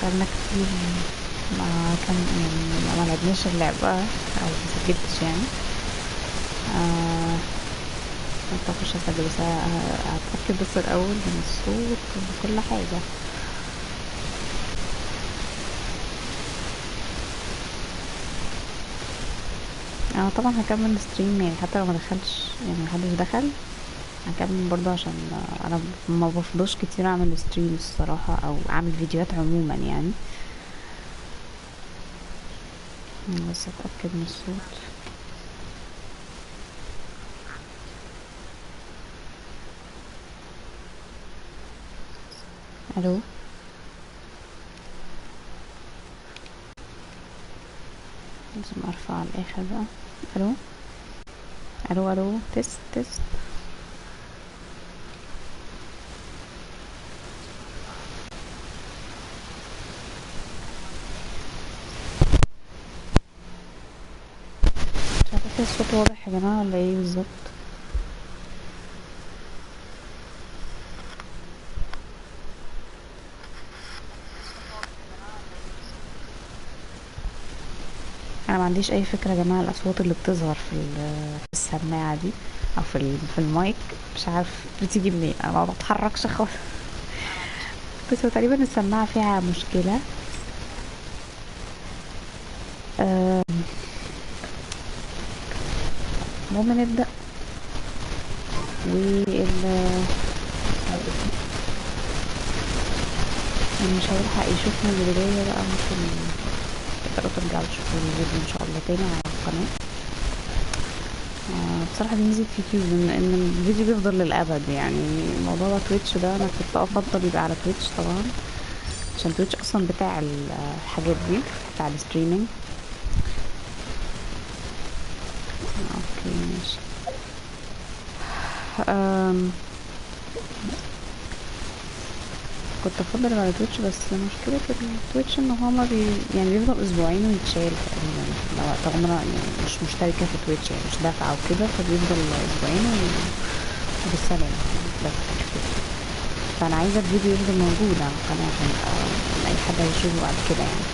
بقالنا كتير ما كان يعني ما لعبناش اللعبة او مسجلتش يعني. كنت اخش اسجل بس هتأكد بس الاول من الصوت وكل حاجة. انا طبعا هكمل ستريم يعني حتى لو ما دخلش يعني محدش دخل هكمل برضه عشان انا ما بفضلش كتير اعمل ستريم الصراحة او اعمل فيديوهات عموما يعني. بس اتأكد من الصوت. الو لازم ارفع على الاخر بقى. الو الو الو تست تست. مش عارفة الصوت واضح يا جماعة ولا ايه بالظبط. انا ما عنديش اي فكرة يا جماعة الاصوات اللي بتظهر في السماعة دي او في المايك مش عارف بتيجي منين. انا ما بتحركش خالص بس هو تقريبا السماعة فيها مشكلة. المهم نبدأ وال اللي مش هيلحق يشوفنا من البداية بقى ممكن تقدروا ترجعوا تشوفوا الفيديو ان شاء الله تاني على القناة. بصراحة دي ميزة يوتيوب ان الفيديو بيفضل للأبد يعني. موضوع بقى تويتش ده انا كنت افضل يبقى على تويتش طبعا عشان تويتش اصلا بتاع الحاجات دي بتاع الستريمينج. اوكي ماشي. كنت افضل على تويتش بس مشكلة التويتش ان هو ما يعني بيفضل اسبوعين ويتشال تقريبا. طبعا انا يعني مش مشتركة في تويتش يعني مش دافعة وكده فبيفضل اسبوعين وبالسلامة بس كده. فانا عايزة الفيديو يفضل موجود على القناة عشان اي حد هيشوفه بعد كده يعني.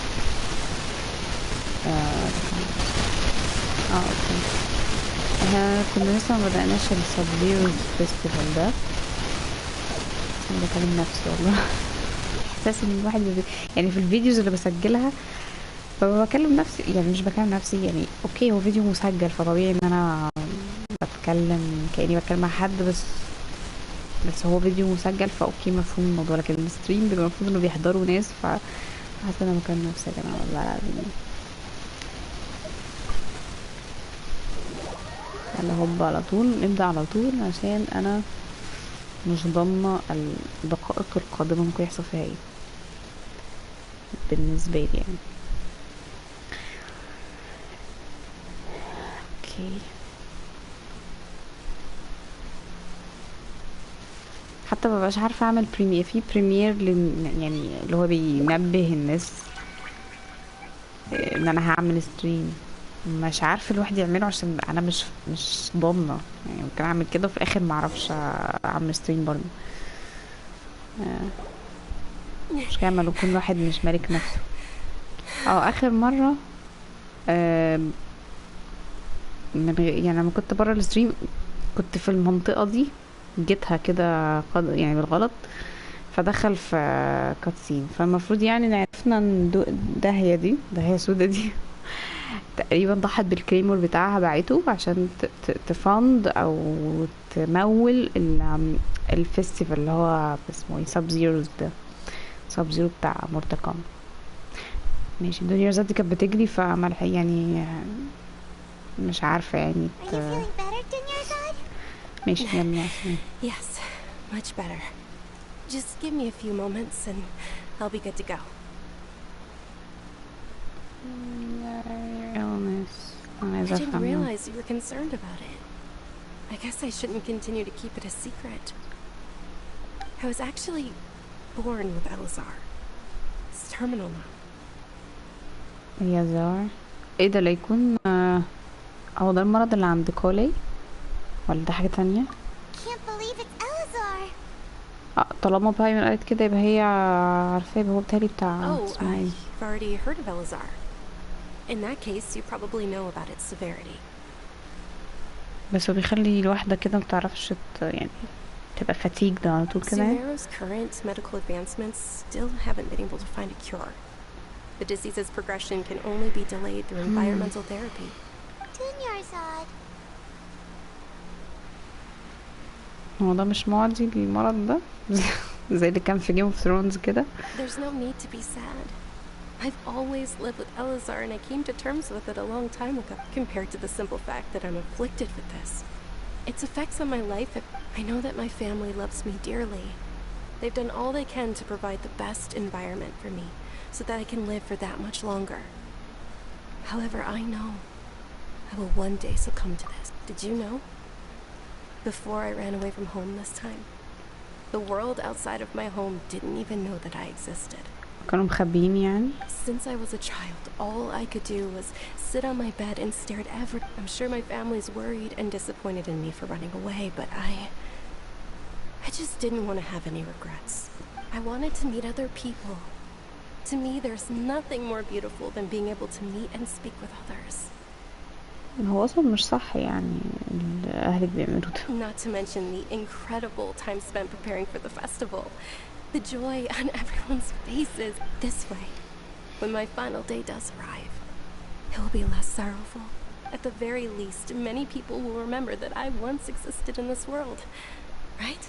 اوكي. احنا كنا لسه ما بدأناش السبزيرو فيستيفال ده. انا بكلم نفسي والله احساس ان الواحد يعني في الفيديوز اللي بسجلها بكلم نفسي يعني مش بكلم نفسي يعني. اوكي هو فيديو مسجل فطبيعي ان انا بتكلم كأني بتكلم مع حد بس هو فيديو مسجل فاوكي مفهوم الموضوع. لكن الستريم بيبقى المفروض انه بيحضروا ناس فحاسه ان انا بكلم نفسي يا جماعه والله العظيم. يلا هوب على طول نبدأ على طول عشان انا مش ضامنه الدقائق القادمه ممكن يحصل فيها ايه بالنسبه لي يعني. اوكي حتى مبقاش عارفه اعمل بريمير في بريمير يعني اللي هو بينبه الناس ان انا هعمل ستريم. مش عارفه الواحد يعمله عشان انا مش ضامنه يعني ممكن اعمل كده وفي الاخر ما اعرفش اعمل ستريم برضه. مش كده لما يكون الواحد مش مالك نفسه. اخر مره آه، يعني لما كنت بره الستريم كنت في المنطقه دي جيتها كده يعني بالغلط فدخل في كاتسين فالمفروض يعني عرفنا ان ده هي سودا دي تقريبا ضحت بالكريمور بتاعها باعته عشان تفند او تمول الفيستيفال اللي هو اسمه ايه سب زيروز ده. سب زيرو بتاع مورتال كومبات. ماشي الدنيا دي كانت بتجري فملح يعني مش عارفة يعني ماشي يلا. Yes, much better. Just give me a few moments and I'll be good to go. illness. I didn't realize you were concerned about it. I guess I shouldn't continue to keep it a secret. I was actually born with Elazar. It's terminal now. اليزار ايه ده لا يكون هو ده المرض اللي عند كولي ولا ده حاجة تانية؟ Can't believe it's Elazar. طالما بايمن قالت كده يبقى هي عارفاه، يبقى هو بتهيألي بتاع Oh, اسمها ايه. you've already heard of Elazar. In that case, you probably know about its severity. بس هو بيخلي الواحدة كده متعرفش يعني تبقى فاتيج ده على طول كده يعني. Sumero's current medical advancements still haven't been able to find a cure. The disease's progression can only be delayed through environmental therapy. هو ده مش معدي للمرض ده زي اللي كان في جيم اوف ثرونز كده. There's no need to be sad. I've always lived with Elazar and I came to terms with it a long time ago. Compared to the simple fact that I'm afflicted with this, its effects on my life, I know that my family loves me dearly. They've done all they can to provide the best environment for me so that I can live for that much longer. However, I know I will one day succumb to this. Did you know? Before I ran away from home this time, the world outside of my home didn't even know that I existed. كانوا مخبيين يعني. Since I was a child, all I could do was sit on my bed and stare at everything. I'm sure my family's worried and disappointed in me for running away, but I just didn't want to have any regrets. I wanted to meet other people. To me, there's nothing more beautiful than being able to meet and speak with others. هو اصلا مش صح يعني اللي اهلك بيعملوا ده. Not to mention the incredible time spent preparing for the festival. The joy on everyone's faces. This way, when my final day does arrive, it will be less sorrowful. At the very least, many people will remember that I once existed in this world. Right?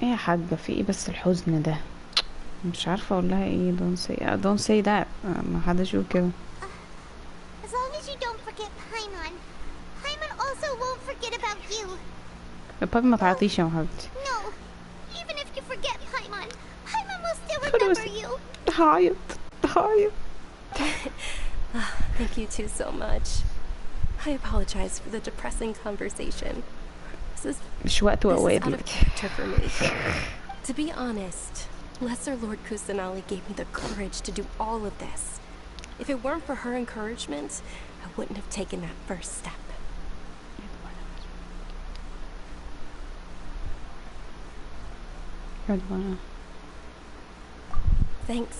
ايه يا حاجة في ايه بس الحزن ده؟ مش عارفة اقول لها ايه. don't say that. ما حدش يقول كده. As long as you don't forget Paimon, Paimon also won't forget about you. بابي ما تعيطيش يا حبيبتي. No, even if you forget Paimon, Paimon will still remember you. هعيط. Thank you two so much. I apologize for the depressing conversation. This مش وقت is وقوات out of دلوقتي. character for me. To be honest, Lesser Lord Kusanali gave me the courage to do all of this. If it weren't for her encouragement, I wouldn't have taken that first step. Thanks.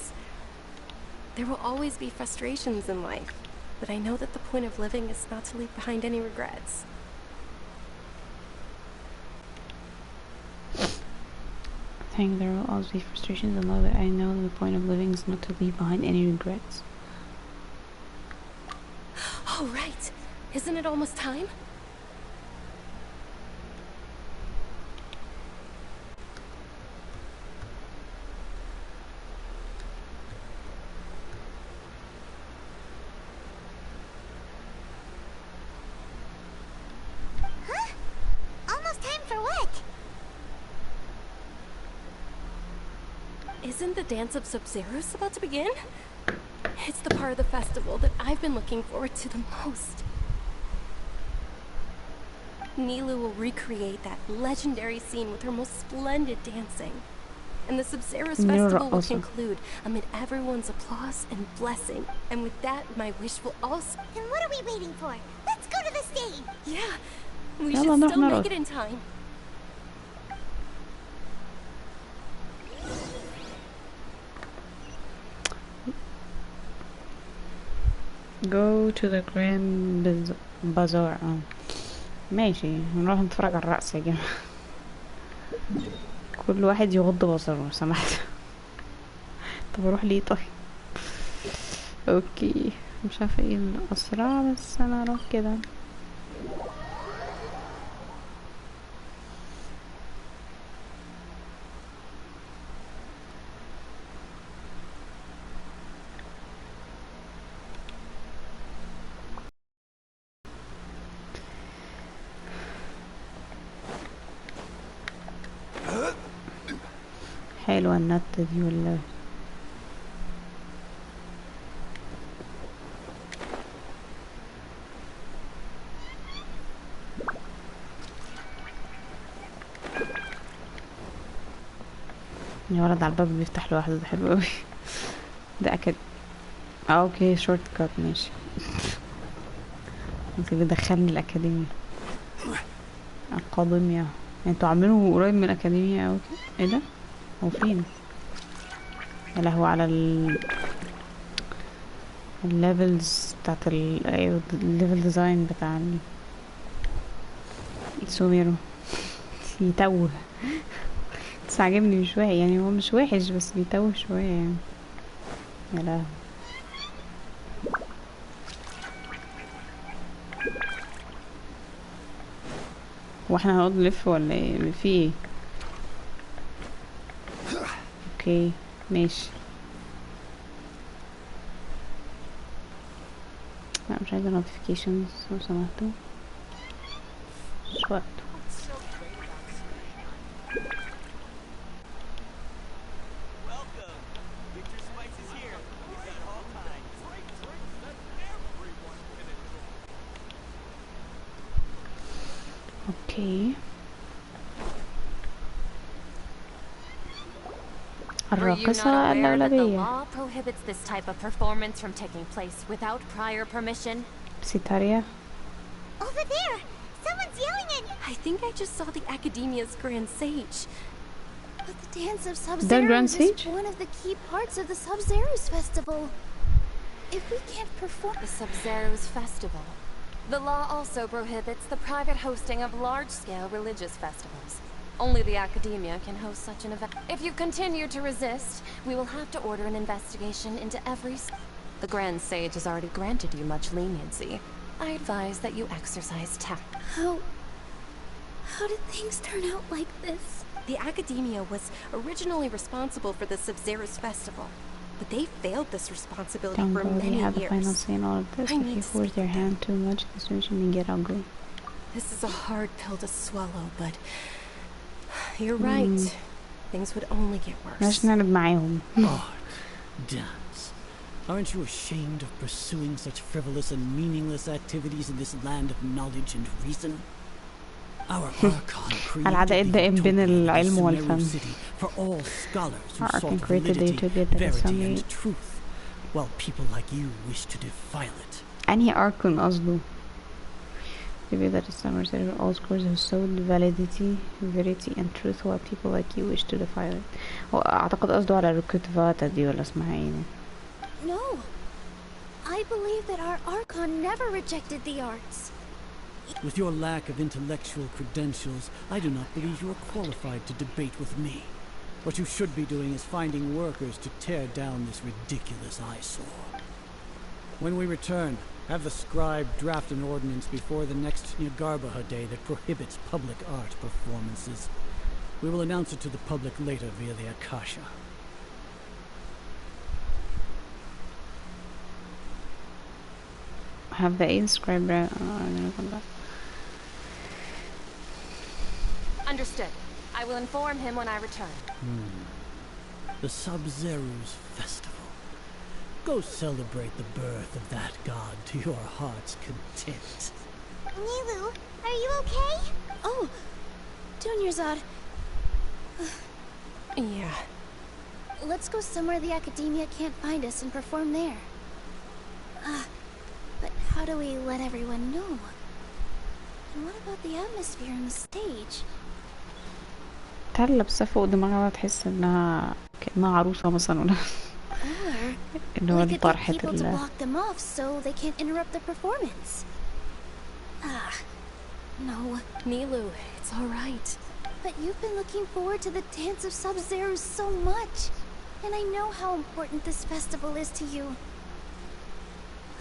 There will always be frustrations in life, but I know that the point of living is not to leave behind any regrets. I think there will always be frustrations in love, but I know that the point of living is not to leave behind any regrets. Oh, right. Isn't it almost time? Huh? Almost time for what? Isn't the dance of Sub-Zeros about to begin? It's the part of the festival that I've been looking forward to the most. Nilu will recreate that legendary scene with her most splendid dancing. And the Sub-Zeros festival will conclude amid everyone's applause and blessing. And with that, my wish will also... Then what are we waiting for? Let's go to the stage! Yeah, we should still make it in time. Go to the grand bazaar. ماشي نروح نتفرج على الرقص يا جماعة. كل واحد يغض بصره لو سمحت. طب اروح ليه طيب؟ اوكي مش عارفة ايه الاسرع بس انا اروح كده. حلوة النت دي ولا يا ولد على الباب بيفتح لوحده. ده حلو اوي. ده اكيد اوكي شورت كات ماشي. انت بيدخلني الاكاديمية. أكاديميا. انتوا عاملينه قريب من الأكاديمية أوي كده؟ ايه ده؟ هو فين؟ يا لهوي على الليفلز بتاعت ايوه الليفل ديزاين بتاع سوميرو. يتوه. بس عاجبني مش وحش يعني، هو مش وحش بس بيتوه شوية يعني. يا لهوي. واحنا هنقعد نلف ولا ايه؟ في ايه؟ اوكي ماشي. لا مش عايزة notifications لو سمحتوا، مش وقته. اوكي. الراقصة الأولوية. سيتاريا. Over there! Someone's yelling at me! I think I just saw the Academia's Grand Sage. But the Dance of The Grand Sub-Zeros Sage? is one of the key parts of the Sub-Zeros Festival. If we can't perform... The Sub-Zeros Festival. The law also prohibits the private hosting of large-scale religious festivals. Only the Academia can host such an event. If you continue to resist, we will have to order an investigation into every... The Grand Sage has already granted you much leniency. I advise that you exercise tact. How did things turn out like this? The Academia was originally responsible for the Sub-Zeros Festival, but they failed this responsibility Don't for worry, many have the final years. say in all of this. I If need you to force speak your to hand too much, the situation may get ugly. This is a hard pill to swallow, but you're right. Things would only get worse. بلاش نقلب معاهم. Art, dance. Aren't you ashamed of pursuing such frivolous and meaningless activities in this land of knowledge and reason? Our Archon العداء created the الدائم بين utopia of the العلم Sumeru والفن. city for all scholars who Archon sought created the validity, utopia that is verity, only- and truth, while people like you wish to defile it. أنهي أركون قصده؟ Maybe that is summer said all scholars who sought validity, verity and truth while people like you wish to defile it. أعتقد قصده على الكتفاتا دي ولا اسمها ايه؟ No. I believe that our Archon never rejected the arts. With your lack of intellectual credentials, I do not believe you are qualified to debate with me. What you should be doing is finding workers to tear down this ridiculous eyesore. When we return, have the scribe draft an ordinance before the next Nyargarbaha Day that prohibits public art performances. We will announce it to the public later via the Akasha. Have the inscribed Understood. I will inform him when I return. The Sub-Zeros Festival. Go celebrate the birth of that god to your heart's content. Nilu, are you okay? Oh, Dunyarzad. Yeah. Let's go somewhere the Academia can't find us and perform there. But how do we let everyone know? And what about the atmosphere on the stage? تعال لابسة فوق دماغها تحس انها كأنها عروسة مثلا ولا Or اللي هو we could get الطرحة people to block them off so they can't interrupt the performance. No. Nilu, it's all right. But you've been looking forward to the Dance of Sub-Zeros so much. And I know how important this festival is to you.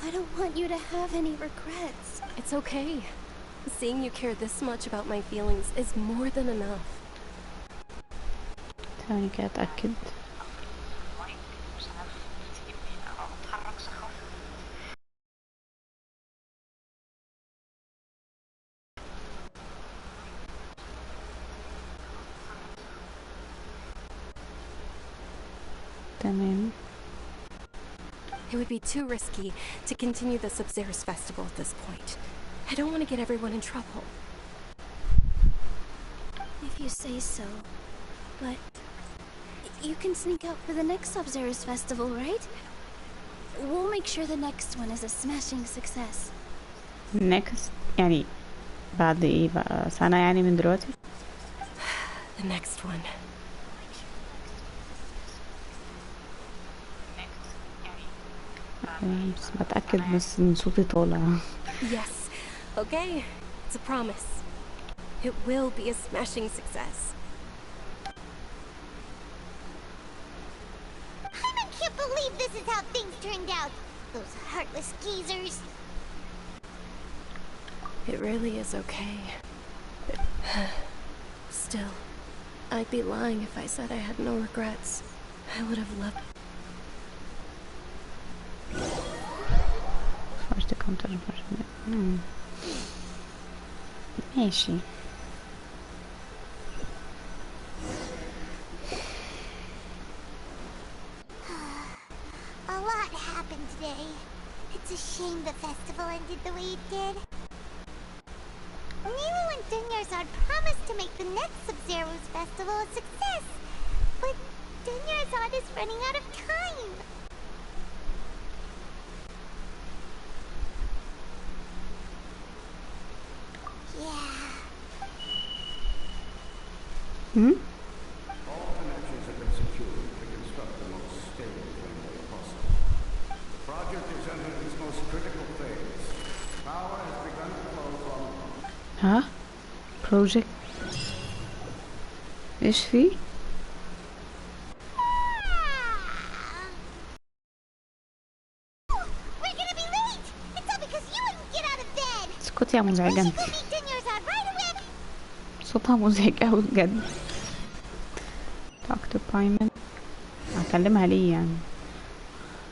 I don't want you to have any regrets. It's okay. Seeing you care this much about my feelings is more than enough. ثواني كده أتأكد. تمام. It would be too risky to continue the Sub-Zeros Festival at this point. I don't want to get everyone in trouble. If you say so. But you can sneak out for the next Sub-Zeros festival, right? We'll make sure the next one is a smashing success. next يعني بعد ايه بقى؟ سنة يعني من دلوقتي؟ The next one. بس بتأكد بس ان صوتي طالع. Yes. Okay. It's a promise. It will be a smashing success. I can't believe this is how things turned out. Those heartless geezers. It really is okay. Still, I'd be lying if I said I had no regrets. I would have loved. First counter. ماشي. A lot happened today. It's a shame the festival ended the way it did. Nero and Dunyarzad promised to make the next Sub-Zero's festival a success, but Dunyarzad is running out of time. Yeah. Hmm? All connections have been secured to construct the most stable framework possible. The project is entering its most critical phase. Power has begun to flow from... ها؟ project ايش في؟ We're gonna be late! It's all because you wouldn't get out of bed! اسكتي يا مزعجة We انت. should go meet Dunyarzad right away! صوتها مزعج اوي بجد. talk to Paimon. هكلمها ليه يعني؟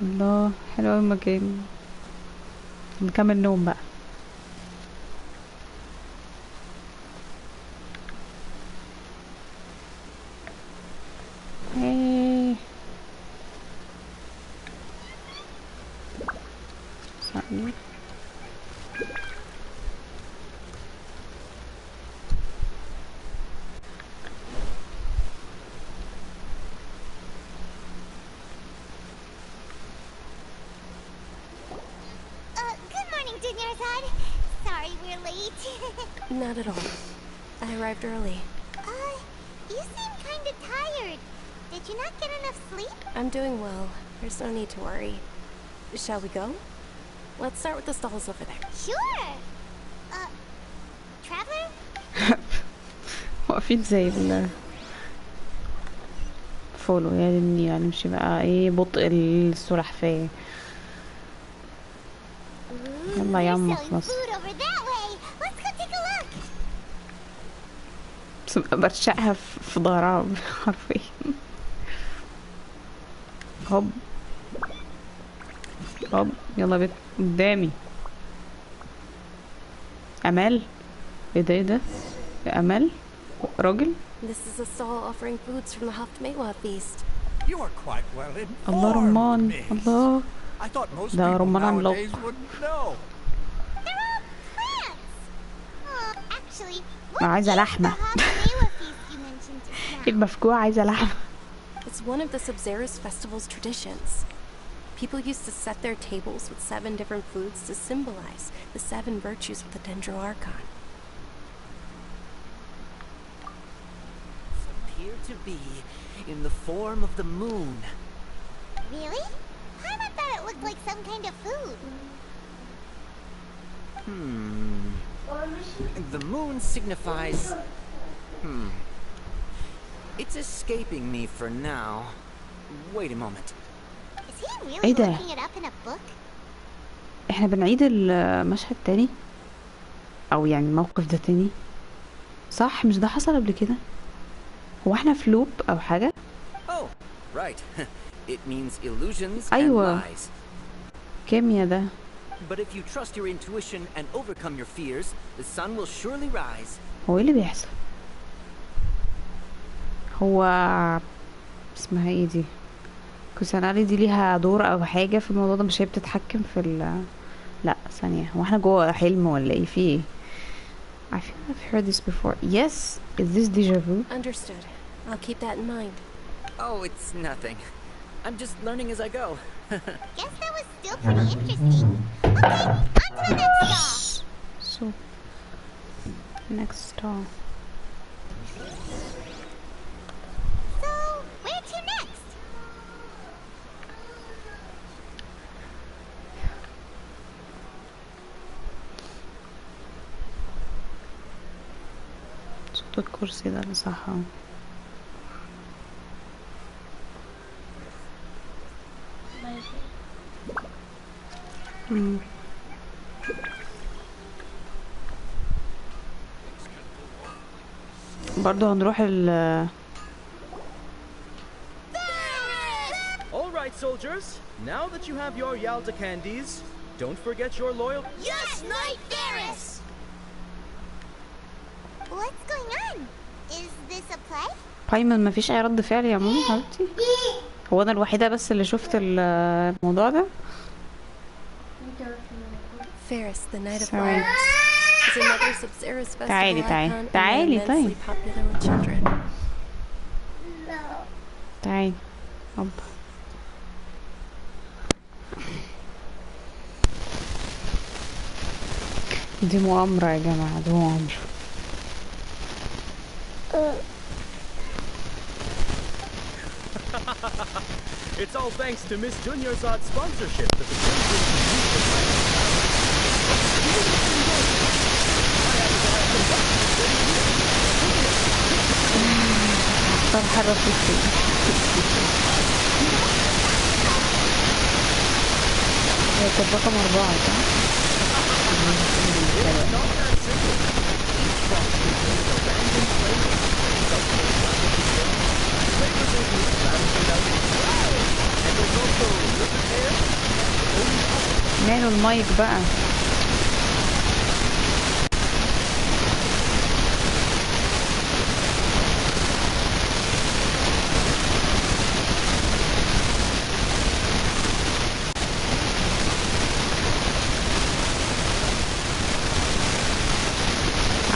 الله حلو اوي المكان. نكمل نوم بقى. ايه ثانية. Good morning, Dunyarzad. Sorry we're late. Not at all. I arrived early. You seem kinda tired. Did you not get enough sleep? I'm doing well. There's no need to worry. Shall we go? Let's start with the stalls over there. Sure. Traveler? واقفين زي فولو يعني نمشي بقى ايه بطء السلحفاة. يلا يا عم Selling خلاص. food over that way. Let's go take a look. بس برشقها في ظهرها حرفيا. هوب هوب يلا بيت قدامي. امال ايه ده ايه ده؟ امال راجل. This is a stall offering foods from the Haftmewa feast. You are quite well informed, الله رمان miss. الله. I thought most ده people رمان عملاق. nowadays wouldn't know. They're all plants. Actually, what عايزة is لحمة. the Haftmewa feast you mentioned just now? المفجوعة عايزة لحمة. It's one of the Sub-Zero's festival's traditions. People used to set their tables with 7 different foods to symbolize the 7 virtues of the Dendro Archon. Appear to be in the form of the moon. Really? I thought it looked like some kind of food. The moon signifies... It's escaping me for now. Wait a moment. Is he really ايه ده؟ looking it up in a book? احنا بنعيد المشهد تاني او يعني الموقف ده تاني صح؟ مش ده حصل قبل كده؟ هو احنا في لوب او حاجة؟ Oh, right. It means illusions and أيوة. lies. كيميا ده. But if you trust your intuition and overcome your fears, the sun will surely rise. هو ايه اللي بيحصل؟ هو اسمها ايه دي؟ كوساناري دي ليها دور او حاجة في الموضوع ده؟ مش هي بتتحكم في لا ثانية، هو احنا جوه حلم ولا ايه؟ في ايه؟ I feel I've heard this before. Yes, is this deja vu? Understood. I'll keep that in mind. Oh, it's nothing. I'm just learning as I go. Guess that was still pretty interesting. Okay, on to the next stall. So طبعا. So, where to next? صوت الكرسي ده اللي صح اهو. برضو هنروح All right, soldiers. Now that you have your Yalta candies, don't forget your loyal. Yes, Knight Varys! What's going on? Is this a play? بايمن مفيش اي رد فعل يا ماما حبيبتي. هو انا الوحيده بس اللي شفت الموضوع ده. Varys, the Knight of Sorry. Flowers, is another Sub-Zera's festival تعالي icon تعالي and طيب. immensely popular with children. تعالي هوب. دي مؤامرة يا جماعة، دي مؤامرة. It's all thanks to Miss Dunyarzad's sponsorship that the هتحرك فيه. هي كانت رقم 4 صح؟ ماله المايك بقى؟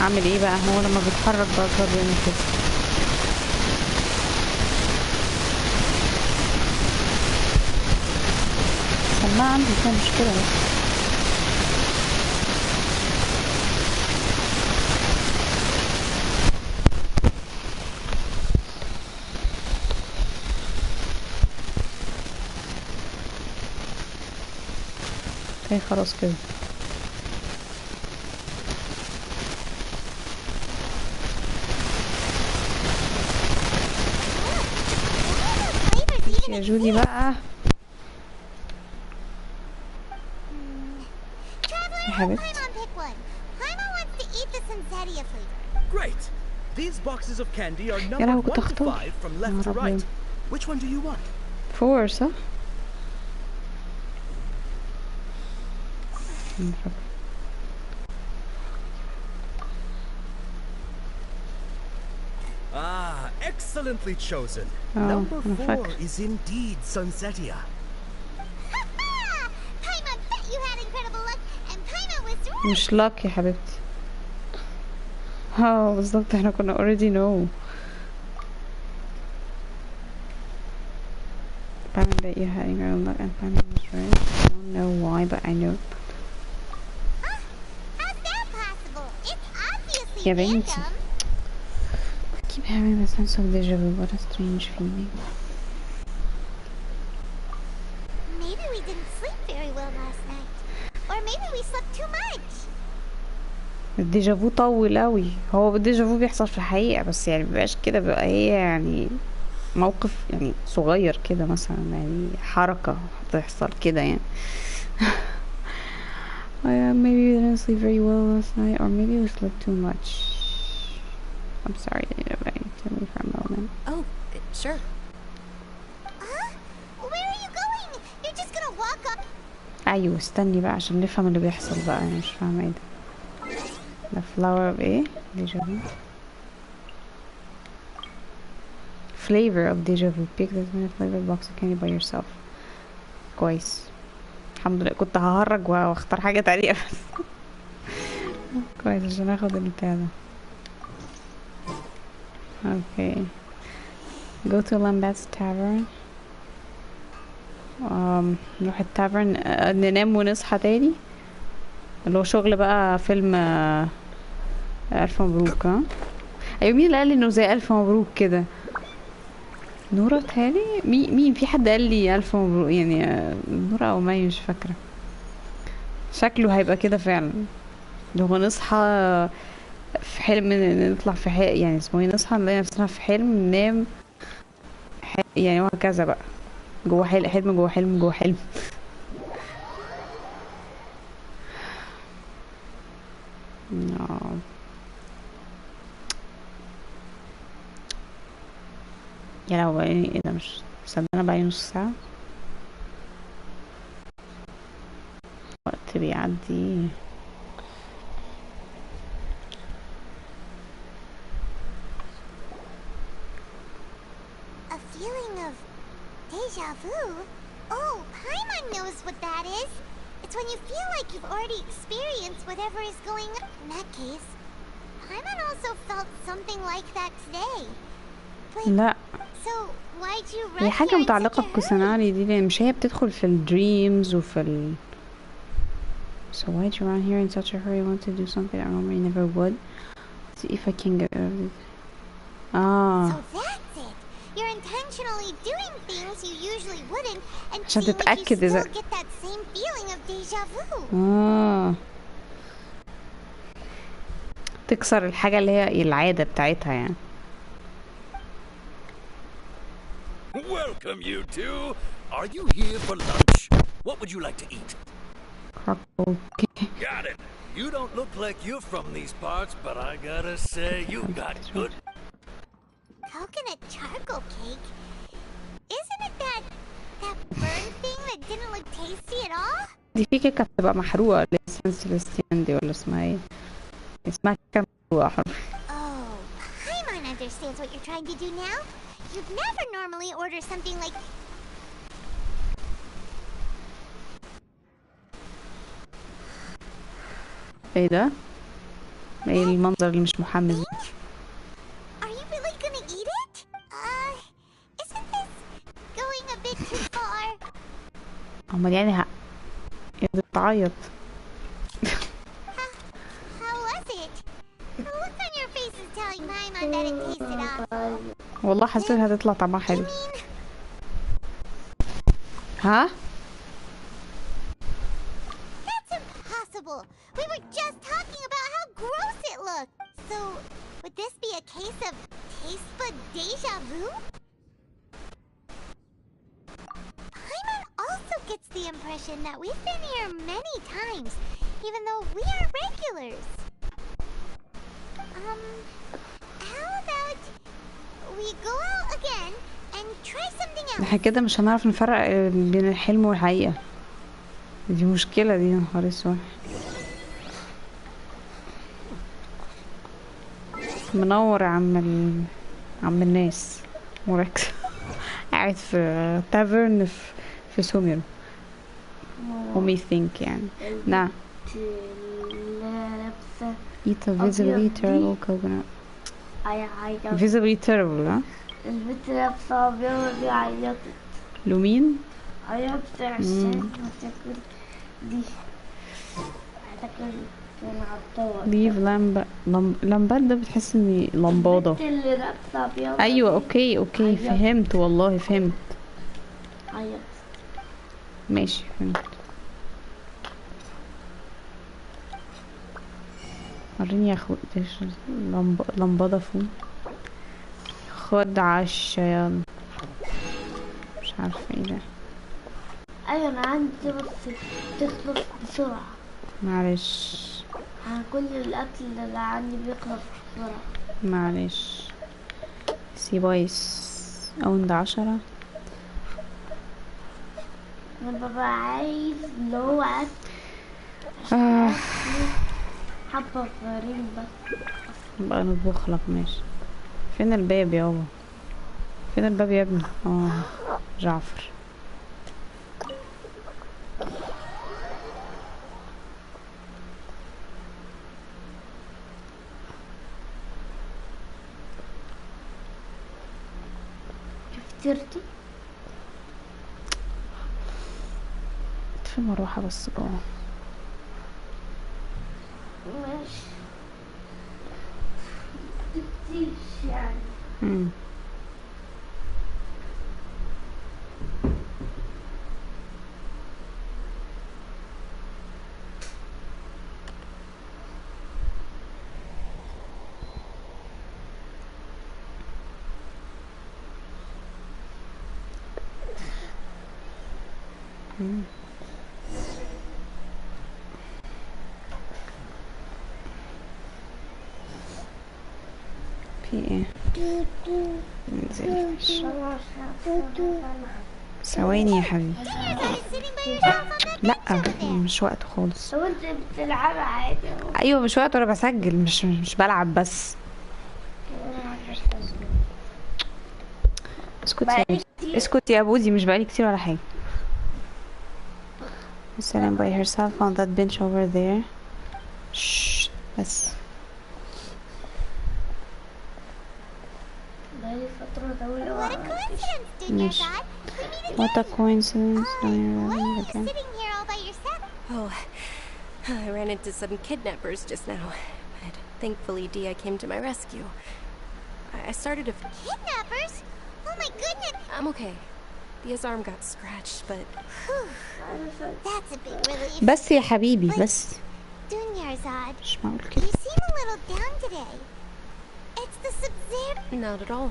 عامل ايه بقى؟ هو لما بيتحرك بقى بيعمل كده. سماعة عندي فيها مشكلة بس. اوكي خلاص كده. يا جودي بقى يا حبيبتي. Great. These boxes of candy are يا لهوي numbered كنت 1 to اختار. 5 from left to right. Which one do you want? 4 صح؟ Ah, excellently chosen. Oh, Number I'm 4 fucked. is indeed Sunsetia. Paimon bet you had incredible luck, and Paimon was right. مش luck يا حبيبتي. بالظبط احنا كنا already know. Paimon bet you had incredible luck and Paimon was right. I don't know why, but I know. How's that possible? It's obviously يا بنتي. random. I keep having the sense of deja vu. What a strange feeling. Maybe we didn't sleep very well last night. Or maybe we slept too much. الديجافو طول قوي. هو الديجافو بيحصل في الحقيقة بس يعني مبيبقاش كده، بيبقى هي يعني موقف يعني صغير كده مثلا، يعني حركة هتحصل كده يعني. Maybe we didn't sleep very well last night or maybe we slept too much. I'm sorry, tell me for a moment. Oh, sure. Where are you going? You're just gonna walk up. ايوه استني بقى عشان نفهم اللي بيحصل بقى، انا مش فاهمة ايه ده. The flower of ايه؟ ديجافو. Flavor of deja vu. Pick the flavor box of candy by yourself. كويس. الحمد لله، كنت ههرج واختار حاجة تانية بس. كويس عشان اخد البتاع ده. Okay. Go to Lambert's Tavern. نروح التافرن، ننام ونصحى تاني، اللي هو شغل بقى فيلم الف مبروك. ها ايوه، مين اللي قال لي انه زي الف مبروك كده؟ نورة تهالي. مين في حد قال لي الف مبروك يعني؟ نورة او مي مش فاكرة. شكله هيبقى كده فعلا. لو نصحى في حلم، نطلع في حلم يعني اسمه ايه، نصحى نلاقي نفسنا في حلم، ننام يعني وهكذا بقى. جوه حلم، حلم جوه حلم جوه حلم. يا لو ايه ده، مش مصدقنا بقى نص ساعة وقت بيعدي. A feeling of deja vu? Oh, Paimon knows what that is. It's when you feel like you've already experienced whatever is going on. In that case, Paimon also felt something like that today. But لا، so why'd you هي rush حاجة here in such متعلقة a hurry? بكوساناري دي، لأن مش هي بتدخل في الدريمز وفي ال So why'd you run here in such a hurry? I want to do something I normally never would. See if I can get rid of it. So that's it. You're intentionally doing things you usually wouldn't and عشان seeing if you تتأكد still إذا get that same feeling of deja vu. تكسر الحاجة اللي هي العادة بتاعتها يعني. Welcome, you two. Are you here for lunch? What would you like to eat? Okay. Got it. You don't look like you're from these parts, but I gotta say, you got good. Coconut charcoal cake? Isn't it that burn thing that didn't look tasty at all? دي في كيكة بتبقى محروقة اللي هي سان سيباستيان دي، ولا اسمها ايه؟ اسمها كيكة محروقة حرفيا. Oh, Paimon understands what you're trying to do now. You'd never normally order something like... ايه ده؟ ايه المنظر اللي مش محمس ده؟ Are you really gonna eat it? Isn't this going a bit too far? امال يعني يا بتعيط. How was it? The look on your face is telling Paimon that it tasted awful. والله حسيتها هتطلع طعمها حلو. ها؟ That's impossible. We were just talking about how gross it looked. So, would this be a case of taste bud deja vu? Paimon also gets the impression that we've been here many times, even though we are regulars. How about we go out again and try something else? احنا كده مش هنعرف نفرق بين الحلم والحقيقة. دي مشكلة دي، يا نهار اسود. منور يا عم الناس. مركز قاعد في تافرن في سوميرو. ومي ثينك يعني. نعم. Eat a visibly terrible coconut. Visibly terrible، ها؟ البنت لابسة أبيض دي عيطت. لومين؟ عيطت عشان هتاكل دي. هتاكل من عطار. ليف لمبات ده بتحس اني لمبادة. البنت اللي لابسة أبيض. ايوه اوكي فهمت، والله فهمت. عيطت. ماشي فهمت. وريني يا اخوي لمبادة فوق. خد عالشيان. مش عارفة ايه ده. أيوة أنا عندي بس تخلص بسرعة. معلش. كل الأكل اللي عندي بيخلص بسرعة. معلش. سيبايس أوند 10. أنا ببقى عايز اللي هو حبة صغيرين بس. بقى نطبخ لك. ماشي. فين الباب يابا؟ فين الباب يا ابني؟ جعفر. فطرتي؟ في مروحة بس جوه. ماشي. تفتيش يعني. في ايه؟ ننزل. ثواني يا حبيبي. لا مش وقته خالص. لو انت بتلعب عادي. ايوه مش وقته، انا بسجل مش بلعب بس. اسكت يا بودي، اسكت يا بودي، مش بقالي كتير ولا حاجه. Standing by herself on that bench over there. شش بس. بقالي فترة طويلة. What a coincidence, ماشي. Junior God. We meet What a again. coincidence. Why are you again. sitting here all by yourself? Oh, I ran into some kidnappers just now, but thankfully Dia came to my rescue. I started a... Kidnappers? Oh my goodness! I'm okay. Dia's arm got scratched, but... That's a big relief. بس يا حبيبي بس. Junior God, مش معقول كده. you seem a little down today. It's the Sub-Zero. Not at all.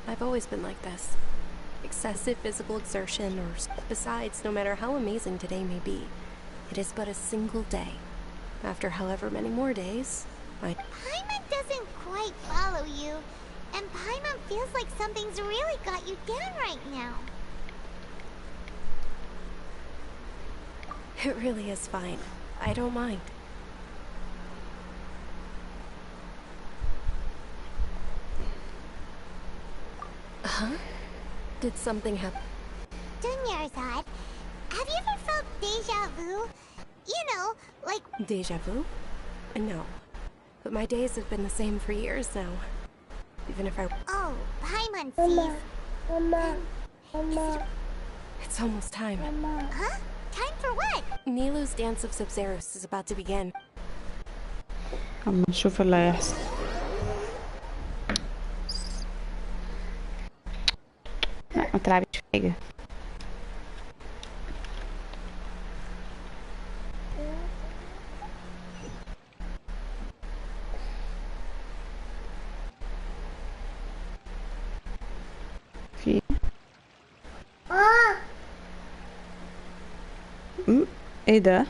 I've always been like this. Excessive physical exertion or... Besides, no matter how amazing today may be, it is but a single day. After however many more days, Paimon doesn't quite follow you. And Paimon feels like something's really got you down right now. It really is fine. I don't mind. Huh? Did something happen? Junior God, have you ever felt deja vu? You know, like... Deja vu? No. But my days have been the same for years now. Even if I... Oh, Paimon sees. Mama. It's almost time. Huh? Time for what? Nilou's Dance of Sub-Zeros is about to begin. اما نشوف اللي هيحصل. لا ما تلعبيش في حاجة. في ايه ده؟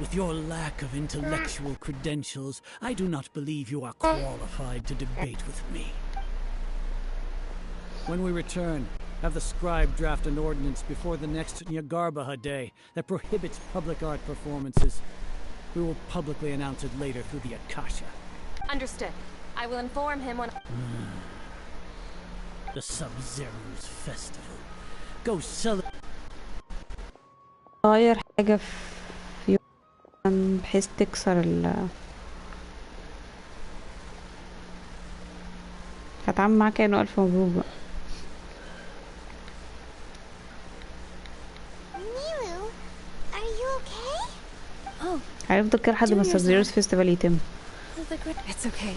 With your lack of intellectual credentials, I do not believe you are qualified to debate with me. When we return, have the scribe draft an ordinance before the next Nyagarbaha Day that prohibits public art performances. We will publicly announce it later through the Akasha. Understood. I will inform him when... The Sub-Zero's festival. Go celebrate. غير حاجة في يوم بحيث تكسر هتعامل معاه كأنه ألف مبروك بقى. Nilou, are you okay? Oh, هنفضل كده لحد ما السب-زيرو's فيستيفال يتم. it's okay.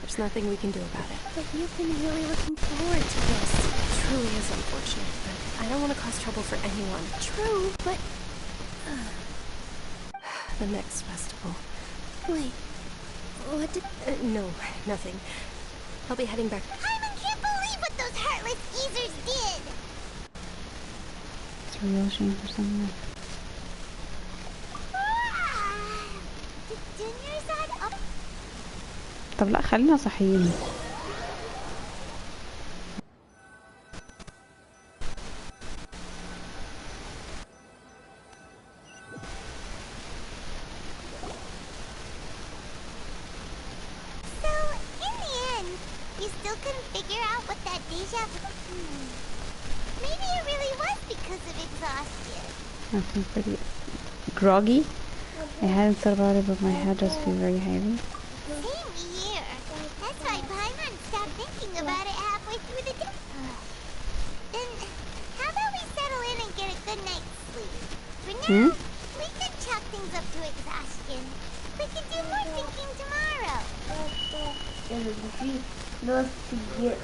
There's nothing we can do about it. But you've been really looking forward to this. It truly is unfortunate, but I don't want to cause trouble for anyone. True, but... The next festival. Wait, what did... No, nothing. I'll be heading back. Paimon can't believe what those heartless geezers did! It's a real shame for someone. Did Junior side up? طب لا خلينا صحيين. You still couldn't figure out what that deja vu... Maybe it really was because of exhaustion. I feel pretty groggy. I hadn't thought about it, but my head does feel very heavy. Same here. That's why Paimon stopped thinking about it halfway through the day. Then, how about we settle in and get a good night's sleep? For now, we can chalk things up to exhaustion. We can do more thinking tomorrow. اللي فيه اللي هو السجاد.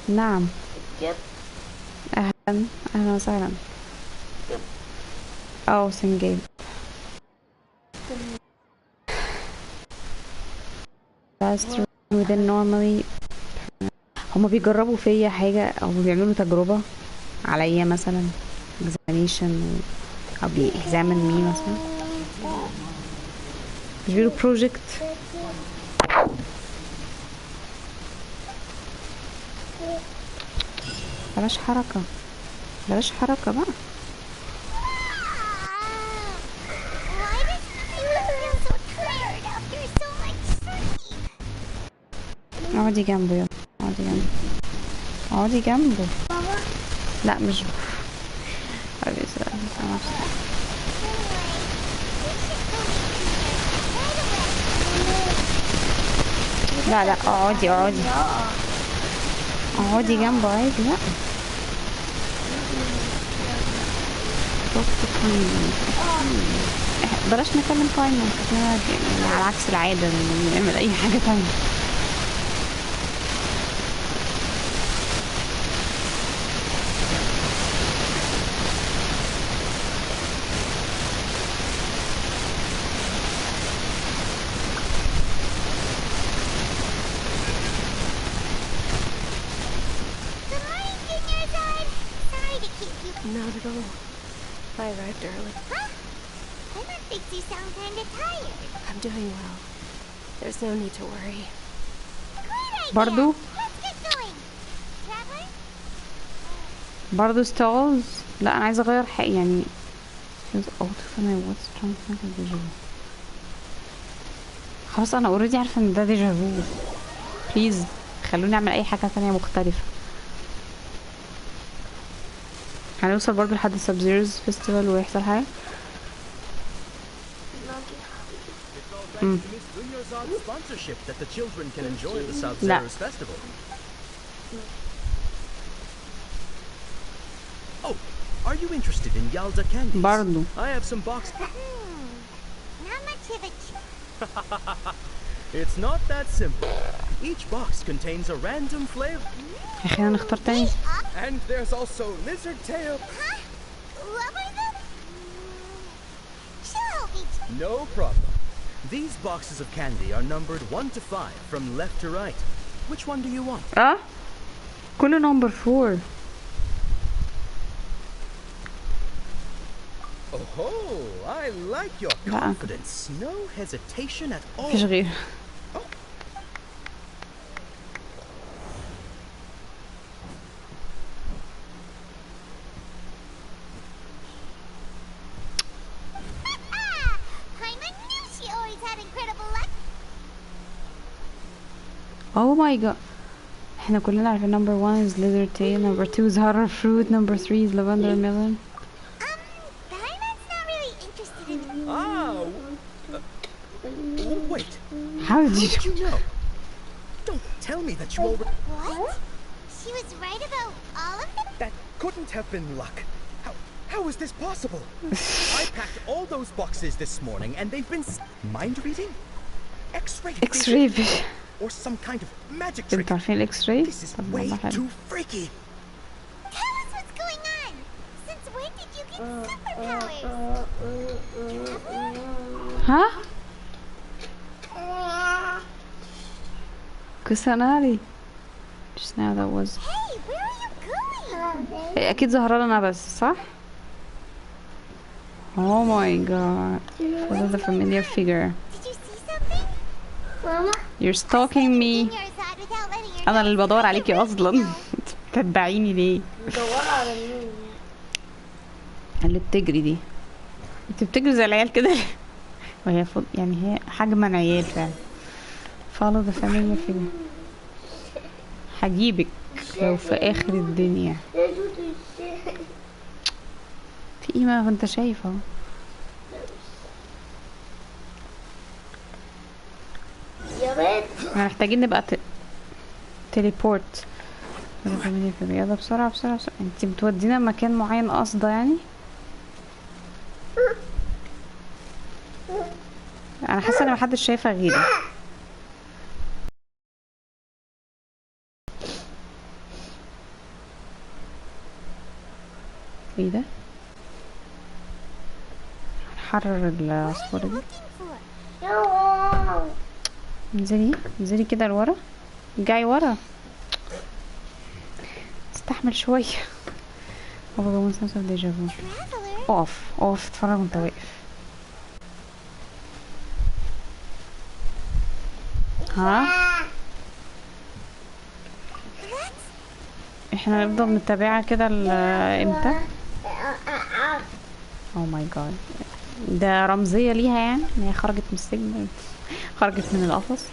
نعم. السجاد. اهلا اهلا وسهلا. سنجاب. within normally. هما بيجربوا فيا حاجة او بيعملوا تجربة عليا مثلا examination او بيexamine me مثلا، بيعملوا project. بلاش حركة بلاش حركة بقى. اقعدي جنبه يلا، اقعدي جنبه، اقعدي جنبه. لا مش لا لا اقعدي اقعدي جنبه عادي. لا بلاش نكلم فاينل على عكس العادة نعمل اي حاجة تانية. Not at all. I arrived early. Huh? Emma thinks you sound kinda tired. I'm doing well. There's no need to worry. Great idea. برضو Let's get going. Traveler? برضو ستالز. لا انا عايزه اغير حاجه يعني. خلاص انا اوريدي عارفه ان ده ديجافو. بليز خلوني اعمل اي حاجه تانية مختلفه. هنوصل برضو لحد سبزيروز فيستيفال ويحصل حاجه. لا Are you interested in Yalda candies? برضو I have some box. Not much of a It's not that simple. Each box contains a random flavor. خلينا نختار تاني. And there's also lizard tail. Huh? What was it? Show me. No problem. These boxes of candy are numbered 1 to 5 from left to right. Which one do you want? كله نمبر 4. Oh, I like your confidence. No hesitation at all. مفيش غير. Oh my god. احنا كلنا عارفين number 1 is lizard tail, number 2 is horror fruit, number 3 is lavender melon. Diamond's not really interested in Wait. How did you know? Don't tell me that you already... What? She was right about all of them? That couldn't have been luck. How is this possible? I packed all those boxes this morning and they've been mind reading? X-ray vision. Or some kind of magic trick. انتوا عارفين الاكس-راي؟ This is way too freaky. Tell us what's going on. Since when did you get superpowers? ها؟ كساناري. Just now that was. Hey, where are you going? أكيد ظهر لنا بس صح؟ Oh my god. What is the familiar figure? Did you see something? Mama? You're stalking me. أنا اللي بدور عليكي أصلا. تتبعيني ليه؟ بدور على مين؟ اللي بتجري دي. انت بتجري زي العيال كده ليه؟ وهي يعني هي حجما عيال فعلا. Follow the familiar figure. هجيبك لو في آخر الدنيا. في ايه ما انت شايف اهو. يا بنت احنا محتاجين نبقى تليبورت. يلا بسرعة بسرعة بسرعة. انت بتودينا مكان معين قصده يعني؟ انا حاسه ان محدش شايفها غيري. ايه ده؟ نحرر العصفورة دي. انزلي انزلي كده لورا، رجعي ورا، استحمل شوية. هو سنس اوف ديجافو. اقف اقف اتفرج وانت واقف. ها احنا نفضل نتابعها كده امتى؟ او ماي جاد، ده رمزية ليها يعني ان هي خرجت من السجن، خرجت من القفص.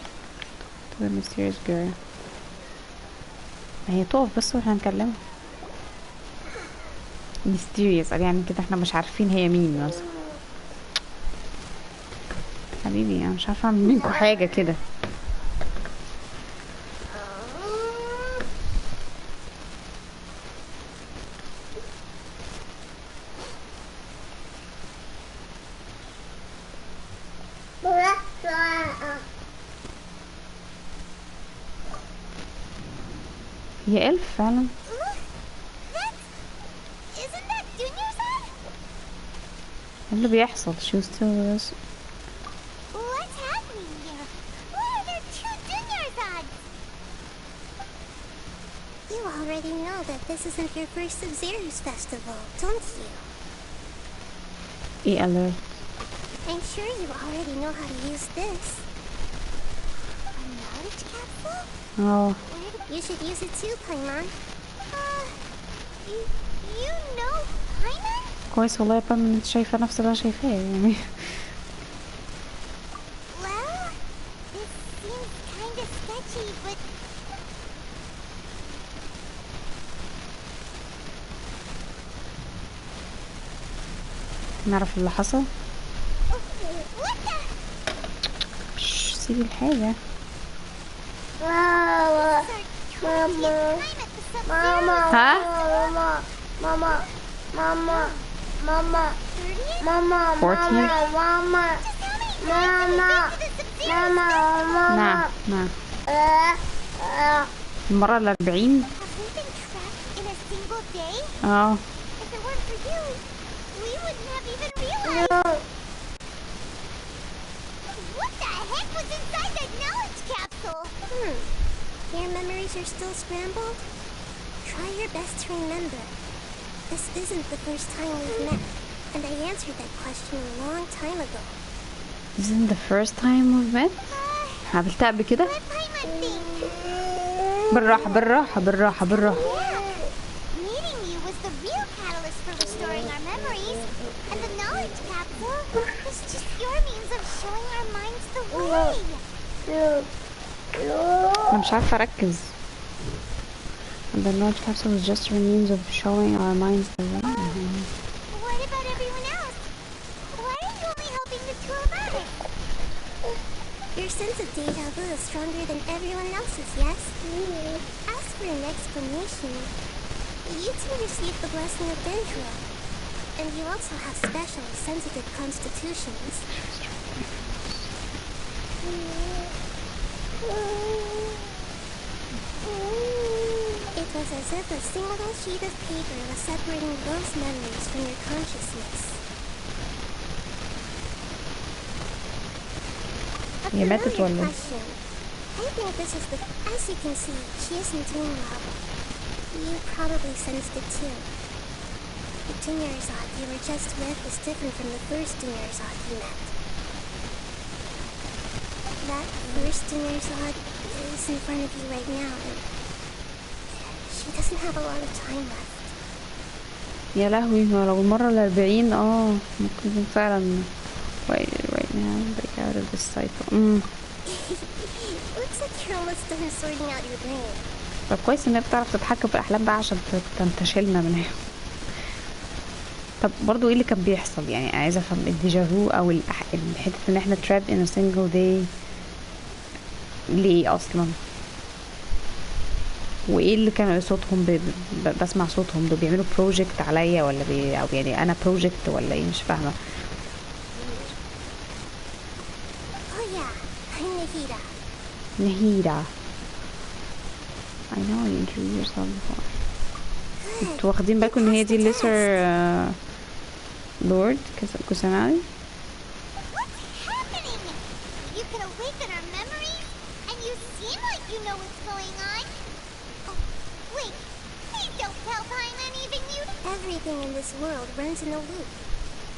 The mysterious girl. هي تقف بس واحنا نكلمها. mysterious يعني كده احنا مش عارفين هي مين مثلا. حبيبي انا مش عارفه اعمل منكم حاجه كده. هي ألف فعلا. ايه اللي بيحصل؟ she was still with us. What's happening here? Why are there two juniors on? You already know that this isn't your first Sub-Zero's festival, don't you? ايه alert? I'm sure you already know how to use this. A knowledge capsule? اه You should use it too, Paimon. You know Paimon? كويس والله يا بام انت شايفه نفس اللي انا شايفاه يعني. Well, this seems kind of sketchy, but نعرف اللي حصل. what the? سيبي الحاجه. ها نعم نعم المرة 40. اه Your memories are still scrambled? Try your best to remember. This isn't the first time we've met, and I answered that question a long time ago. This isn't the first time we've met. عملتها قبل كده. بالراحة بالراحة بالراحة بالراحة. Meeting you was the real catalyst for restoring our memories, and the knowledge capsule was just your means of showing our minds the way. أنا مش عارفة أركز. The knowledge capsule was just a means of showing our minds the way. What about everyone else? Why are you only helping the two of us? Your sense of deja vu is stronger than everyone else's, yes? Ask for an explanation. You two received the blessing of Dendro, and you also have special, sensitive constitutions. It was as if a single sheet of paper was separating those memories from your consciousness. هي ماتت ولا؟ I think this is the... As you can see, she isn't doing well. You probably sensed it too. The Dunyarzad you were just with is different from the first Dunyarzad you met. That first Dunyarzad is in front of you right now. She doesn't have a lot of time left. يا لهوي لو المرة 40 ممكن فعلا. Right now break out of this cycle. Looks like you're almost done sorting out your brain. طب كويس ان هي بتعرف تتحكم في الاحلام بقى عشان تنتشلنا منها. طب برضو ايه اللي كان بيحصل؟ يعني عايزه افهم الديجافو او الحته ان احنا trapped in a single day ليه اصلا؟ وايه اللي كانوا صوتهم بسمع صوتهم دول بيعملوا بروجكت عليا ولا او يعني انا بروجكت ولا ايه؟ مش فاهمه. Nahida. Nahida. I know you introduced yourself before. انتوا واخدين بالكم ان هي دي lesser lord Kusanagi? What's happening? You can awaken our memories, and you seem like you know what's going on. Oh, wait. Please don't tell Paimon even you. Everything in this world runs in a loop.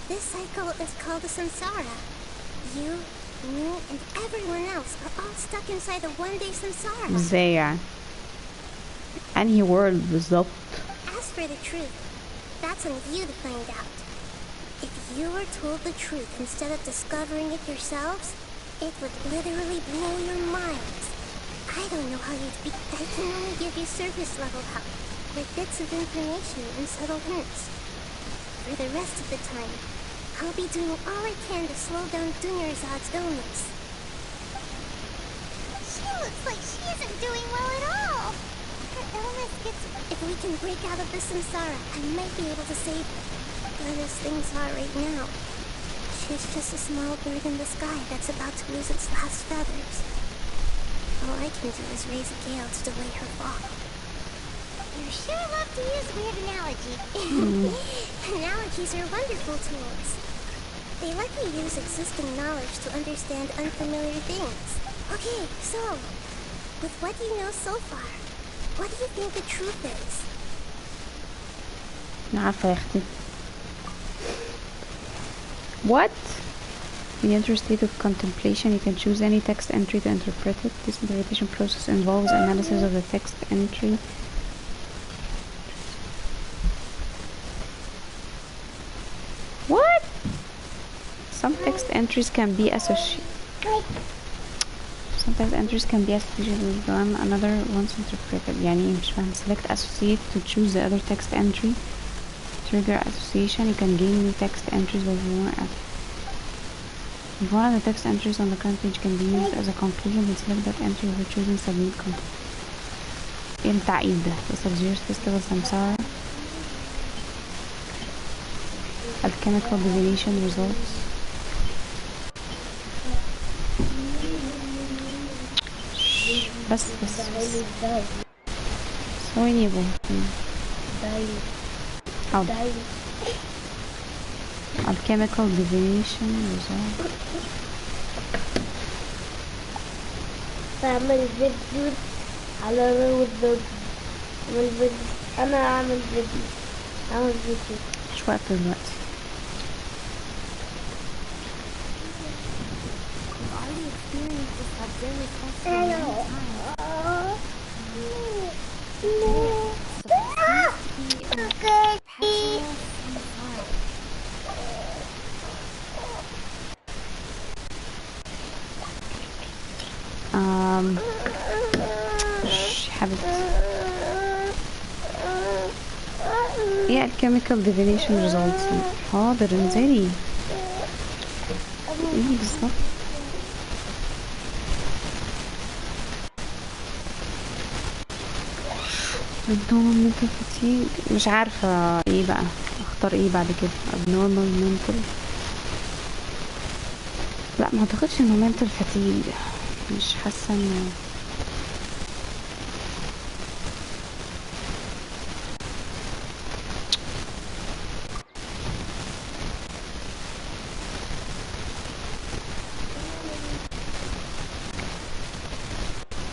This cycle is called the samsara. You, me, and everyone else are all stuck inside the one-day samsara. ازاي يعني؟ انهي world بالظبط؟ As for the truth, that's on you to find out. If you were told the truth instead of discovering it yourselves, it would literally blow your minds. I don't know how you'd be. I can only give you surface level help, with bits of information and subtle hints. For the rest of the time, I'll be doing all I can to slow down Dunyarzad's illness. She looks like she isn't doing well at all. Her illness gets... If we can break out of this samsara, I might be able to save her. But as things are right now, she's just a small bird in the sky that's about to lose its last feathers. All I can do is raise a gale to delay her fall. You sure love to use weird analogies. Analogies are wonderful tools. They let me use existing knowledge to understand unfamiliar things. Okay, so, with what you know so far, what do you think the truth is? عارفة يا اختي. What? In the enter state of contemplation, you can choose any text entry to interpret it. This interpretation process involves analysis of the text entry. What? Some text entries can be associated. Sometimes entries can be associated with one another once interpreted. يعني مش فاهم. Select associate to choose the other text entry. Trigger association. You can gain new text entries with more. If one of the text entries on the current page can be used as a conclusion, then select that entry before choosing submit conclusion. ايه التعقيد ده؟ The Sub-Zero's Festival Samsara. Alchemical divination results. بس ثواني يا بابا. Alchemical divination results. اعمل فيديو على رود انا اعمل فيديو مش وقت دلوقتي. حبيبتي ايه الكيميكال ديفينيشن ريزولتس؟ حاضر انزلي. ايه بالظبط؟ abnormal mental fatigue. مش عارفة ايه بقى اختار ايه بعد كده. abnormal mental. لا ما اعتقدش انه mental fatigue. مش حاسة انه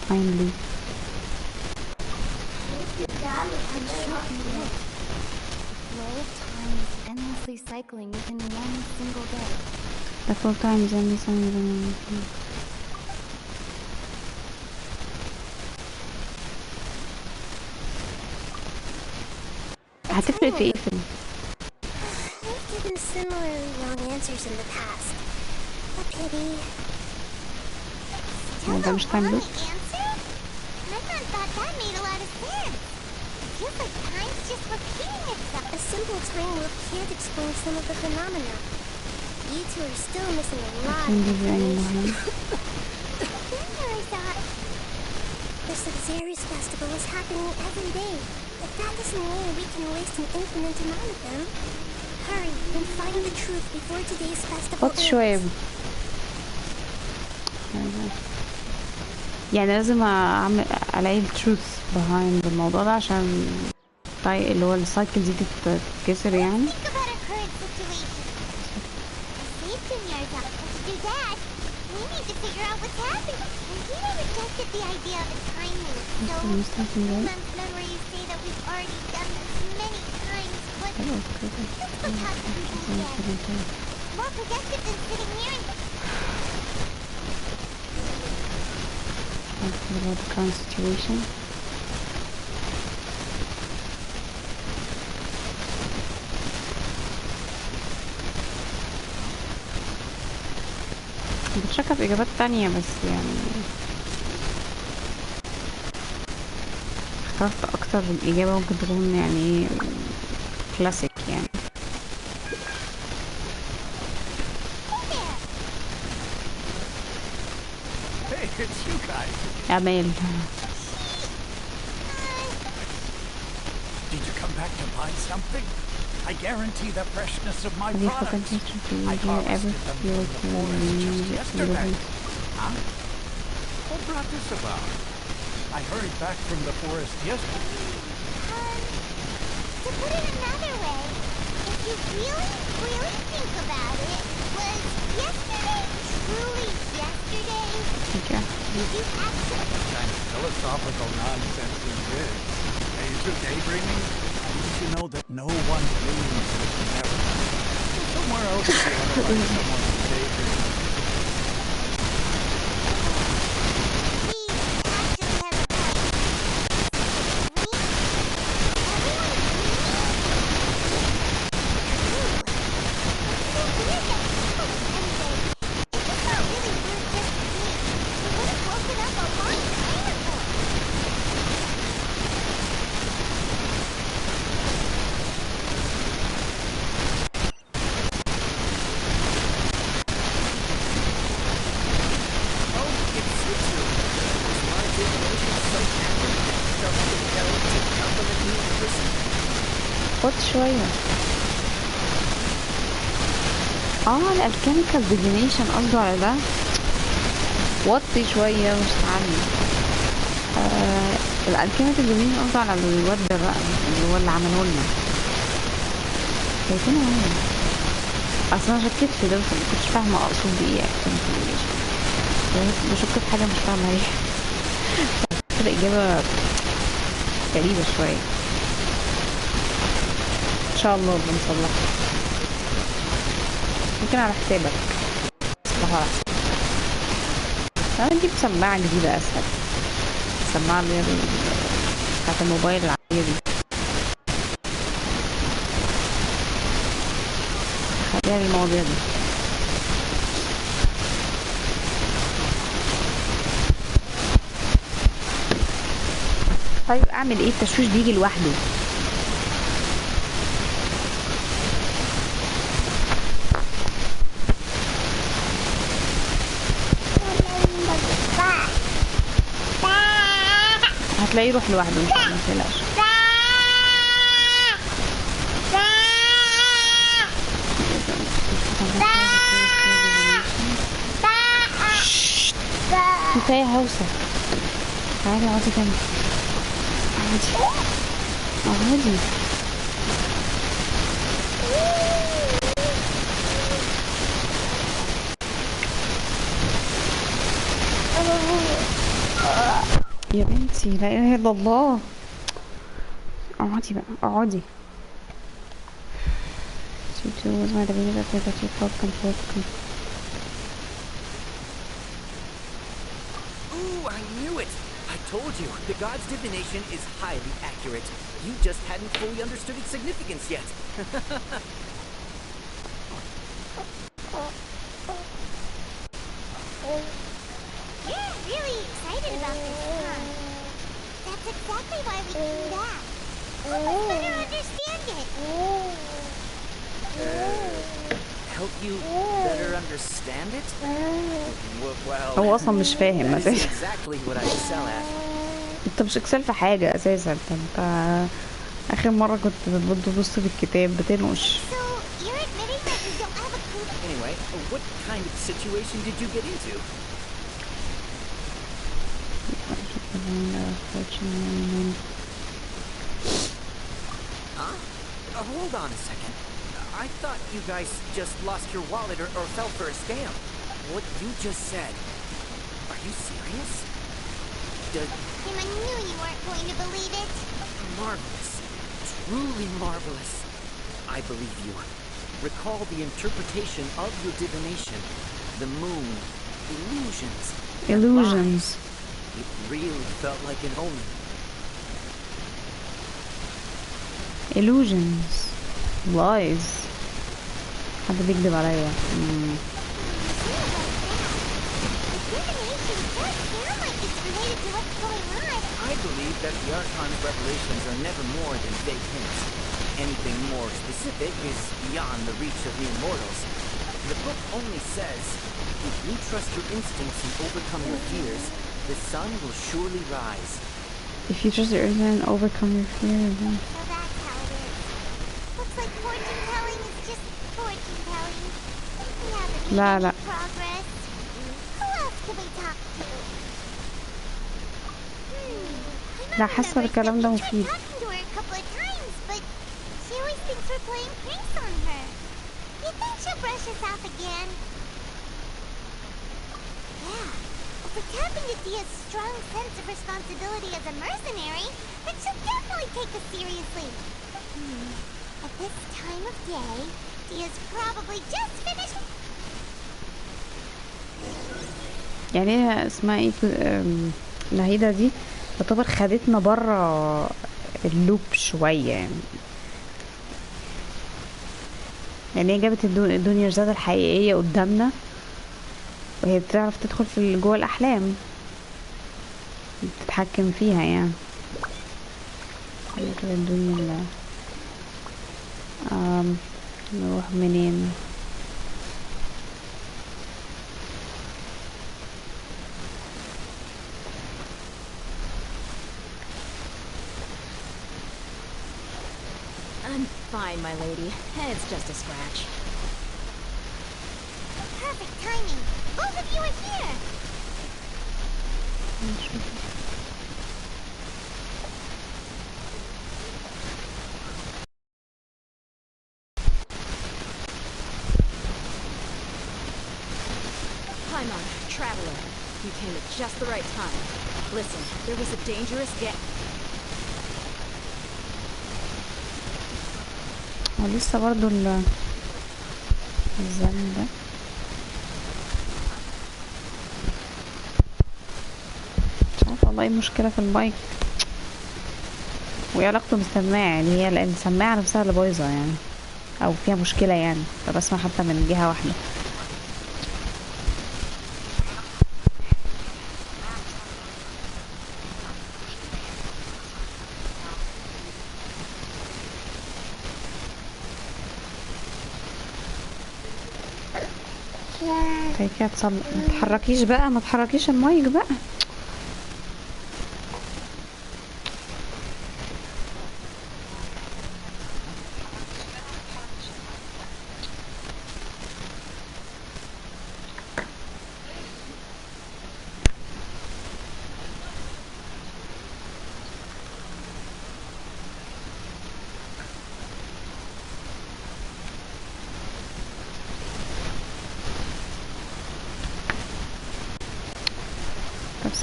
finally. Endlessly cycling within one single day. The full time is only something. هتفرق في ايه في I've given similarly wrong answers in the past. A pity. ده مش time loop. Paimon thought that made a lot of sense. It feels like time's just repeating itself. A simple time loop can't explain some of the phenomena. You two are still missing a lot of information. The Sub-Zero's festival is happening every day, but that doesn't mean we can waste an infinite amount of them. Hurry and find the truth before today's festival خد شوية. يعني لازم اعمل الاقي التروث behind الموضوع ده عشان اللي هو السايكل دي تتكسر يعني. About the current situation. بتشكل في إجابات تانية بس يعني اخترت أكتر الإجابة ممكن تكون يعني كلاسيك يعني. أمال. Did you come back to buy something? I guarantee the freshness of my products. I harvested them from the forest just yesterday. Huh? What brought this about? I hurried back from the forest yesterday. To put it another way, if you really think about it, was yesterday truly yesterday? Okay. Did you actually... What kind of philosophical nonsense is this? Are you two daydreaming? Didn't you know that no one dreams never? Somewhere else you analyze someone's daydreaming. شوية. الالكيميكال ديفينيشن قصده على ده. وطي شوية مش تعلي. الالكيميكال ديفينيشن قصده على الواد ده بقى اللي هو اللي عمله لنا. شايفينه هو. اصلا انا شكيت في ده بس مكنتش فاهمة اقصد بايه الكيميكال ديفينيشن. بشك في حاجة مش فاهمة ايه. كده اجابة غريبة شوية. ان شاء الله بنصلحها. ممكن على حسابك تصلحها على حسابك. انا نجيب سماعة جديدة اسهل. السماعة اللي هي بتاعت الموبايل العادية دي. خليها المواضيع دي. طيب اعمل ايه؟ التشويش بيجي لوحده. هتلاقيه يروح لوحده ان شاء الله، متقلقش. كفايه هوسه. تعالي اقعدي جنبي. اقعدي. يا بنتي لا اله الا الله. اقعدي بقى اقعدي. Ooh, I knew it! I told you, the god's divination is highly accurate. You just hadn't fully understood its significance yet. You're really excited about this, huh? That's exactly why we came back. Let's better understand it. Help you better understand it? Well, هو اصلا مش فاهم that is اساسا. exactly what I excel at. انت مش اكسل في حاجة اساسا. انت اخر مرة كنت بتبص في الكتاب بتنقش. So, you're admitting that you don't have a clue? Anyway, what kind of situation did you get into? Hold on a second. I thought you guys just lost your wallet or fell for a scam. What you just said. Are you serious? I knew you weren't going to believe it. Marvelous. Truly marvelous. I believe you. Recall the interpretation of your divination. The moon. Illusions. Illusions. It really felt like an omen. Illusions. Lies. حد بيكذب عليا. I believe that the Archon's revelations are never more than vague hints. Anything more specific is beyond the reach of the immortals. The book only says, if you trust your instincts and overcome your fears, the sun will surely rise. If you trust your instincts and overcome your fears, then... So that's how it is. Looks like fortune telling is just fortune telling. We haven't made any progress. Who else can we talk to? لا حاسة الكلام ده مفيد. Talking to her a couple of times, but she always thinks we're playing pranks on her. You think she'll brush us off again? Yeah. If we're tapping into Dia's strong sense of responsibility as a mercenary, then she'll definitely take us seriously. At this time of day, Dia's probably just finished. يعني اسمها ايه نهيدة دي تعتبر خدتنا برا اللوب شوية يعني هي جابت الدنيا الزادة الحقيقية قدامنا وهي بتعرف تدخل في جوه الأحلام بتتحكم فيها يعني كده الدنيا نروح منين I'm fine, my lady. It's just a scratch. Perfect timing. Both of you are here. Paimon, traveler. You came at just the right time. Listen, there was a dangerous ولسه برضو الزمن ده مش عارفه والله ايه المشكله في المايك وايه علاقته بالسماعه يعني هي السماعه نفسها اللي بايظه يعني او فيها مشكله يعني فبسمع حتى من جهه واحده كده تصل ما تحركيش بقى ما تحركيش المايك بقى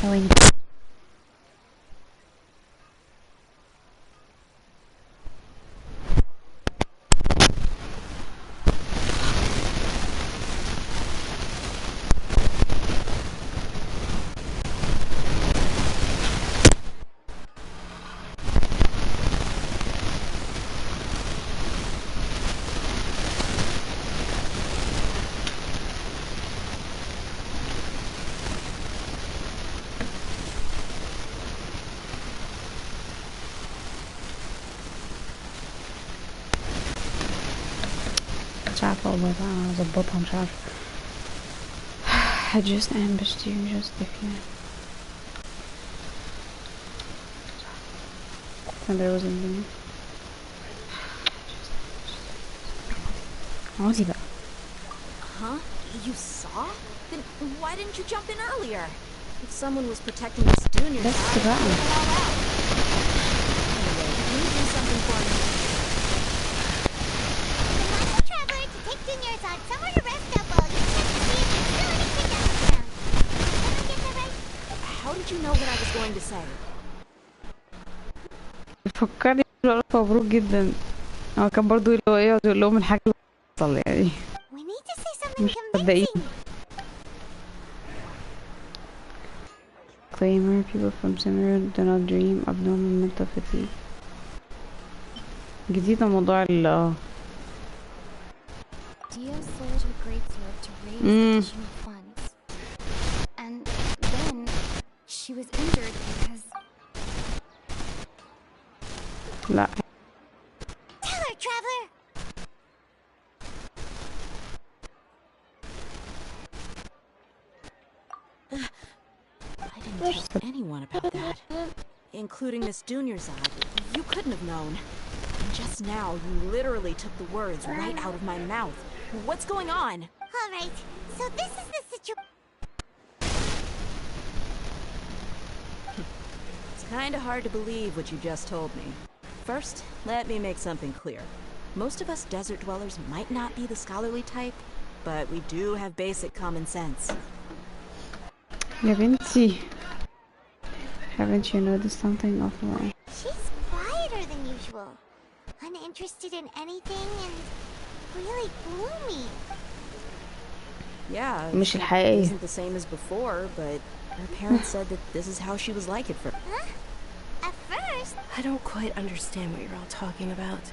ثواني مش عارفة والله بقى اظبطها مش عارفة just ambushed you just if you there was a عاوزي بقى Huh? You saw? Then why didn't you jump in earlier? If someone was protecting this junior, بس بقى anyway, can you do something for me? Remind the traveler to take Junior's on somewhere to rest up while you check to see if there's still anything else around. Did I get that right? How did you know what I was going to say? فكرني مبروك جدا. هو كان برضو اللي هو ايه يقعد يقول لهم الحاجة اللي بتحصل يعني. We need to say something مش مصدقين. convincing. Disclaimer: people from Sumeru do not dream abnormal mental fatigue. جديدة موضوع ال Dio sold her greatsword to raise additional funds. And then she was injured because... لا Tell her, traveler. I didn't tell anyone about that, including Miss Junior's-Odd. You couldn't have known. And just now, you literally took the words right out of my mouth. What's going on? All right. So this is the situation. It's kind of hard to believe what you just told me. First, let me make something clear. Most of us desert dwellers might not be the scholarly type, but we do have basic common sense. يا بنتي. Haven't you noticed something of my... She's quieter than usual. Uninterested in anything and really gloomy. Yeah, مش it الحقيقية. isn't the same as before, but her parents said that this is how she was like it for... Huh? At first, I don't quite understand what you're all talking about.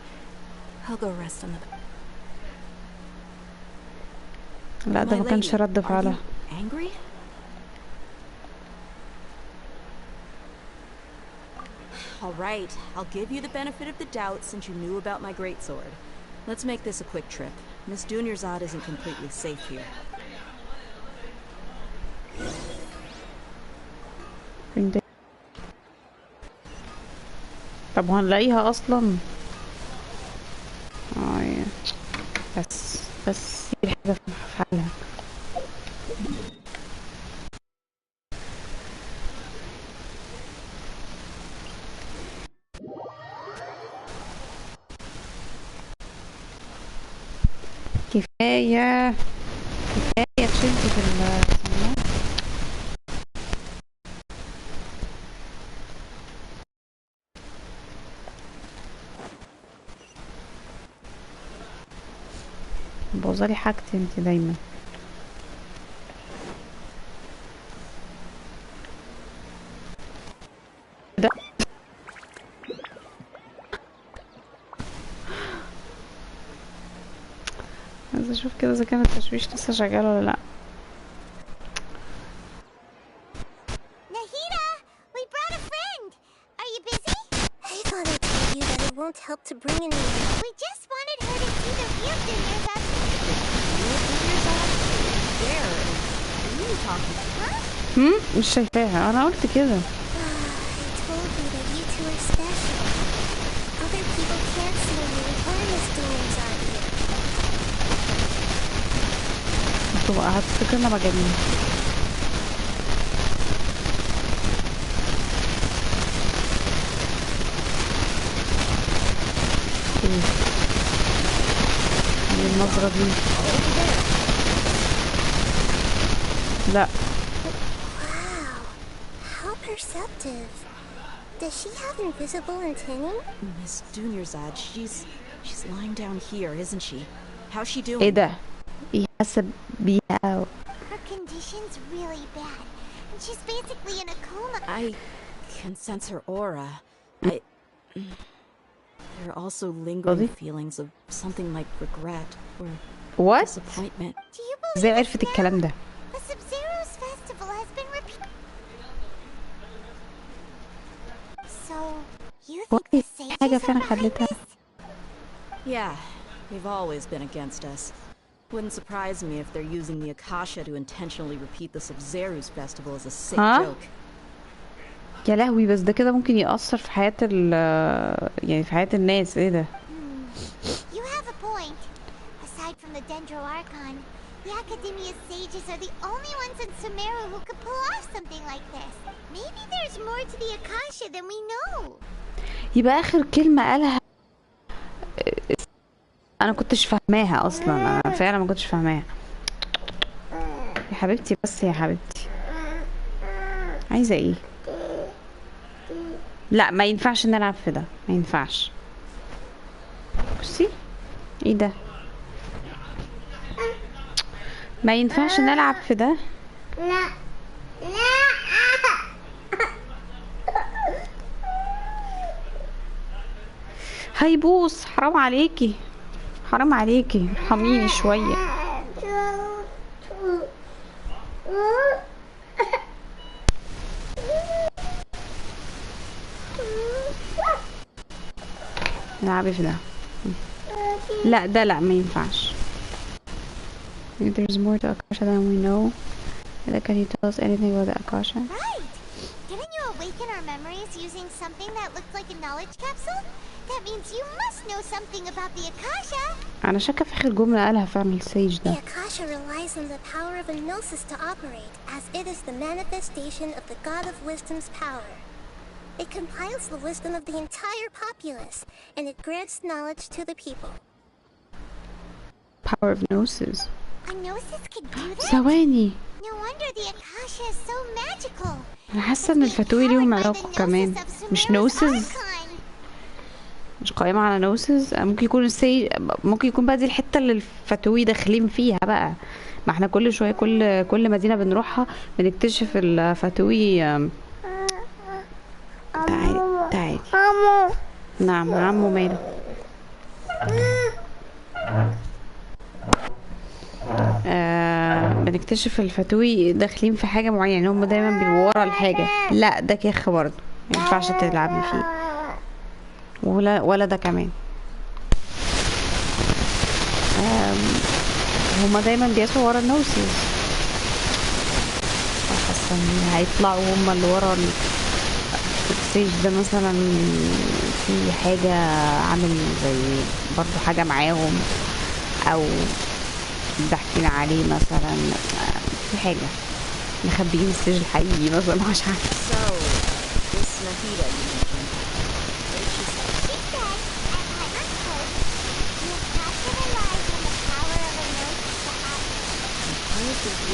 I'll go rest on the... لا ده ما كانش رد فعلها. Angry? All right, I'll give you the benefit of the doubt since you knew about my greatsword. Let's make this a quick trip. Miss Junior's-Odd isn't completely safe here. طب هنلاقيها اصلا. بس دي حاجة في حالها. كفاية تشدي في السماعة. بوظلي حاجتي انت دايما. ده عايزة اشوف كده اذا كان التشويش لسه شغال ولا لا. Nahida, we brought a friend. Are you busy? I thought I told you that it won't help to bring in anyone. We just wanted her to see the real Junior's-Odd. Where? Who are you talking to? Huh? مش شايفاها. انا قلت كده. I told you that you two are special. Other people can't see you or Miss Junior's-Odd here. انتوا بقى هتفتكرنا مجانين. ايه النظرة دي؟ لا. Wow, how perceptive. Does she have invisible antennae? Miss Junior's-Odd, she's lying down here, isn't she? How's she doing? ايه ده؟ يحسب بيها أو. Her condition's really bad, and she's basically in a coma. I can sense her aura. There are also lingering feelings of something like regret or disappointment. Do you believe ازاي عرفت الكلام ده؟ the Sub-Zero's festival has been repeated? So, you think the sages حاجة are فعلا behind خلتها. this? Yeah, they've always been against us. Wouldn't surprise me if they're using the Akasha to intentionally repeat the Sub-Zero's festival as a sick joke. يا لهوي بس ده كده ممكن يأثر في حياة يعني في حياة الناس. ايه ده؟ You have a point. Aside from the Dendro Archon, The Academia's sages are the only ones in Sumeru who could pull off something like this. Maybe there's more to the Akasha than we know. يبقى اخر كلمة قالها انا كنتش فاهماها اصلا، انا فعلا ما كنتش فاهماها يا حبيبتي. بس يا حبيبتي عايزة ايه؟ لا ما ينفعش نلعب في ده، ما ينفعش. بصي ايه ده، ما ينفعش نلعب في ده. لا هيبوظ، حرام عليكي حرام عليكي، ارحميني شوية. نلعبي في ده. لا ده لا ما ينفعش. There's more to Akasha than we know. Can you tell us anything about the Akasha? Right! Didn't you awaken our memories using something that looked like a knowledge capsule? That means you must know something about the Akasha! أنا شاكة في آخر جملة قالها فعلا السيج ده. The Akasha relies on the power of a gnosis to operate, as it is the manifestation of the God of Wisdom's power. It compiles the wisdom of the entire populace, and it grants knowledge to the people. Power of gnosis. A gnosis could do that? ثواني. No wonder the Akasha is so magical. أنا حاسة إن الفتوي ليهم علاقة كمان، مش نوسز، مش قائمة على نوسز. ممكن يكون ممكن يكون بقى دي الحتة اللي الفتوي داخلين فيها بقى. ما احنا كل شوية كل مدينة بنروحها بنكتشف الفتوي. تعالي نعم عمو ماله. بنكتشف الفتوي داخلين في حاجة معينة، هم دايما بيبقوا ورا الحاجة. لا ده كيخ برضه ما ينفعش تلعبي فيه، ولا ده كمان. هما دايما بيسوا ورا النوسز. حاسة ان هيطلعوا هما اللي ورا الستيج ده مثلا، في حاجة عامل زي برضو حاجة معاهم، او ضحكين عليه مثلا، في حاجة مخبيين الستيج الحقيقي مثلا، مش عارفة.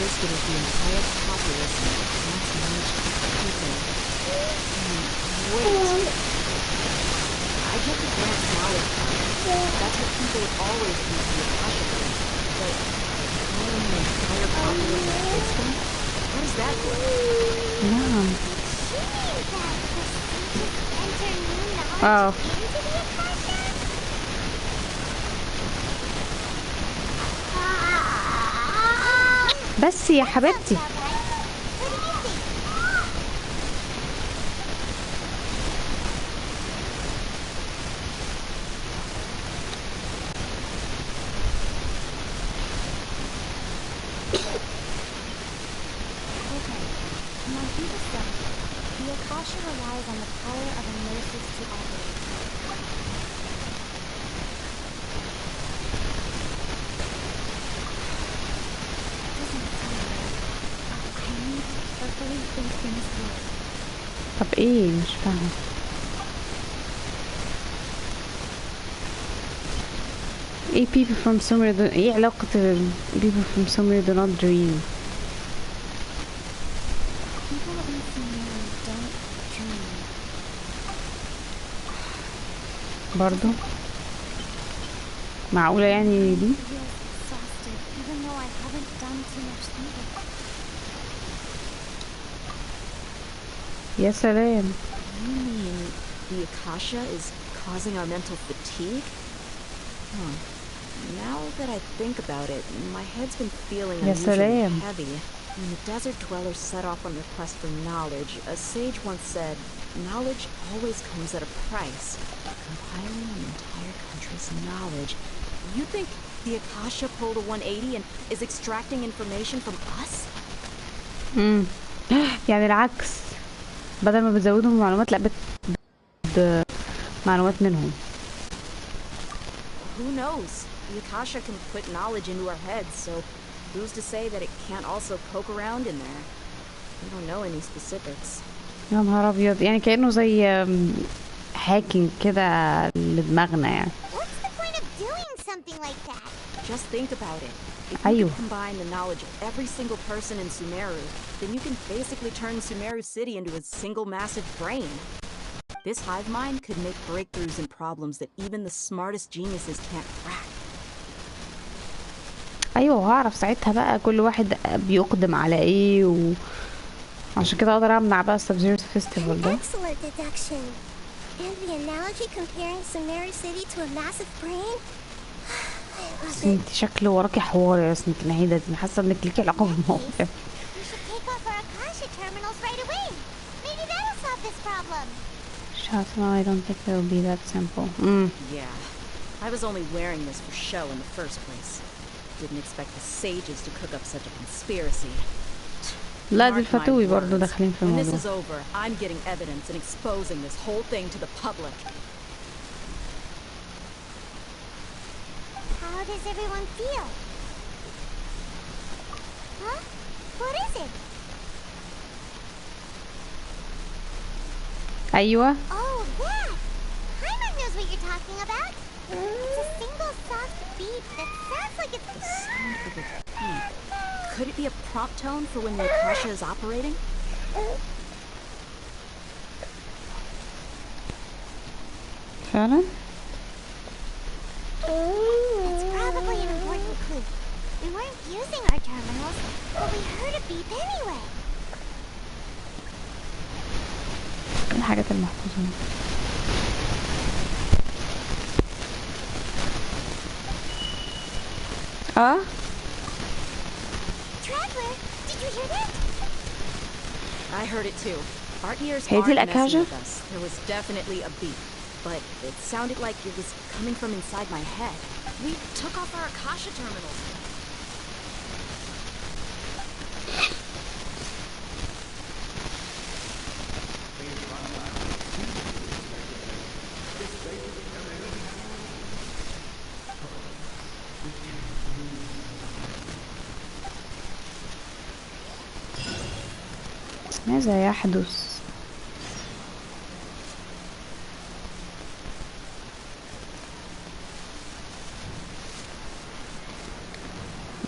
Wisdom of the entire populace and grants knowledge to the people. Wait. I get the grants knowledge. That's what people would always use the Akasha for. But knowing the entire populace of wisdom? What is that for? نعم. Oh. بس يا حبيبتي The Akasha relies on the power of a gnosis to operate. طب ايه مش فاهمة. ايه people from Sumeru ايه علاقة people from Sumeru do not dream؟ People in Sumeru don't dream. برضو معقولة يعني دي؟ Exhausted, even though I haven't done too much thinking. يا سلام. You mean the Akasha is causing our mental fatigue? Huh. Now that I think about it, my head's been feeling unusually heavy. When the desert dwellers set off on their quest for knowledge, a sage once said, knowledge always comes at a price. Compiling an entire country's knowledge. You think the Akasha pulled a 180 and is extracting information from us? يعني العكس، بدل ما بتزودهم معلومات لا معلومات منهم. Who knows? The Akasha can put knowledge into our heads, so Who's to say that it can't also poke around in there? We don't know any specifics. يا نهار ابيض، يعني كأنه زي هاكينج كده لدماغنا يعني. What's the point of doing something like that? Just think about it. If you could combine the knowledge of every single person in Sumeru, then you can basically turn Sumeru City into a single massive brain. This hive mind could make breakthroughs in problems that even the smartest geniuses can't crack. ايوه، وهعرف ساعتها بقى كل واحد بيقدم على ايه عشان كده اقدر امنع بقى السبزيرو فيستيفال ده. Excellent deduction. And the analogy comparing Sumeru City to a massive brain. بس انت شكله وراكي حوار يا اسمك النهيدة دي، حاسه انك ليكي علاقه بالموضوع. We should take off our Akasha terminals right away. Maybe that'll solve this problem. Shut up, I don't think it will be that simple. Yeah, I was only wearing this for show in the first place. Didn't expect the sages to cook up such a conspiracy. لا دي الفتوي برضه داخلين في الموضوع. When this is over, I'm getting evidence and exposing this whole thing to the public. How does everyone feel? Huh? What is it? أيوة. Oh, that! Paimon knows what you're talking about. It's a single soft beep that sounds like it's... The sound of a beep. Could it be a prompt tone for when the Akasha is operating? فعلا؟ That's probably an important clue. We weren't using our terminals, but we heard a beep anyway. الحاجات المحفوظة. Traveler, did you hear that? I heard it too. Our ears هي دي aren't messing الأكاجة؟ with us. There was definitely a beep, but it sounded like it was coming from inside my head. We took off our Akasha terminals. ماذا يحدث؟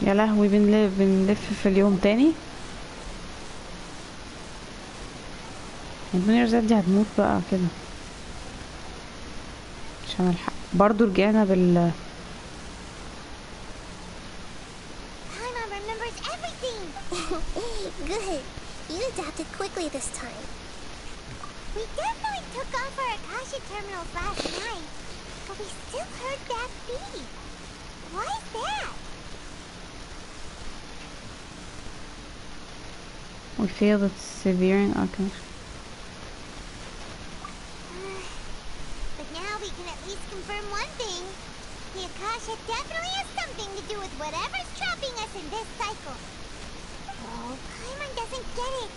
يا لهوي، بنلف في اليوم تاني. الدنيا زاد دي هتموت بقى كده عشان الحق. برضو رجعنا بال Paimon remembers everything. Good. You adapted quickly this time. We definitely took off our Akasha terminals last night, but we still heard that beep. Why is that? We feel that severe. Okay. But now we can at least confirm one thing. The Akasha definitely has something to do with whatever's trapping us in this cycle. Oh, Paimon doesn't get it.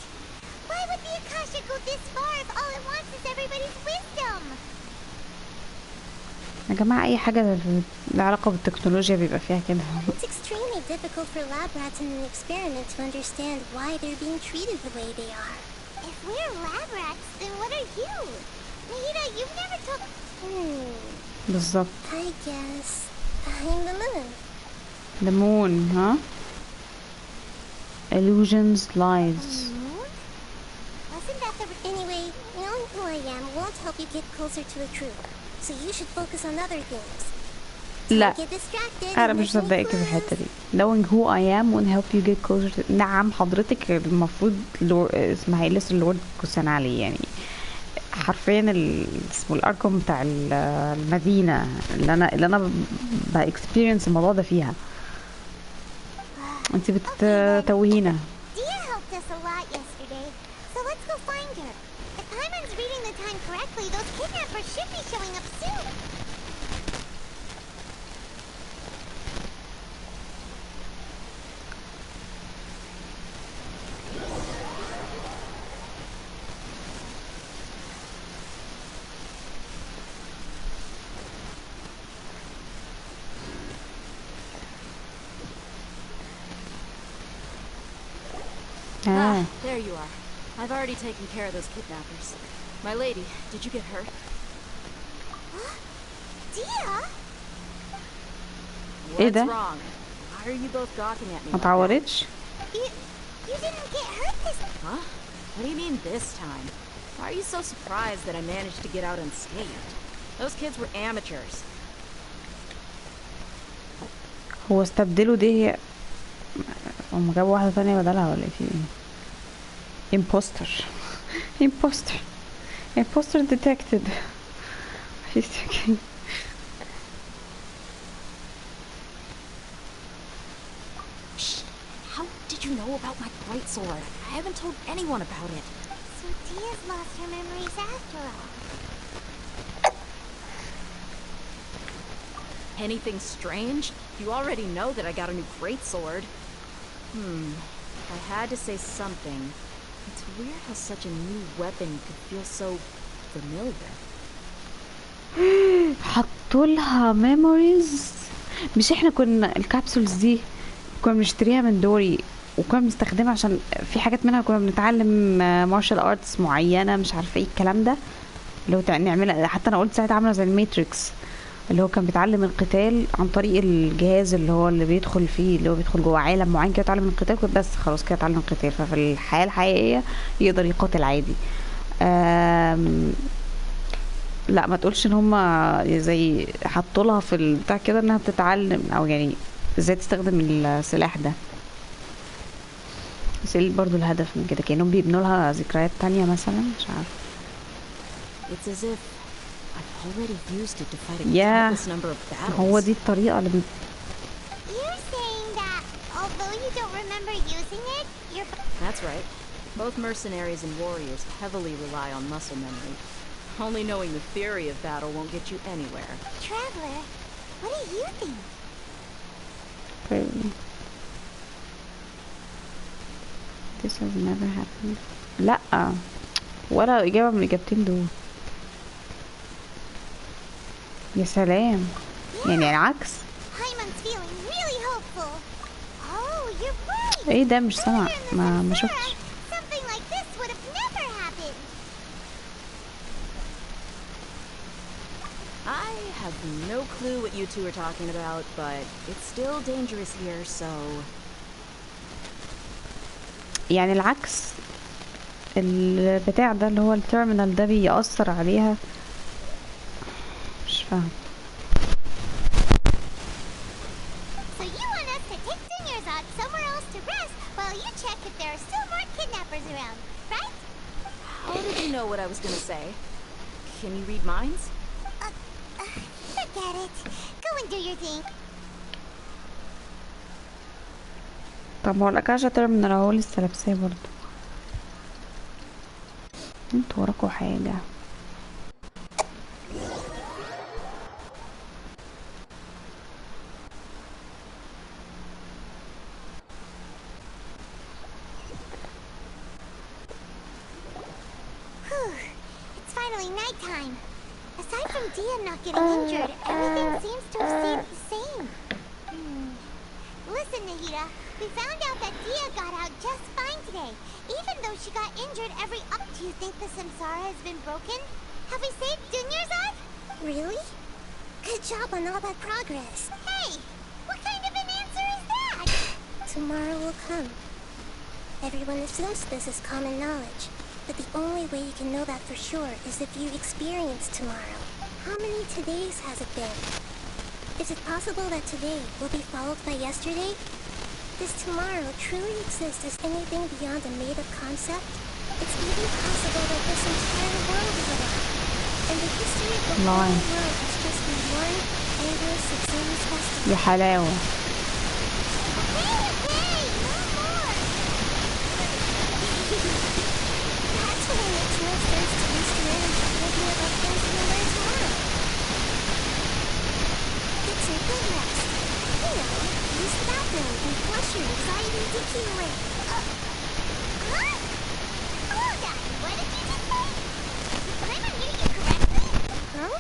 Why would the Akasha go this far if all it wants is everybody's wisdom? يا جماعة أي حاجة لها علاقة بالتكنولوجيا بيبقى فيها كده. It's extremely difficult for lab rats in an experiment to understand why they're being treated the way they are. If we're lab rats, then what are you? Nahida, you've never took... بالظبط. I guess I'm the moon. The moon, huh? Illusions, lies. Wasn't that the... Anyway, knowing who I am won't help you get closer to the truth. So you should focus on other things. لا Get distracted. أنا مش مصدقك في الحتة دي. Knowing who I am won't help you get closer to... نعم حضرتك المفروض اسمها ايه لسه اللورد كوسانالي يعني حرفيا اسمه الاركم بتاع المدينة اللي انا باكسبيرينس الموضوع ده فيها. انت بتتوهينا. Dia helped us a lot yesterday, so let's go find her. If Paimon's reading the time correctly, those kidnappers should be showing up soon. Ah, there you are. I've already taken care of those kidnappers. My lady, did you get hurt? Dia? What's wrong? Why are you both gawking at me? ما اتعورتش؟ You didn't get hurt this time. Huh? What do you mean this time? Why are you so surprised that I managed to get out unscathed? Those kids were amateurs. هو استبدلوا دي، هم جابوا واحدة تانية بدلها ولا في ايه؟ imposter imposter imposter detected. Shh! How did you know about my great sword? I haven't told anyone about it. So Dia's lost her memories after all. Anything strange? You already know that I got a new greatsword. I had to say something. It's weird how such a new weapon could feel so familiar. حطوا لها memories. مش احنا كنا الكابسولز دي كنا بنشتريها من دوري وكنا بنستخدمها عشان في حاجات منها كنا بنتعلم مارشال ارتس معينه، مش عارفه ايه الكلام ده اللي هو نعملها. حتى انا قلت ساعتها عامله زي الماتريكس اللي هو كان بيتعلم القتال عن طريق الجهاز اللي هو اللي بيدخل فيه، اللي هو بيدخل جوه عالم معين كده يتعلم القتال، بس خلاص كده اتعلم القتال. ففي الحياه الحقيقيه يقدر يقاتل عادي. لا ما تقولش ان هم زي حطوا لها في البتاع كده انها بتتعلم او يعني ازاي تستخدم السلاح ده. بس ايه برضو الهدف من كده؟ كأنهم بيبنوا لها ذكريات تانية مثلا، مش عارفه. It's as if I've already used it to fight a countless number of battles. هو دي الطريقة اللي You're saying that although you don't remember using it, you're... That's right. Both mercenaries and warriors heavily rely on muscle memory. Only knowing the theory of battle won't get you anywhere. Traveler, what do you think? This has never happened. لا ولا إجابة من الإجابتين دول. يا سلام. يعني العكس. Hyman's feeling really hopeful. Oh, you're right. ايه ده؟ مش سامع، ما شفتش. Something like this would have never happened. I have no clue what you two are talking about, but it's still dangerous here, so... يعني العكس، البتاع ده اللي هو التيرمينال ده بيأثر عليها. مش فاهم. So you want us to take Dunyarzad somewhere else to rest while you check if there are still more kidnappers around, right? How did you know what I was gonna say? Can you read minds? Forget it. Go and do your thing. طب ما اقولك عشان تيرمينال اهو لسه لابساه برضه. انتوا وراكوا حاجة. It's finally nighttime. Aside from Dia not getting injured, everything seems to have stayed the same. Listen, Nahida, we found out that Dia got out just fine today, even though she got injured every up. Do you think the Samsara has been broken? Have we saved Dunyarzad? Really? Good job on all that progress. Hey, what kind of an answer is that? Tomorrow will come. Everyone assumes this is common knowledge, but the only way you can know that for sure is if you experience tomorrow. How many todays has it been? Is it possible that today will be followed by yesterday? Does tomorrow truly exist as anything beyond a made-up concept? It's even possible that this entire world is a lie, and the history of the whole world has just been one endless success festival. يا حلاوة. That's when it makes no sense to waste your energy thinking about things you'll learn tomorrow. Get some good rest. You know, use the bathroom and flush your anxiety and DQ away. Huh? Hold on, what did you just say? Did I hear you correctly? Huh?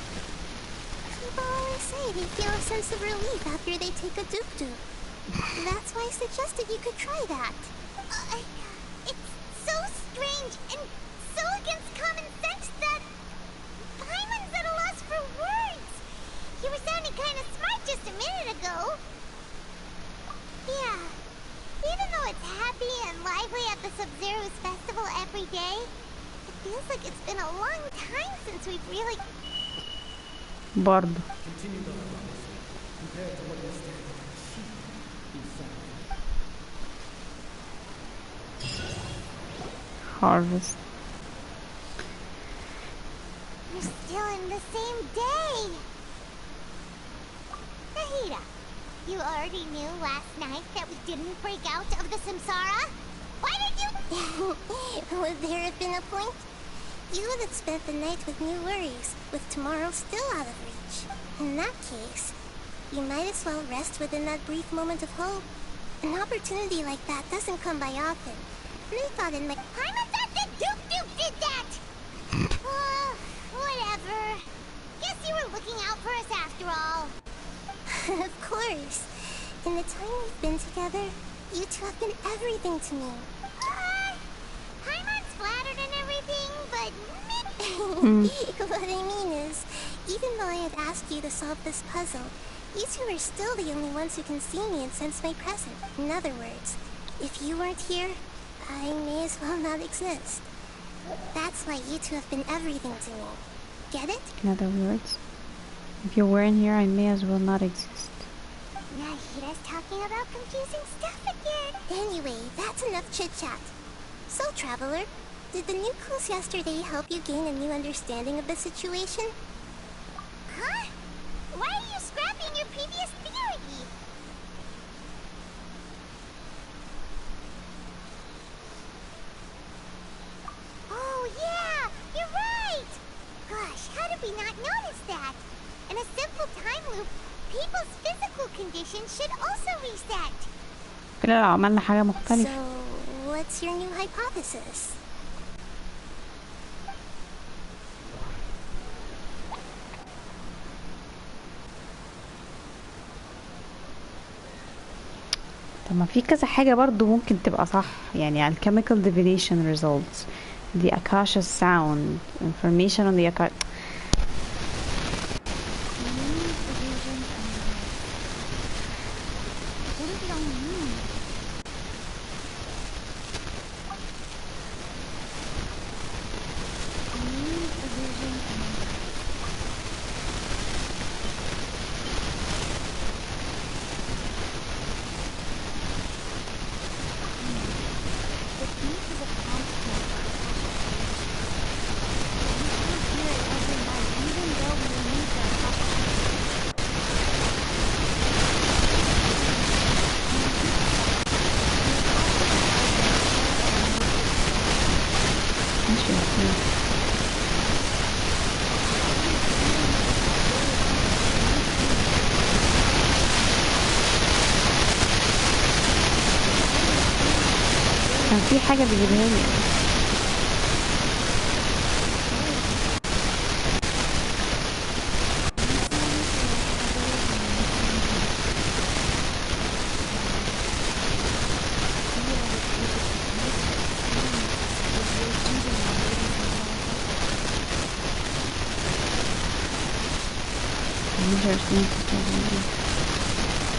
People always say they feel a sense of relief after they take a duk-duk. That's why I suggested you could try that. It strange and so against common sense that Paimon's at a loss for words. You were sounding kind of smart just a minute ago. Yeah, even though it's happy and lively at the Sub-Zero's festival every day, it feels like it's been a long time since we've really... برضه harvest. We're still in the same day. Nahida, you already knew last night that we didn't break out of the samsara? Why did you... Would there have been a point? You would have spent the night with new worries, with tomorrow still out of reach. In that case, you might as well rest within that brief moment of hope. An opportunity like that doesn't come by often. And I thought in my... Paimon thought that Duke did that! Whatever. Guess you were looking out for us after all. Of course. In the time we've been together, you two have been everything to me. Paimon's flattered and everything, but... What I mean is, even though I had asked you to solve this puzzle, you two are still the only ones who can see me and sense my presence. In other words, if you weren't here, I may as well not exist. That's why you two have been everything to me. Get it? In other words, if you weren't here, I may as well not exist. Nahida's talking about confusing stuff again. Anyway, that's enough chit-chat. So, Traveler, did the new clues yesterday help you gain a new understanding of the situation? Huh? Why are you scrapping your previous theory? Oh yeah, you're right! Gosh, how did we not notice that? In a simple time loop, people's physical conditions should also reset. كده لو عملنا حاجة مختلفة. So, what's your new hypothesis? طب ما في كذا حاجة برضو ممكن تبقى صح يعني على chemical divination results, the Akasha sound, information on the Akasha. كان في حاجة بيجيبها لي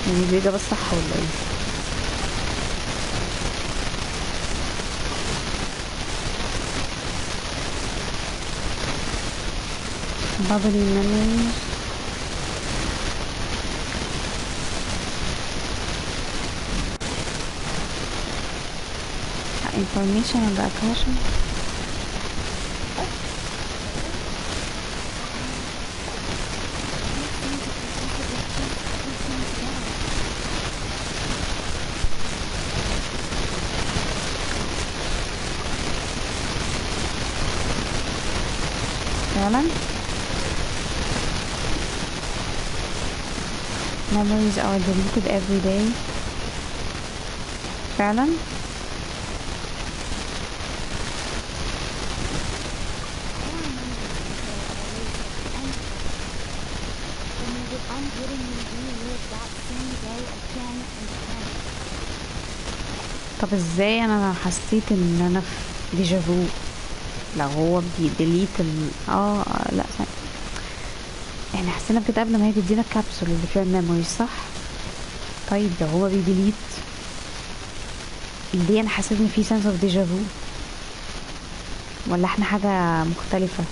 يعني دي إجابة صح ولا ايه؟ bubbly memories. Information on the Akasha. فعلا memories are deleted every day. فعلا طب ازاي انا حسيت ان انا ديجافو. لو هو بيديليت لا احنا حسينا بكده قبل ما هي تدينا الكبسول اللي فيها الميموري صح. طيب لو هو بيديليت ليه انا حسيت ان في سنس اوف ديجافو، ولا احنا حاجة مختلفة؟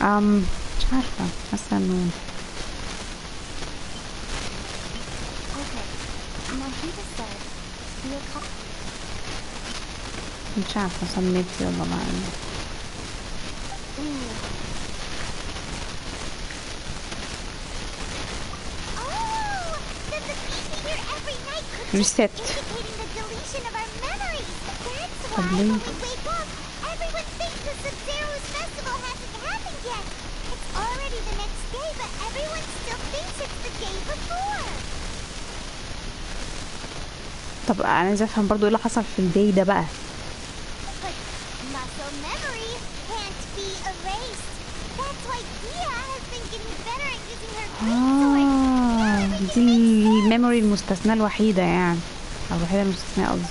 مش عارفة، حاسة انه مش عارفة سميت يلا معانا. ريست. طب ليه؟ طب انا عايزه افهم برضو ايه اللي حصل في الداي ده بقى. دي الميموري المستثناة الوحيدة يعني، او الوحيدة المستثناة قصدي.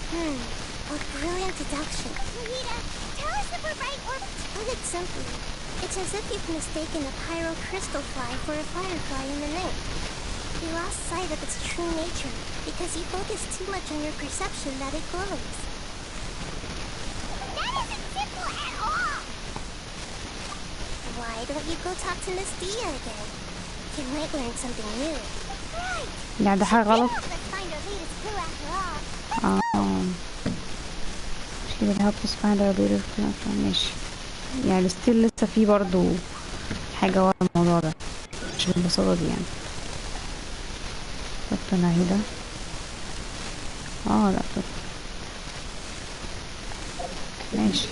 It's as if you've mistaken a pyrocrystal fly for a firefly in the night. You lost sight of its true nature because you focus too much on your perception that it glows. That isn't simple at all! Why don't you go talk to Miss Dia again? You might learn something new. Right! لا ده حاجة غلط. Let's find our latest clue after all. She will help us find our latest clue. ماشي. يعني ستيل لسه في برضو حاجة ورا الموضوع ده، مش بالبساطة دي يعني. طب نعيدة. لا طب ماشي،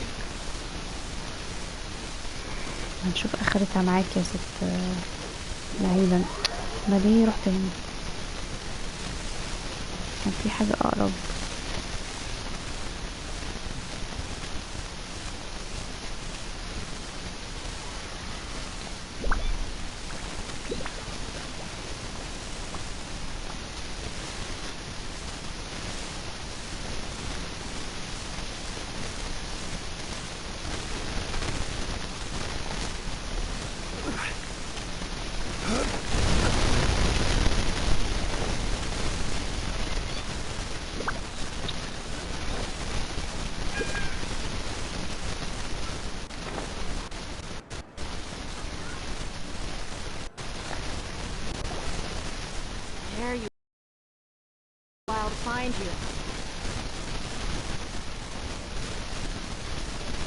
هنشوف اخرتها معاك يا ست نعيدة. ما ليه رحت هنا؟ كان في حاجة اقرب.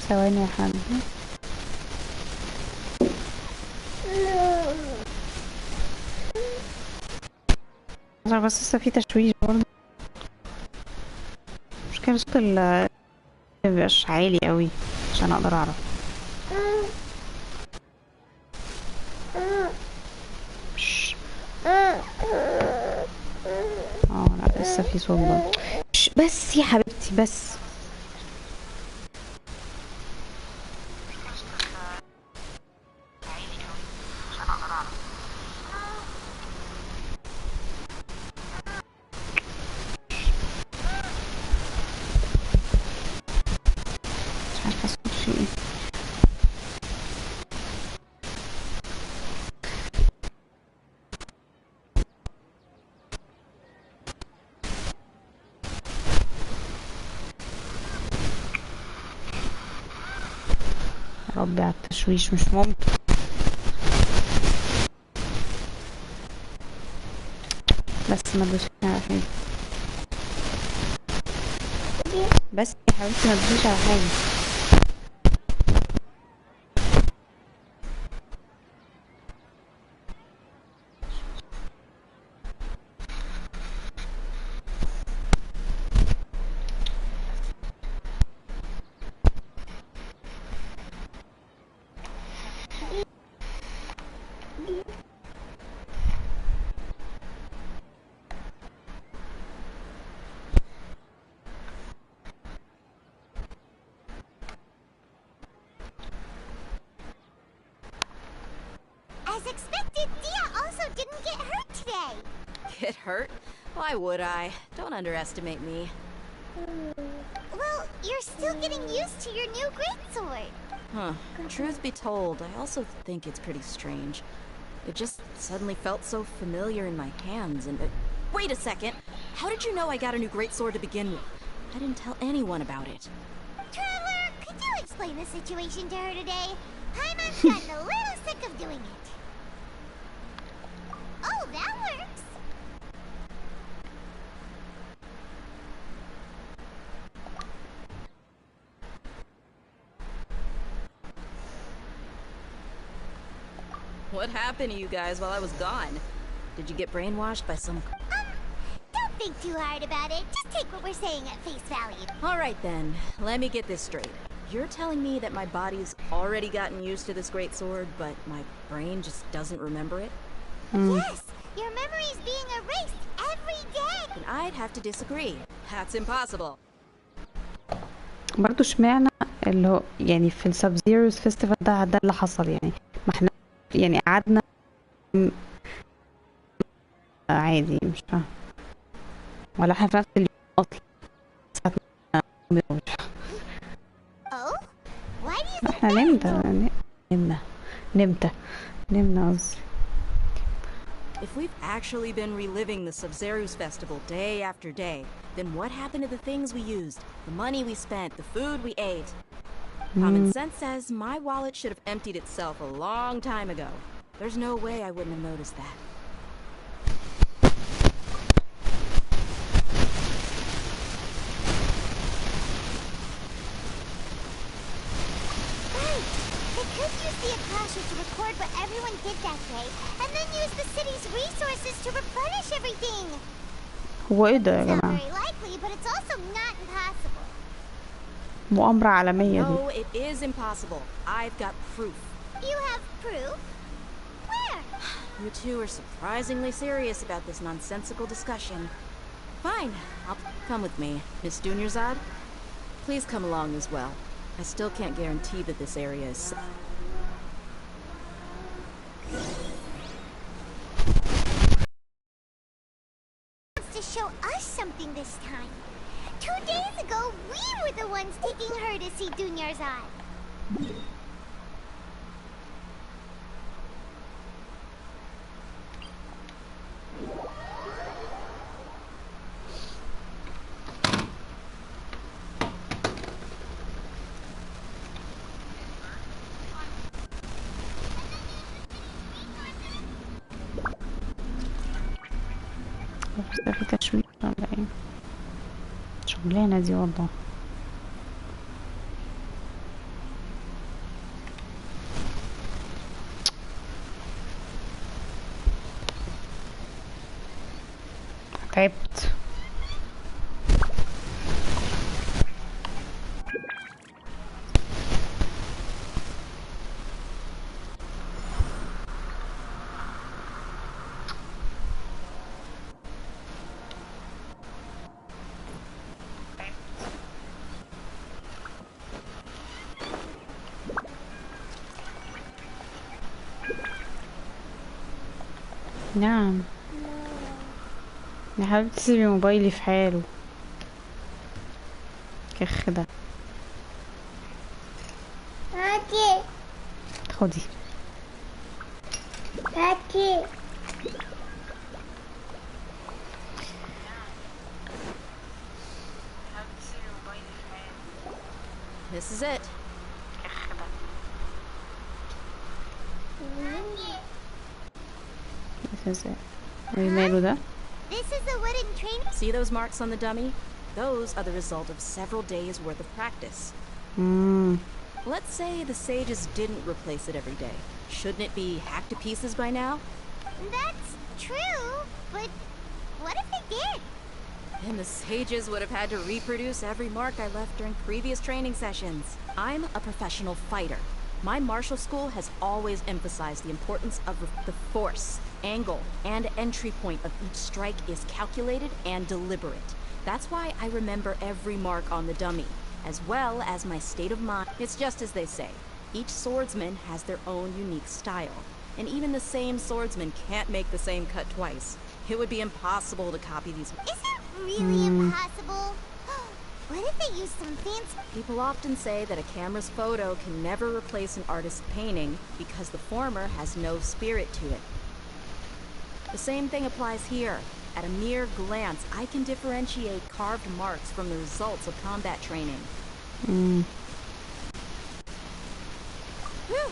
ثواني يا حبيبي. بس لسه في تشويش برضه. مشكلة صوت مبيبقاش عالي قوي عشان اقدر اعرف. لا لسه في صوت برضه. بس يا حبيبتي بس. ربي على التشويش مش ممكن. بس ما تدوسيش على حاجة. بس يا حبيبتي ما تدوسيش على حاجة. As expected, Dia also didn't get hurt today. Get hurt? Why would I? Don't underestimate me. Well, you're still getting used to your new greatsword. Huh. Truth be told, I also think it's pretty strange. It just suddenly felt so familiar in my hands and... Wait a second! How did you know I got a new greatsword to begin with? I didn't tell anyone about it. Trevor, could you explain the situation to her today? Paimon's gotten a little sick of doing it. Oh, that works. What happened to you guys while I was gone? Did you get brainwashed by some... Don't think too hard about it. Just take what we're saying at face value. Alright then, let me get this straight. You're telling me that my body's already gotten used to this greatsword, but my brain just doesn't remember it? Yes, your memory's being erased every day. Then I'd have to disagree. That's impossible. برضو اشمعنى اللي هو يعني في السب زيروز فيستيفال ده اللي حصل يعني ما احنا يعني قعدنا عادي مش فاهم ولا احنا في نفس اليوم اصلا ساعة احنا نمنا قصدي. If we've actually been reliving the Sub-Zero's festival day after day, then what happened to the things we used, the money we spent, the food we ate? Common sense says my wallet should have emptied itself a long time ago. There's no way I wouldn't have noticed that. They could use the Akasha to record what everyone did that day, and then use the city's resources to replenish everything. هو ايه ده يا It's not جماعة؟ very likely, but it's also not impossible. مؤامرة عالمية دي. No, it is impossible. I've got proof. You have proof? Where? You two are surprisingly serious about this nonsensical discussion. Fine, I'll come with me. Miss Dunyarzad, please come along as well. I still can't guarantee that this area is... To show us something this time. 2 days ago, we were the ones taking her to see Dunyarzad. بس في تشويق ولا ايه؟ شغلانة دي والله. تعبت. نعم يا حبيبتي سيبي موبايلي في حاله كخ ده خدي This is it. This is it. وماله ده؟ This is a wooden train. See those marks on the dummy? Those are the result of several days' worth of practice. Let's say the sages didn't replace it every day. Shouldn't it be hacked to pieces by now? That's true, but what if they did? Then the sages would have had to reproduce every mark I left during previous training sessions. I'm a professional fighter. My martial school has always emphasized the importance of the force, angle, and entry point of each strike is calculated and deliberate. That's why I remember every mark on the dummy, as well as my state of mind. It's just as they say, each swordsman has their own unique style, and even the same swordsman can't make the same cut twice. It would be impossible to copy these. Is it really impossible? What if they use some fancy... People often say that a camera's photo can never replace an artist's painting because the former has no spirit to it. The same thing applies here. At a mere glance, I can differentiate carved marks from the results of combat training. Whew.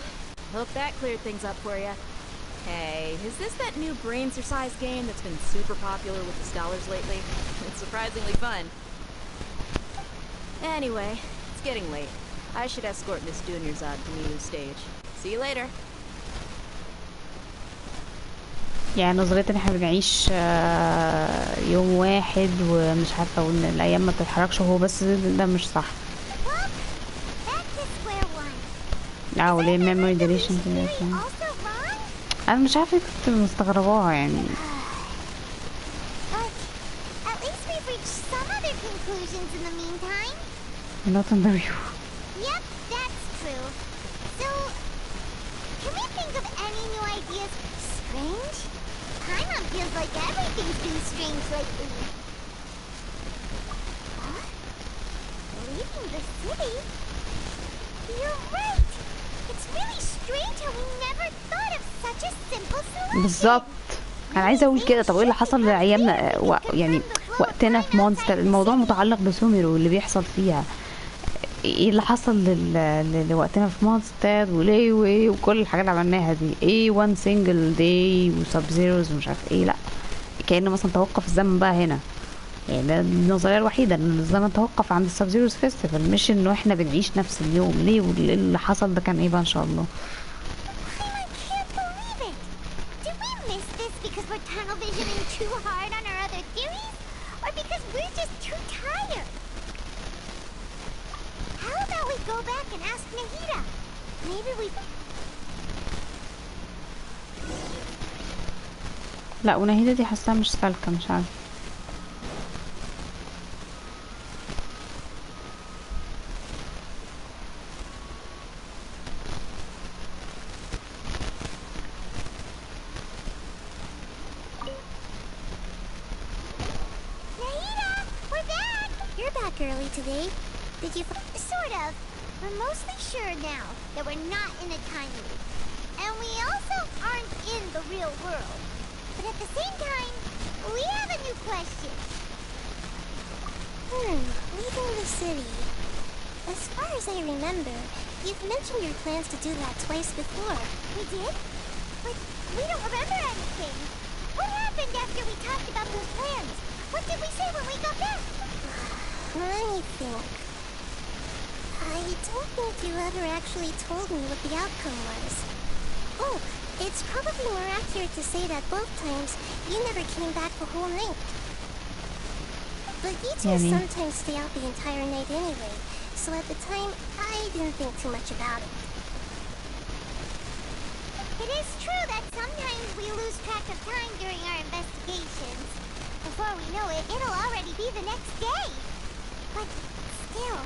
Hope that cleared things up for you. Hey, is this that new brain-exercise game that's been super popular with the scholars lately? It's surprisingly fun. Anyway, it's getting late. I should escort Miss Dunyarzad to the stage. See you later. يعني نظرية ان احنا بنعيش يوم واحد ومش عارفة وان الايام ما تتحركش هو بس ده مش صح. او ليه memory deletion انا مش عارفة كنت مستغرباها يعني. Not on the review. Yep, that's true. So, can we think of any new ideas? Strange? Paimon feels like everything's been strange lately. Huh? Leaving the city? You're right! It's really strange how we never thought of such a simple solution. بالظبط. انا عايزه اقول كده. طب ايه اللي حصل لايامنا يعني وقتنا في مونستر؟ الموضوع متعلق بسوميرو اللي بيحصل فيها. ايه اللي حصل لوقتنا في مونستر وليه وكل الحاجات اللي عملناها دي؟ ايه وان سنجل داي وسب زيروز ومش عارف ايه. لا كأنه مثلا توقف الزمن بقى هنا. يعني ده النظريه الوحيده ان الزمن توقف عند السب زيروز فيستيفال، مش انه احنا بنعيش نفس اليوم. ليه واللي حصل ده كان ايه بقى ان شاء الله؟ Go back and ask Nahida. Maybe we... لا ونهيدة دي حاساها مش سالكة، مش عارفة. Nahida, we're back. You're back early today. Did you... Sort of. We're mostly sure now that we're not in a time loop. And we also aren't in the real world. But at the same time, we have a new question. Leaving the city. As far as I remember, you've mentioned your plans to do that twice before. We did? But we don't remember anything. What happened after we talked about those plans? What did we say when we got back? Let me think. I don't think you ever actually told me what the outcome was. Oh, it's probably more accurate to say that both times you never came back the whole night. But you two sometimes stay out the entire night anyway, so at the time, I didn't think too much about it. It is true that sometimes we lose track of time during our investigations. Before we know it, it'll already be the next day. But still...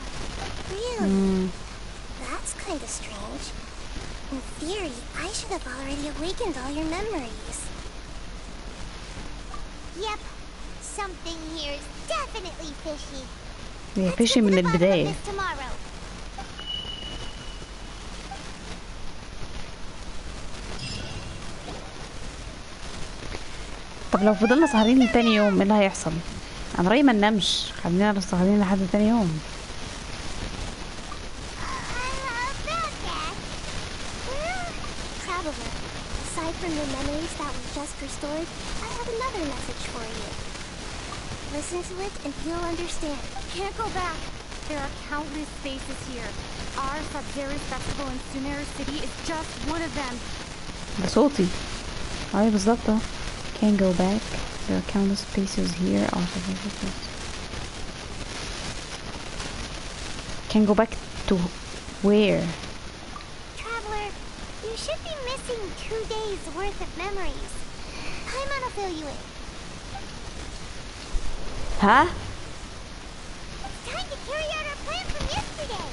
Really? That's kind of strange. In theory, I should have already awakened all your memories. Yep. Something here is definitely fishy. هي fishy من البداية. طب لو فضلنا سهرين لتاني يوم ايه اللي هيحصل؟ انا رأيي ما ننامش، خلينا سهرين لحد تاني يوم. Aside from the memories that we just restored, I have another message for you. Listen to it and you'll understand. Can't go back. There are countless spaces here. Our Sub-Zero festival in Sumeru City is just one of them. ده صوتي. ايوه بالظبط. Can't go back. There are countless spaces here. Can't go back to where? You should be missing 2 days worth of memories. Paimon will fill you in. Huh? It's time to carry out our plan from yesterday.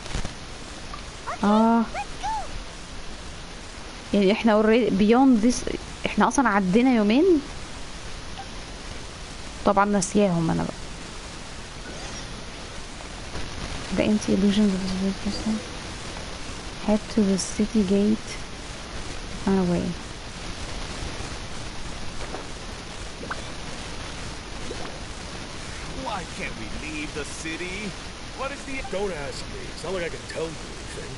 Okay, let's go. يعني احنا already beyond this. احنا اصلا عدينا يومين. طبعا نسياهم انا بقى. The empty illusion of the person. Head to the city gate. Run away. Why can't we leave the city? What is the... Don't ask me. It's not like I can tell you anything.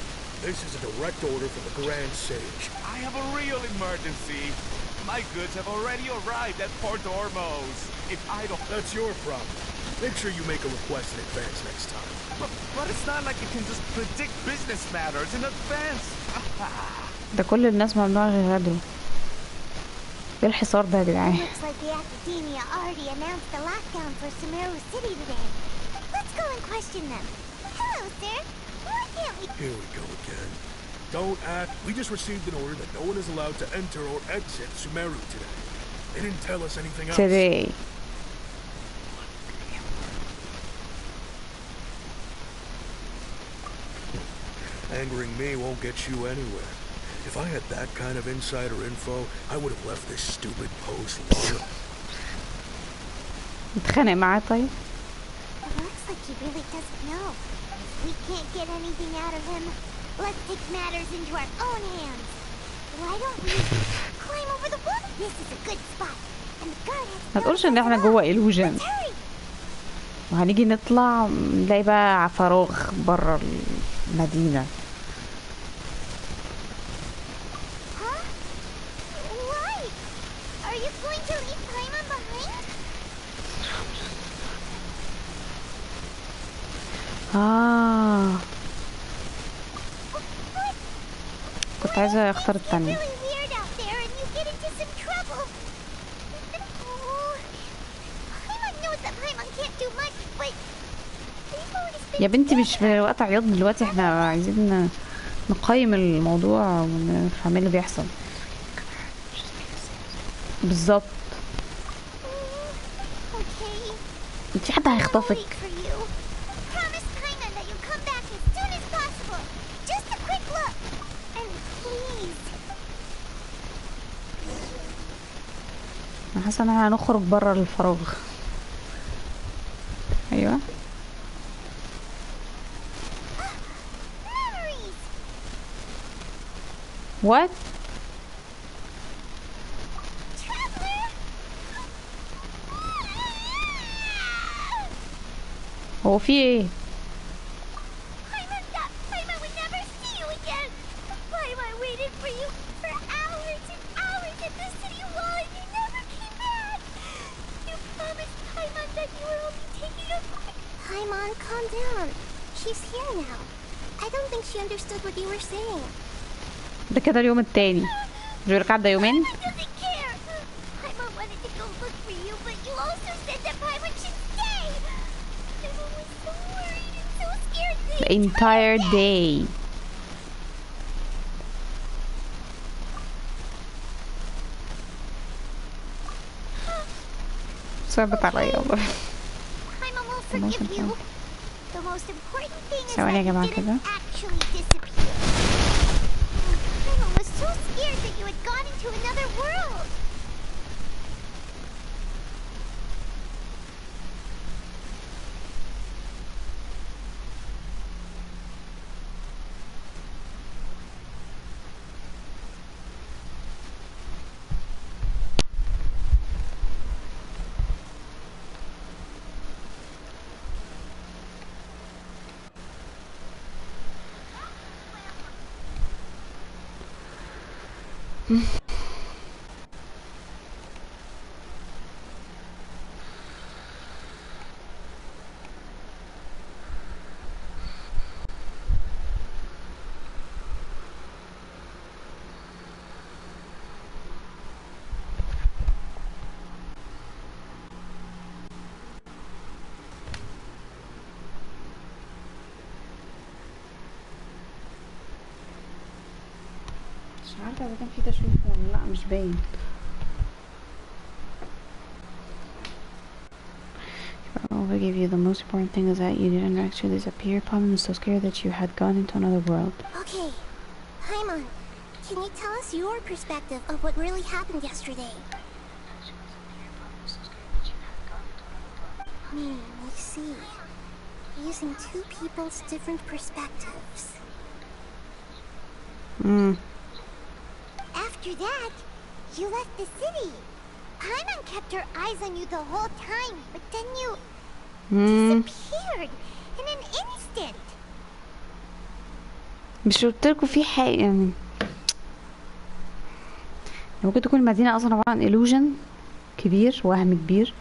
This is a direct order from the Grand Sage. I have a real emergency. My goods have already arrived at Port Ormos. If I don't... That's your problem. Make sure you make a request in advance next time. But it's not like you can just predict business matters in advance. ده كل الناس ممنوع يغادروا. ايه الحصار ده يا جدعان؟ Looks like the academia already announced the lockdown for Sumeru City today. Let's go and question them. Hello, sir. Why can't we... Here we go again. Don't act. We just received an order that no one is allowed to enter or exit Sumeru today. They didn't tell us anything else. Today. Angering me won't get you anywhere. If I had that kind of insider info, I would have left this stupid post long ago. نتخانق معاه طيب؟ It looks like he really doesn't know. If we can't get anything out of him, let's take matters into our own hands. Why don't we climb over the wall? This is a good spot. And the guard has... ما تقولش ان احنا جوه illusion. وهنيجي نطلع نلاقي بقى فراغ بره المدينة. كنت عايزة اختار التانية. يا بنتي مش وقت عياط دلوقتي، احنا عايزين نقيم الموضوع ونفهم ايه اللي بيحصل بالظبط. انتي حد هيخطفك. انا حاسه ان احنا هنخرج بره الفراغ. ايوه what هو في ايه؟ Calm down. She's here now. I don't think she understood what you were saying. ده كده اليوم التاني. مش بيقولك عدى يومين؟ The entire day. صعبت عليا والله. ثواني يا جماعة كده. مش عارفة اذا كان في تشويق ولا لا، مش باين. I'll forgive you. The most important thing is that you didn't actually disappear. Paimon was so scared that you had gone into another world. Okay, Paimon, can you tell us your perspective of what really happened yesterday? I see. using two people's different perspectives. After that, you left the city. Paimon kept her eyes on you the whole time, but then you disappeared in an instant. مش قلتلكوا في حاجة يعني ممكن تكون المدينة أصلا عبارة عن illusion كبير، وهم كبير،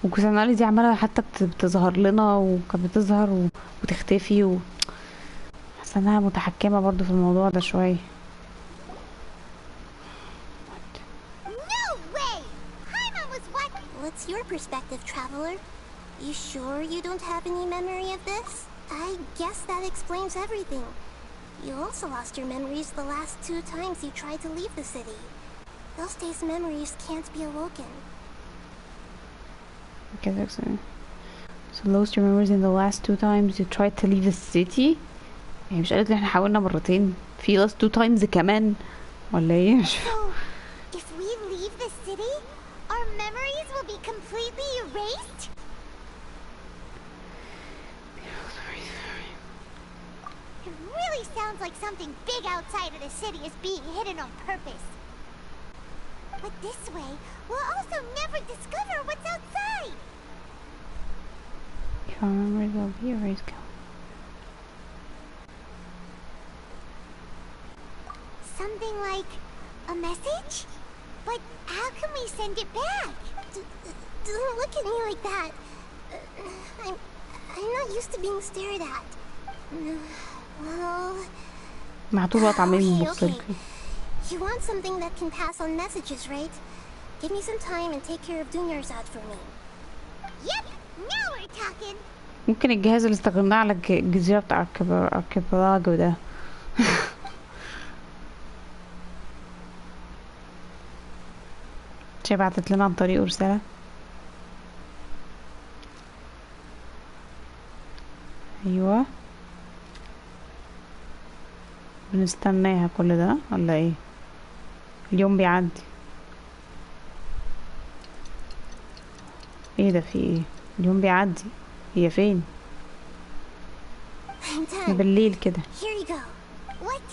وكوسانالي دي عمالة حتى بتظهر لنا وكانت بتظهر وتختفي حاسة انها متحكمة برضو في الموضوع ده شوية. What's your perspective, traveler? You sure you don't have any memory of this? I guess that explains everything. You also lost your memories the last 2 times you tried to leave the city. Those days' memories can't be awoken. Okay, that's it. So lost your memories in the last 2 times you tried to leave the city. يعني مش قالت لي احنا حاولنا مرتين في last 2 times كمان ولا ايه؟ مش فاهم. So if we leave the city, our memories will be completely erased? It really sounds like something big outside of the city is being hidden on purpose. But this way, we'll also never discover what's outside. If our memories will be erased. Something like a message? But how can we send it back? Don't look at me like that. I'm not used to being stared at. Well... Okay. You want something that can pass on messages, right? Give me some time and take care of Dunyarzad for me. Yep, now we're talking. ممكن الجهاز اللي استخدمناه على الجزيرة بتاع اركيبلاجو ده. شي بعتت لنا عن طريقه رسالة. ايوه بنستناها كل ده ولا ايه؟ اليوم بيعدي. ايه ده في ايه؟ اليوم بيعدي. هي فين؟ بالليل كده. Here you go. What?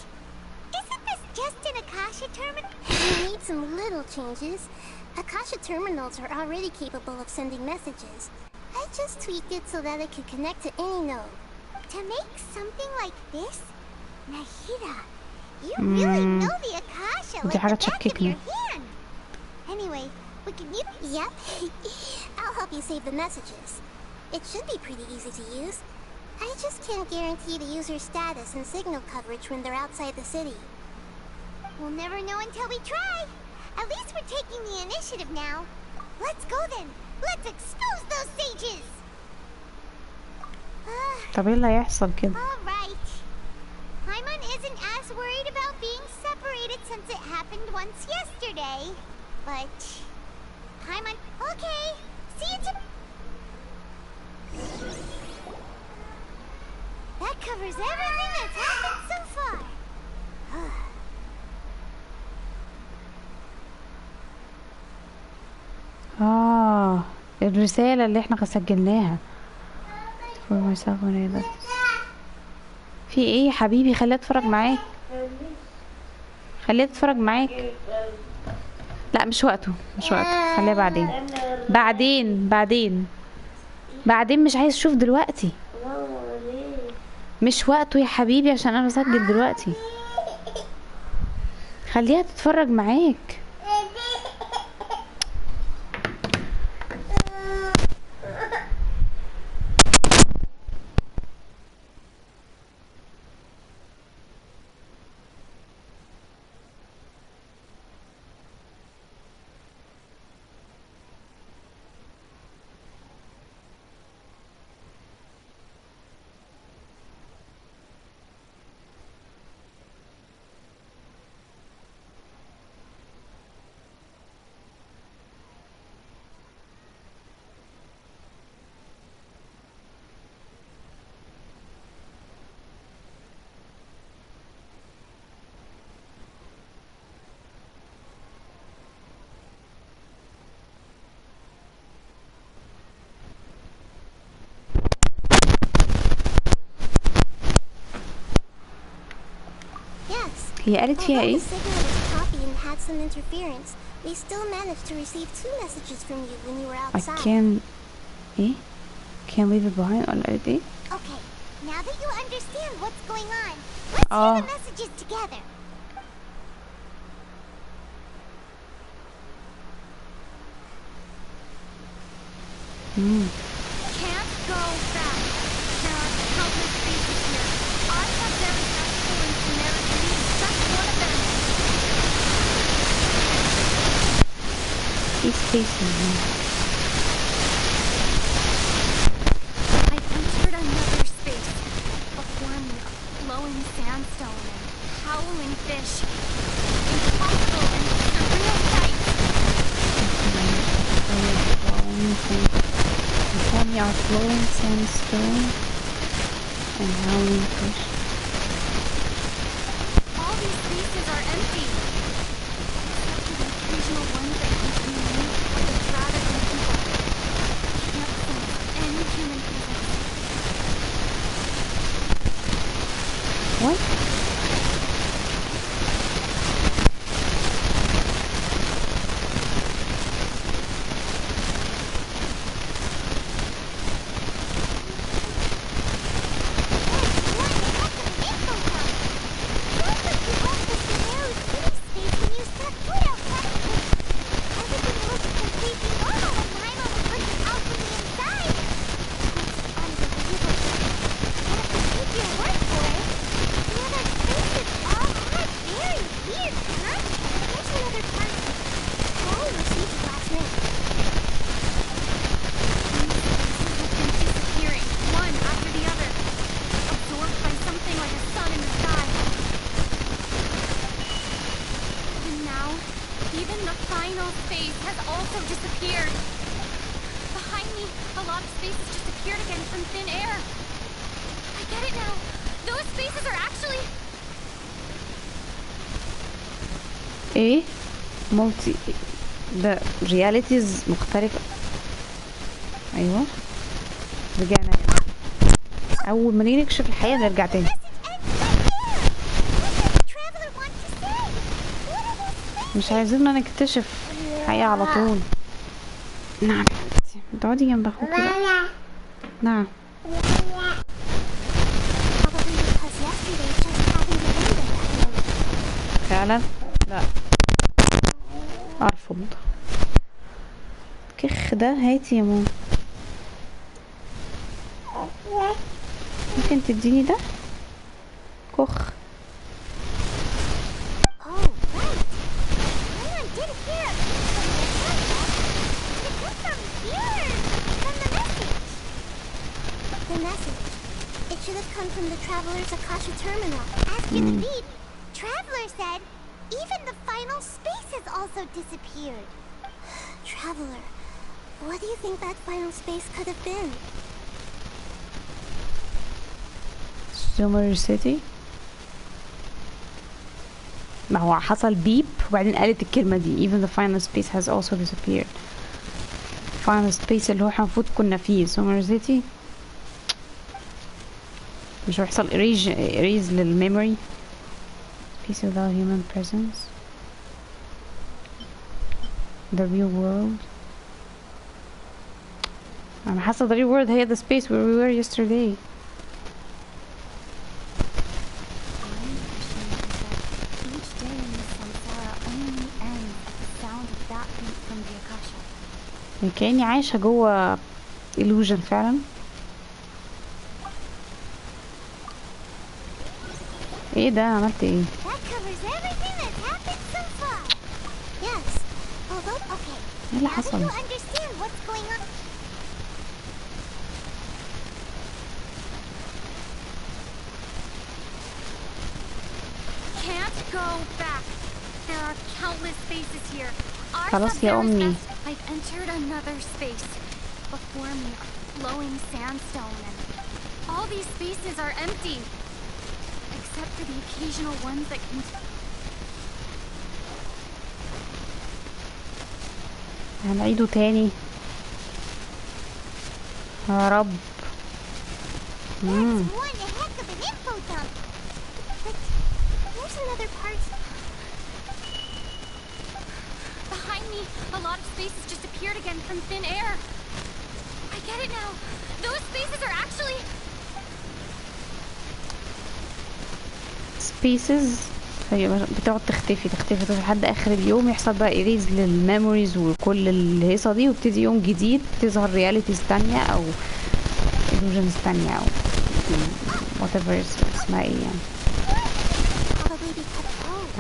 Isn't this just an Akasha terminal? We need some little changes. Akasha terminals are already capable of sending messages. I just tweaked it so that it could connect to any node. To make something like this? Nahida, you really know the Akasha like the back of your hand. Anyway, we can use... Yep. I'll help you save the messages. It should be pretty easy to use. I just can't guarantee the user's status and signal coverage when they're outside the city. We'll never know until we try. At least we're taking the initiative now. Let's go then. Let's expose those sages. طب ايه اللي هيحصل كده؟ All right. Paimon isn't as worried about being separated since it happened once yesterday. But Paimon, okay. See you tomorrow. That covers everything that's happened so far. الرسالة اللي احنا سجلناها. في ايه يا حبيبي؟ خليها اتفرج معاك. خليها تتفرج معاك. لا مش وقته، مش وقته، خليها بعدين. بعدين مش عايز اشوف دلوقتي. مش وقته يا حبيبي عشان انا بسجل دلوقتي. خليها تتفرج معاك. هي قالت فيها ايه؟ We still managed to receive 2 messages from you when you were I outside. can't leave it behind ولا قالت ايه؟ Okay, now that you understand what's going on, let's hear the messages together. Can't go back. There are countless spaces here. I have very excellent narratives. That's one of them. These spaces. I've entered another space. Before me, a flowing sandstone and howling fish. Impossible and surreal sights. Before me are flowing sandstone and howling fish. All these spaces are empty. Except for the occasional ones that contain me, the rather than people. I can't sense any human presence. What? ايه مالتي ده رياليتيز مختلفة. ايوه رجعنا هنا. اول ما نيجي نكشف الحقيقة نرجع تاني. مش عايزيننا نكتشف الحقيقة على طول. نعم تقعدي جنب اخوك بقى. نعم فعلا لا ارفض. كخ ده هاتي يا ماما. ممكن تديني ده كخ. The message. It should have come from the Traveler's Akasha terminal. As for the beat, Traveler said even the final space has also disappeared. Traveler, what do you think that final space could have been? سوميرو سيتي. ما هو حصل بيب وبعدين قالت الكلمة دي even the final space has also disappeared. final space اللي هو احنا المفروض كنا فيه سوميرو سيتي. مش هيحصل erase للميموري. Space without human presence. The real world. أنا حاسة the real world هي the space where we were yesterday. كأني عايشة جوه illusion فعلا. ايه ده عملت ايه؟ ايه اللي حصل؟ خلاص يا امي. I've entered another space. Before me are flowing sandstone and all these spaces are empty. Except for the occasional ones that can... هنعيده تاني يا رب. That's one heck of an info dump. But there's another part. Behind me, a lot of spaces just appeared again from thin air. I get it now. Those spaces are actually سبيسز. هي بتقعد تختفي لحد اخر اليوم، يحصل بقى ايريز للميموريز وكل الهيصه دي، ويبتدي يوم جديد تظهر رياليتيز تانية او illusions تانية او whatever اسمها ايه يعني،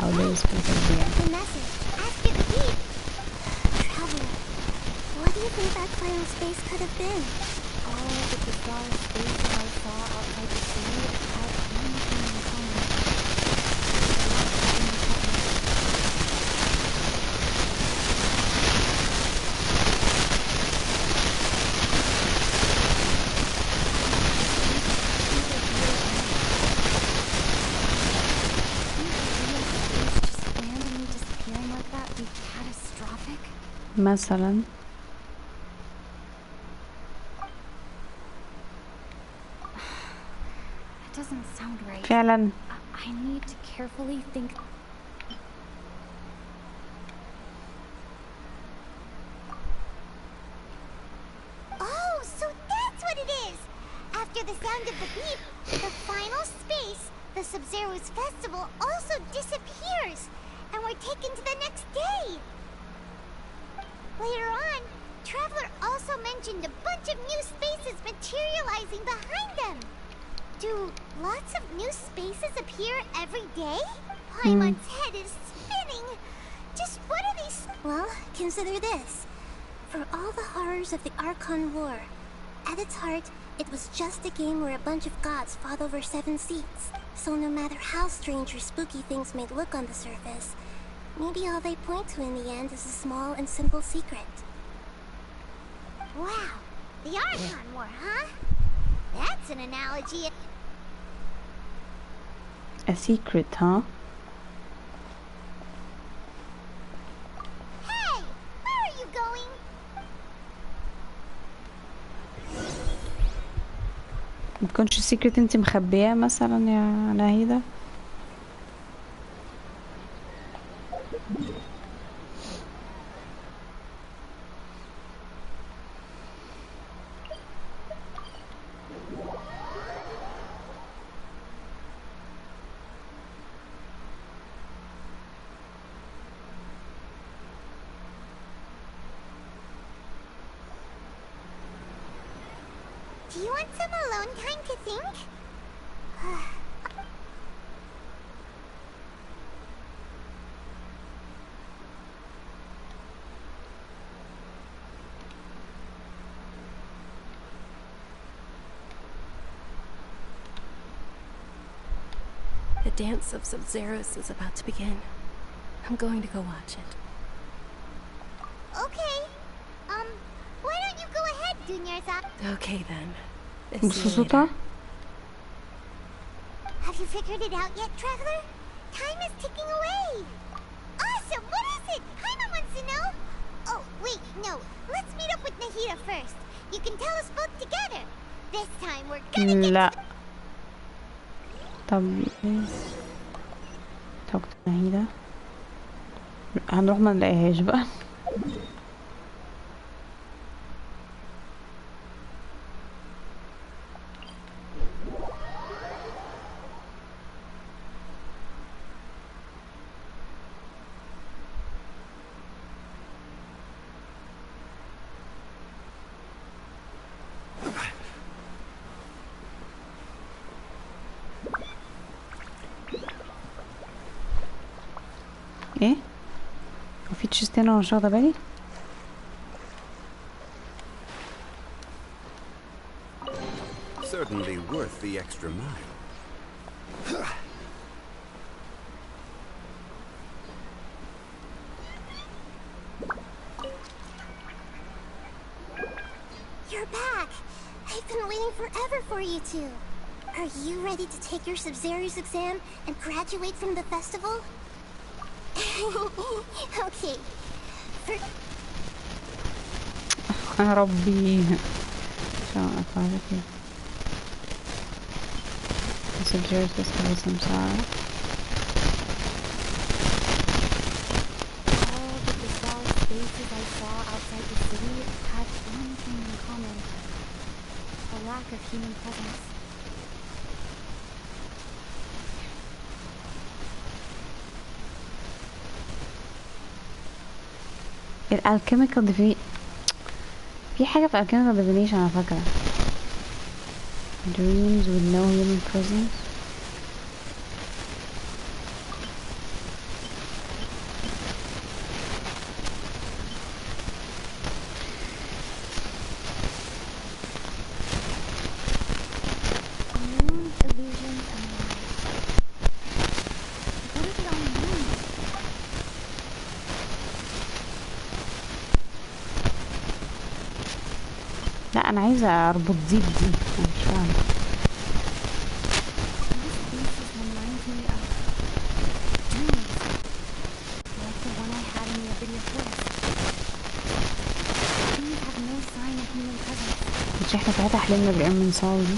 او ليه سبيسز دي يعني. What do you think that final space could have been? all the bizarre spaces I saw outside the city had anything in common. مثلا That doesn't sound right. فعلا. I need to carefully think. Oh, so that's what it is! After the sound of the beep, the final space, the Sub-Zero's festival, also disappears, and we're taken to the next day! Later on, Traveler also mentioned a bunch of new spaces materializing behind them. Do lots of new spaces appear every day? Paimon's head is spinning. Just what are these? Well, consider this. For all the horrors of the Archon War, at its heart, it was just a game where a bunch of gods fought over 7 seats. So no matter how strange or spooky things may look on the surface, maybe all they point to in the end is a small and simple secret. Wow, the Archon War, huh? That's an analogy. A secret, huh? Hey, where are you going? متكونش secret انت مخبياه مثلا يا نهيدة؟ Do you want some alone time to think? The dance of Sub-Zeros is about to begin. I'm going to go watch it. Okay. Why don't you go ahead, Dunyarzak? Okay then. مبسوطة؟ Have you figured it out yet, Traveler? Time is ticking away. Awesome! What is it? Paimon wants to know. Oh, wait, no. Let's meet up with Nahida first. You can tell us both together. This time we're gonna get لا. طب نهيدة هنروح ما نلاقيهاش بقى. ايه وفي تشيست هنا مش واخده بالي. Certainly worth the extra mile. You're back! I've been waiting forever for you two. Are you ready to take your Sub-Zero's exam and graduate from the festival? Okay. يا ربي شو أفعل كده. Sub-Zero's festival سمسارة. lack of human presence. الالكيميكال في حاجة في alchemical divination أنا فاكرة. Dreams with no human presence. لا انا عايزه اربط دي بدي، انا مش فاهمه. مش احنا ساعتها حلمنا بالعلم من صاوي دي؟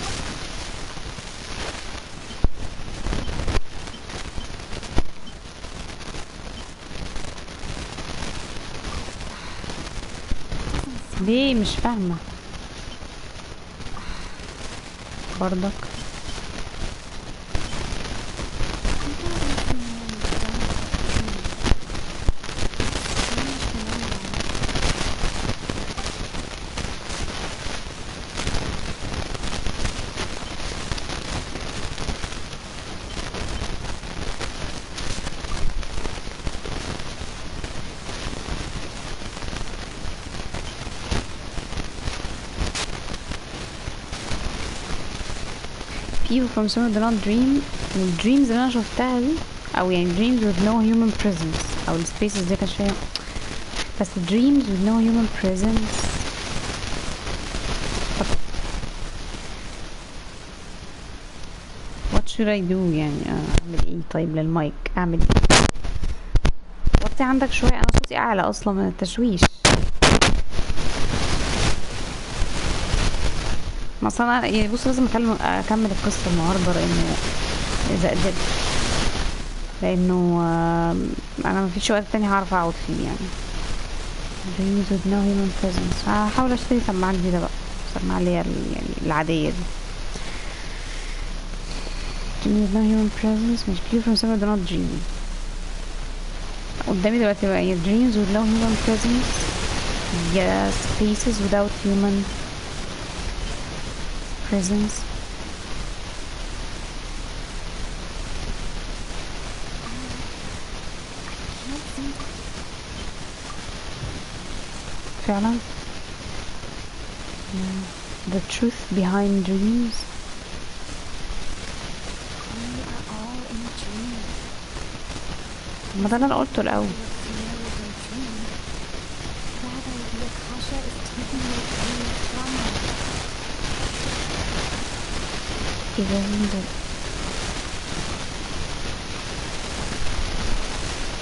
ليه مش فاهمه برضك. People from Sumer do not dream. الدريمز اللي انا شفتها دي او يعني dreams with no human presence او السبيسز دي كانت شوية، بس dreams with no human presence. what should I do يعني؟ اعمل ايه طيب للمايك؟ اعمل ايه؟ وطي عندك شوية، انا صوتي اعلى اصلا من التشويش. مثلا يعني بص لازم اكمل القصة النهاردة لانه اذا قدرت، لانه انا مفيش وقت تاني هعرف اقعد فيه يعني. dreams with no human presence. هحاول اشتري سماعة جديدة بقى، سماعة اللي هي يعني العادية دي. dreams with no human presence مش people from somewhere do not dream. قدامي دلوقتي بقى هي dreams with no human presence يا spaces without human presence. فعلا the truth behind dreams. ما ده اللي انا قلته الاول. إذا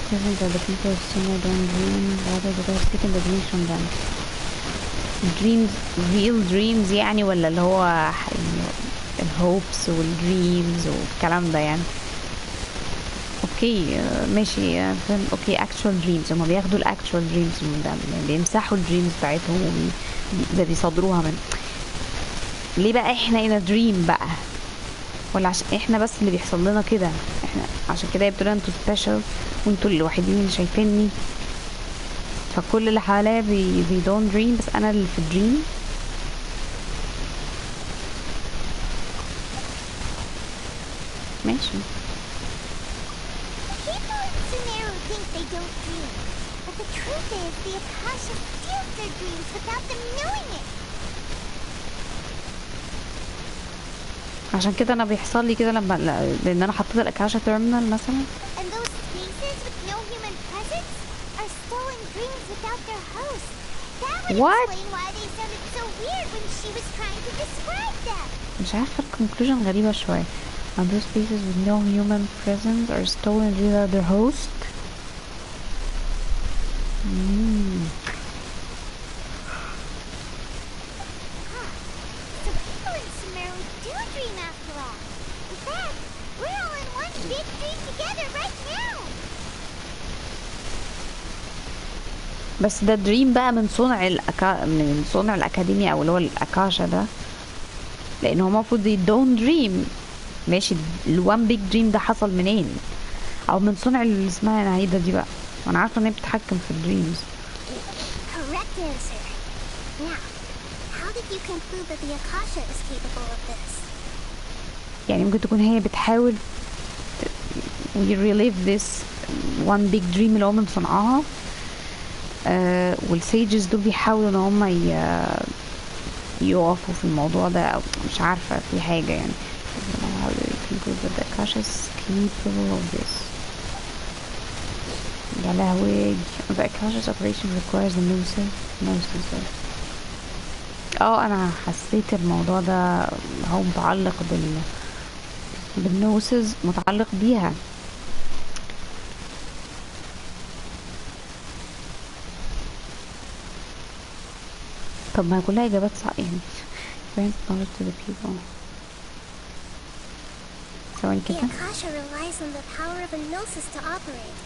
Present that the people of Sumer don't dream, rather they are taking the dreams from them. Dreams, real dreams يعني ولا اللي هو الهوبس والدريمز والكلام ده يعني. اوكي ماشي اوكي actual dreams، هما بياخدوا actual dreams من ده، بيمسحوا الدريمز بتاعتهم بيصدروها من. ليه بقى احنا in a dream بقى؟ ولا عشان احنا بس اللي بيحصل لنا كده؟ احنا عشان كده بتقولوا انتوا سبيشال وانتوا الوحيدين اللي شايفيني، فكل اللي حواليا they don't dream بس انا اللي في الدريم. ماشي. People in Sumeru think they don't dream, but the truth is the Akasha steals their dreams without them knowing it. عشان كده انا بيحصل لي كده لما لان انا حطيت الاكاشا تيرمينال مثلا. And those spaces with no human presence are stolen dreams without their host. That would explain why they sounded so weird when she was trying to describe them. مش عارفه الكونكلوجن غريبه شويه. And those spaces with no human presence are stolen without their host. بس ده دريم بقى من صنع من صنع الأكاديمية أو اللي هو الأكاشا ده، لان هو المفروض don't dream. ماشي، الوان بيج دريم ده حصل منين؟ او من صنع اللي اسمها نعيدة دي بقى، وانا عارفه ان هي بتتحكم في الدريمز. Correct answer. Now, how did you conclude that the Akasha is capable of this? يعني ممكن تكون هي بتحاول we relive this one big dream اللي هو من صنعها، والسيجز دول بيحاولوا ان هم يقفوا في الموضوع ده، او مش عارفه في حاجه يعني. how do you conclude that the Akasha is capable of this؟ يا لهوي. the Akasha's operation requires the gnosis. انا حسيت الموضوع ده هو متعلق بالنوسز، متعلق بيها. طب ما كلها اجابات صح يعني. grant knowledge to the people. ثواني كده. The Akasha relies on the power of a gnosis to operate.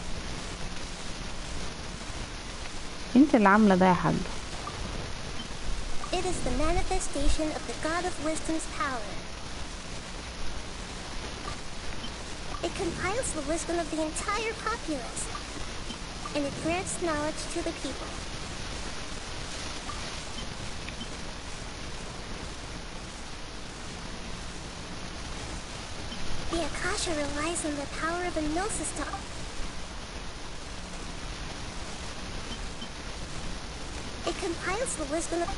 انت اللي عامله ده يا حاج. It is the manifestation of the God of Wisdom's power. It compiles the wisdom of the entire populace, and it grants knowledge to the people. The Akasha relies on the power of a gnosis to... It compiles the wisdom of...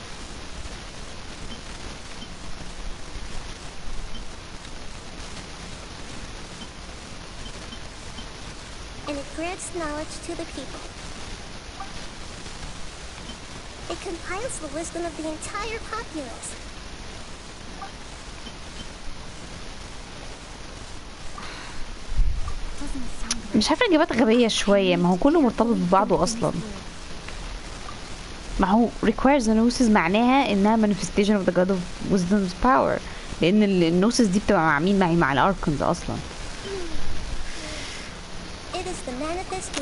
and it grants knowledge to the people. It compiles the wisdom of the entire populace. مش عارفه، اجابات غبيه شويه، ما هو كله مرتبط ببعضه اصلا. ما هو requires the gnosis معناها انها manifestation of the God of Wisdom's power، لان النوسس دي بتبقى مع مين؟ مع الاركنز اصلا.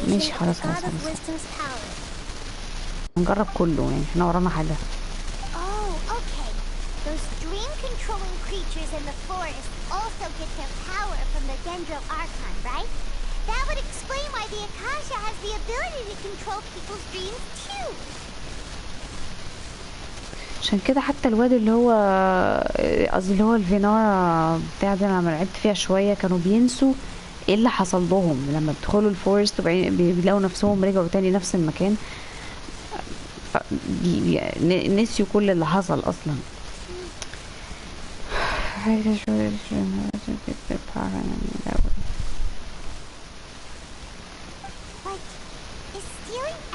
ماشي خلاص نجرب كله يعني، احنا ورانا حاجه. Oh, okay. Those dream controlling creatures in the forest also get their power from the Dendro Archon, right? That would explain why the Akasha has the ability to control people's dreams too. عشان كده حتى الواد اللي هو قصدي اللي هو الفينارا بتاع ده، لما لعبت فيها شويه كانوا بينسوا ايه اللي حصل لهم لما بيدخلوا الفورست وبعدين بيلاقوا نفسهم رجعوا تاني نفس المكان، نسيوا كل اللي حصل اصلا.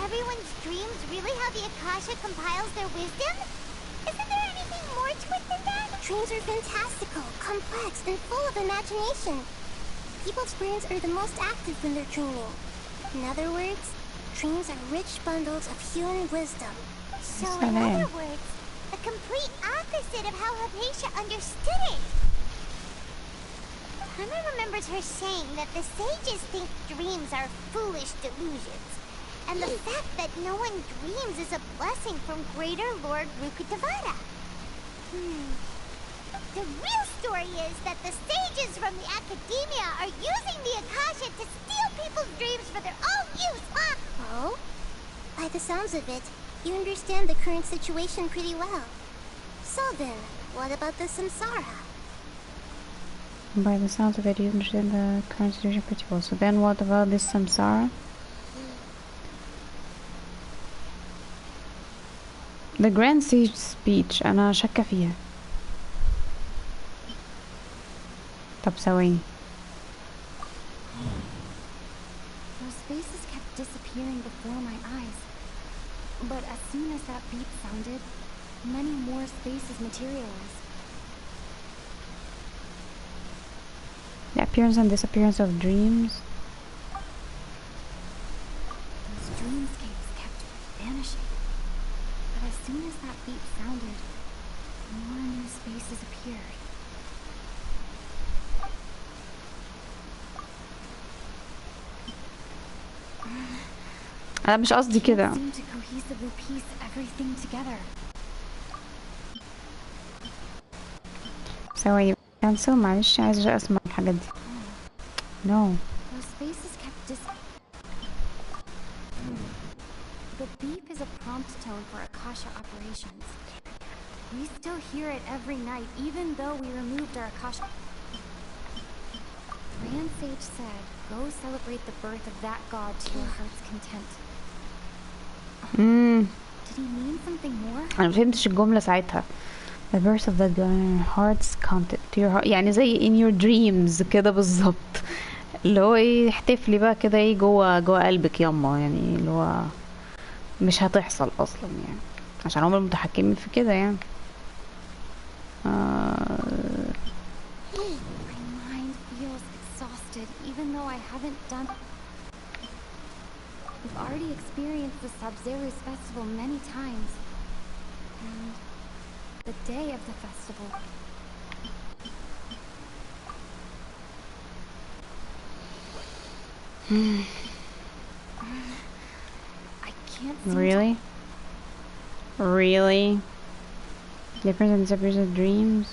Everyone's dreams really how the Akasha compiles their wisdom? Isn't there anything more to it than that? Dreams are fantastical, complex, and full of imagination. People's brains are the most active when they're dreaming. In other words, dreams are rich bundles of human wisdom. So in other words, the complete opposite of how Hypatia understood it. Paimon remembers her saying that the sages think dreams are foolish delusions. And the fact that no one dreams is a blessing from Greater Lord Rukkhadevata. The real story is that the sages from the academia are using the Akasha to steal people's dreams for their own use, huh? Oh? By the sounds of it, you understand the current situation pretty well. So then, what about the samsara? By the sounds of it, you understand the current situation pretty well. So then what about this samsara? The Grand Sage speech أنا شاكة فيها. طب ثواني. Those faces kept disappearing before my eyes. But as soon as that beat sounded, many more spaces materialized. The appearance and disappearance of dreams. Those dreamscapes kept vanishing. But as soon as that beat sounded, more new spaces appeared. أنا مش قصدي كده. Seemed to cohesively piece everything together. ثواني كانسل معلش عايزة اسمع الحاجات دي. No. Those spaces kept The beep is a prompt tone for Akasha operations. We still hear it every night, even though we removed our Akasha. Rand Sage said, "Go celebrate the birth of that god to your heart's content." Did he mean something more? أنا مفهمتش الجملة ساعتها. The birth of that god in your heart's content to your heart. يعني زي in your dreams كده بالظبط. اللي هو ايه احتفلي بقى كده ايه جوه قلبك ياما، يعني اللي هو مش هتحصل اصلا يعني عشان هم المتحكمين في كده يعني. My mind feels exhausted, even though I haven't done. We've already experienced the Sub-Zero's festival many times, and the day of the festival. I can't seem Really? Different and separate dreams?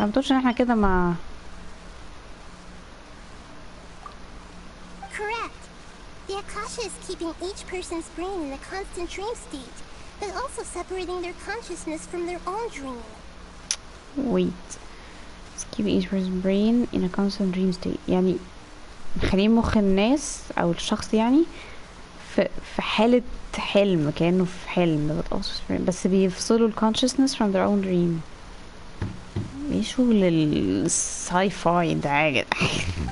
ما بتقولش ان احنا كده ما Correct. The Akasha is keeping each person's brain in a constant dream state, but also separating their consciousness from their own dream. wait. It's keeping each person's brain in a constant dream state. يعني مخلين مخ الناس او الشخص يعني في حالة حلم، كأنه في حلم بس بيفصلوا ال consciousness from their own dream. ايه شغل الساي فاي ده يا جدع؟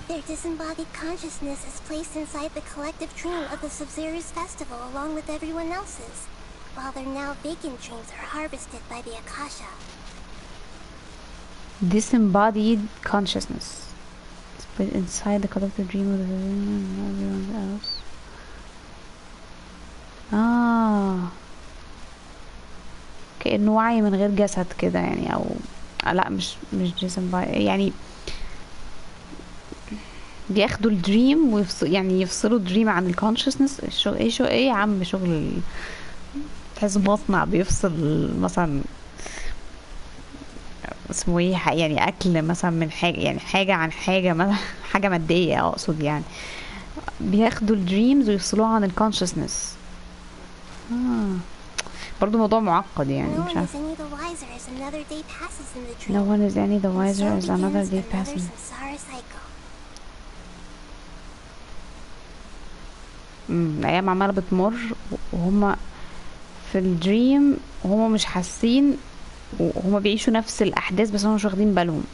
Their disembodied consciousness is placed inside the collective dream of the Sub-Zero's festival along with everyone else's, while their now vacant dreams are harvested by the Akasha. Disembodied consciousness. It's put inside the collective dream of everyone else. كأنه وعي من غير جسد كده يعني، او لا مش disembodied يعني بياخدوا الدريم يعني يفصلوا الدريم عن الكونشسنس. ايه يا عم شغل تحس مصنع بيفصل مثلا اسمه ايه يعني اكل مثلا من حاجه، يعني حاجه عن حاجه مثلا حاجه ماديه اقصد يعني بياخدوا الدريمز ويفصلوها عن الكونشسنس. برضو موضوع معقد يعني مش عارف. No one is any the wiser as another day passes. الأيام عمالة بتمر وهما في الدريم وهما مش حاسين، وهما بيعيشوا نفس الأحداث بس هما مش واخدين بالهم.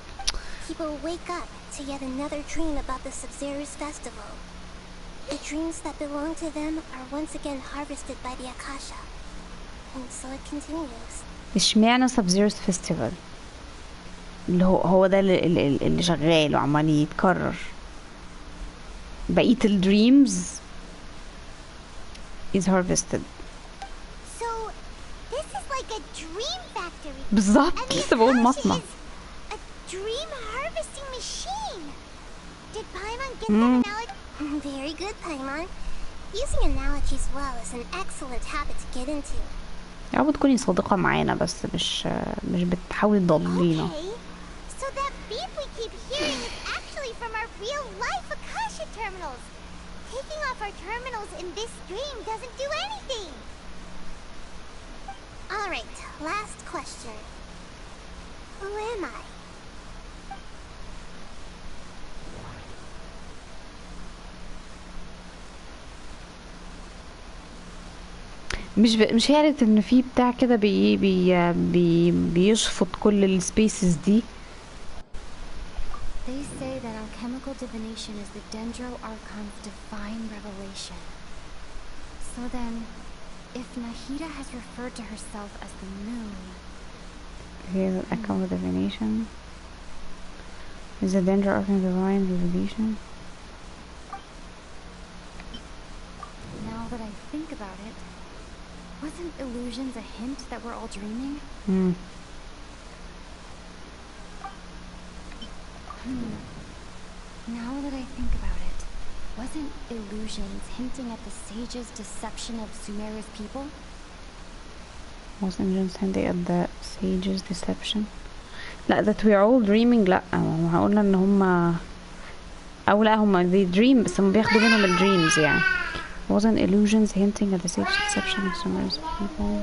People wake up to yet another dream about the Sub-Zero's festival. The dreams that belong to them are once again harvested by the Akasha. And so it continues. اشمعنى Sub-Zero's festival اللي هو ده اللي شغال وعمال يتكرر؟ بقية الدريمز is harvested. So this is like a dream factory. بالظبط لسه بقول مصنع. A dream harvesting machine. Did Paimon get that analogy? Very good, Paimon. Using analogies well is an excellent habit to get into. يا رب تكوني صادقة معانا بس مش بتحاولي تضلينا. Okay. So that beep we keep hearing is actually from our real life Akasha terminals. Taking off our terminals in this dream doesn't do anything. All right, last question. Who am I? مش هي قالت ان في بتاع كده بيشفط كل السبيسز دي. They say that alchemical divination is the Dendro Archon's divine revelation. So then, if Nahida has referred to herself as the moon... Here, alchemical divination is the Dendro Archon's divine revelation. Now that I think about it, wasn't illusions a hint that we're all dreaming? that I think about it, wasn't illusions hinting at the sage's deception of Sumeru's people? wasn't illusions hinting at the sage's deception. لا that we are all dreaming. لا هقولنا ان هما او لا هما they dream بس هما بياخدوا منهم الدريمز يعني. wasn't illusions hinting at the sage's deception of Sumeru's people.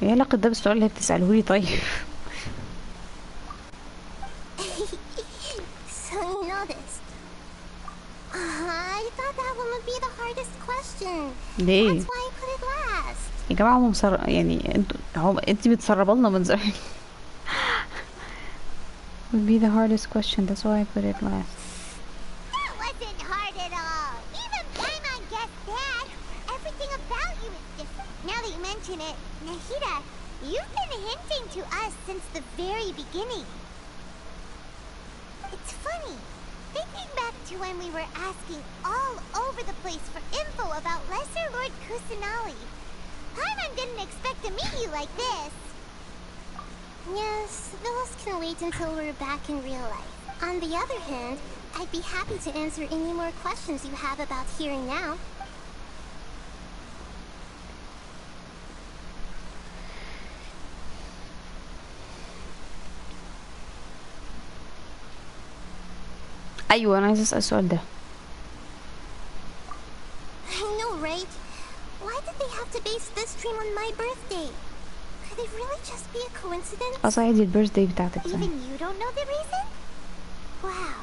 ايه علاقة ده بالسؤال اللي بتسألهولي طيب؟ So you noticed. I thought that one would be the hardest question. ليه؟ That's why I put it last. يا جماعة هم يعني انتي بتسربوا لنا من زمان. would be the hardest question. That's why I put it last. That wasn't hard at all. Even Paimon guessed that. Everything about you is different. Now that you mention it, Nahida, you've been hinting to us since the very beginning. It's funny. Thinking back to when we were asking all over the place for info about Lesser Lord Kusanali, Paimon didn't expect to meet you like this. Yes, those can wait until we're back in real life. On the other hand, I'd be happy to answer any more questions you have about here and now. ايوه انا عايزة اسأل السؤال ده. I know, right? Why did they have to base this dream on my birthday? Could it really just be a coincidence? اصلا دي البيرثداي بتاعتك صحيح. Even you don't know the reason? Wow.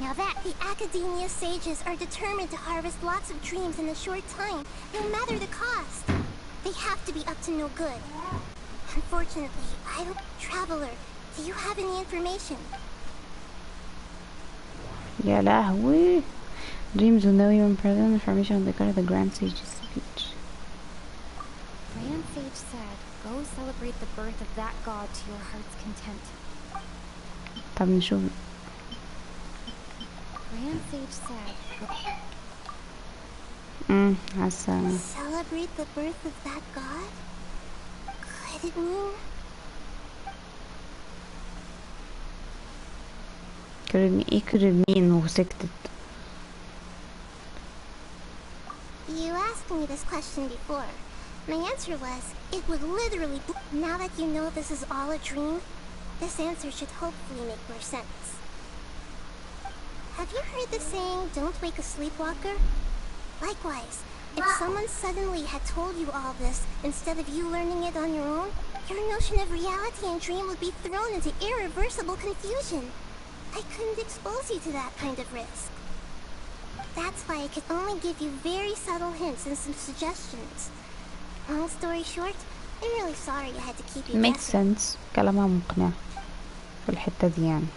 Now that The Academia sages are determined to harvest lots of dreams in a short time, no matter the cost. They have to be up to no good. Unfortunately, I don't... Traveler, do you have any information? يا لهوي. Dreams will know even present information on the Grand Sage's speech. Grand Sage said, go celebrate the birth of that god to your heart's content. طب نشوف. Grand Sage said, حاسة. Celebrate the birth of that god? Could it mean... could it mean وسكتت. You asked me this question before. My answer was, it would literally... Now that you know this is all a dream, this answer should hopefully make more sense. Have you heard the saying, don't wake a sleepwalker? Likewise, if someone suddenly had told you all this instead of you learning it on your own, your notion of reality and dream would be thrown into irreversible confusion. I couldn't expose you to that kind of risk. That's why I could only give you very subtle hints and some suggestions. Long story short, I'm really sorry I had to keep you guessing. Makes sense. كلامها مقنع في الحتة دي يعني.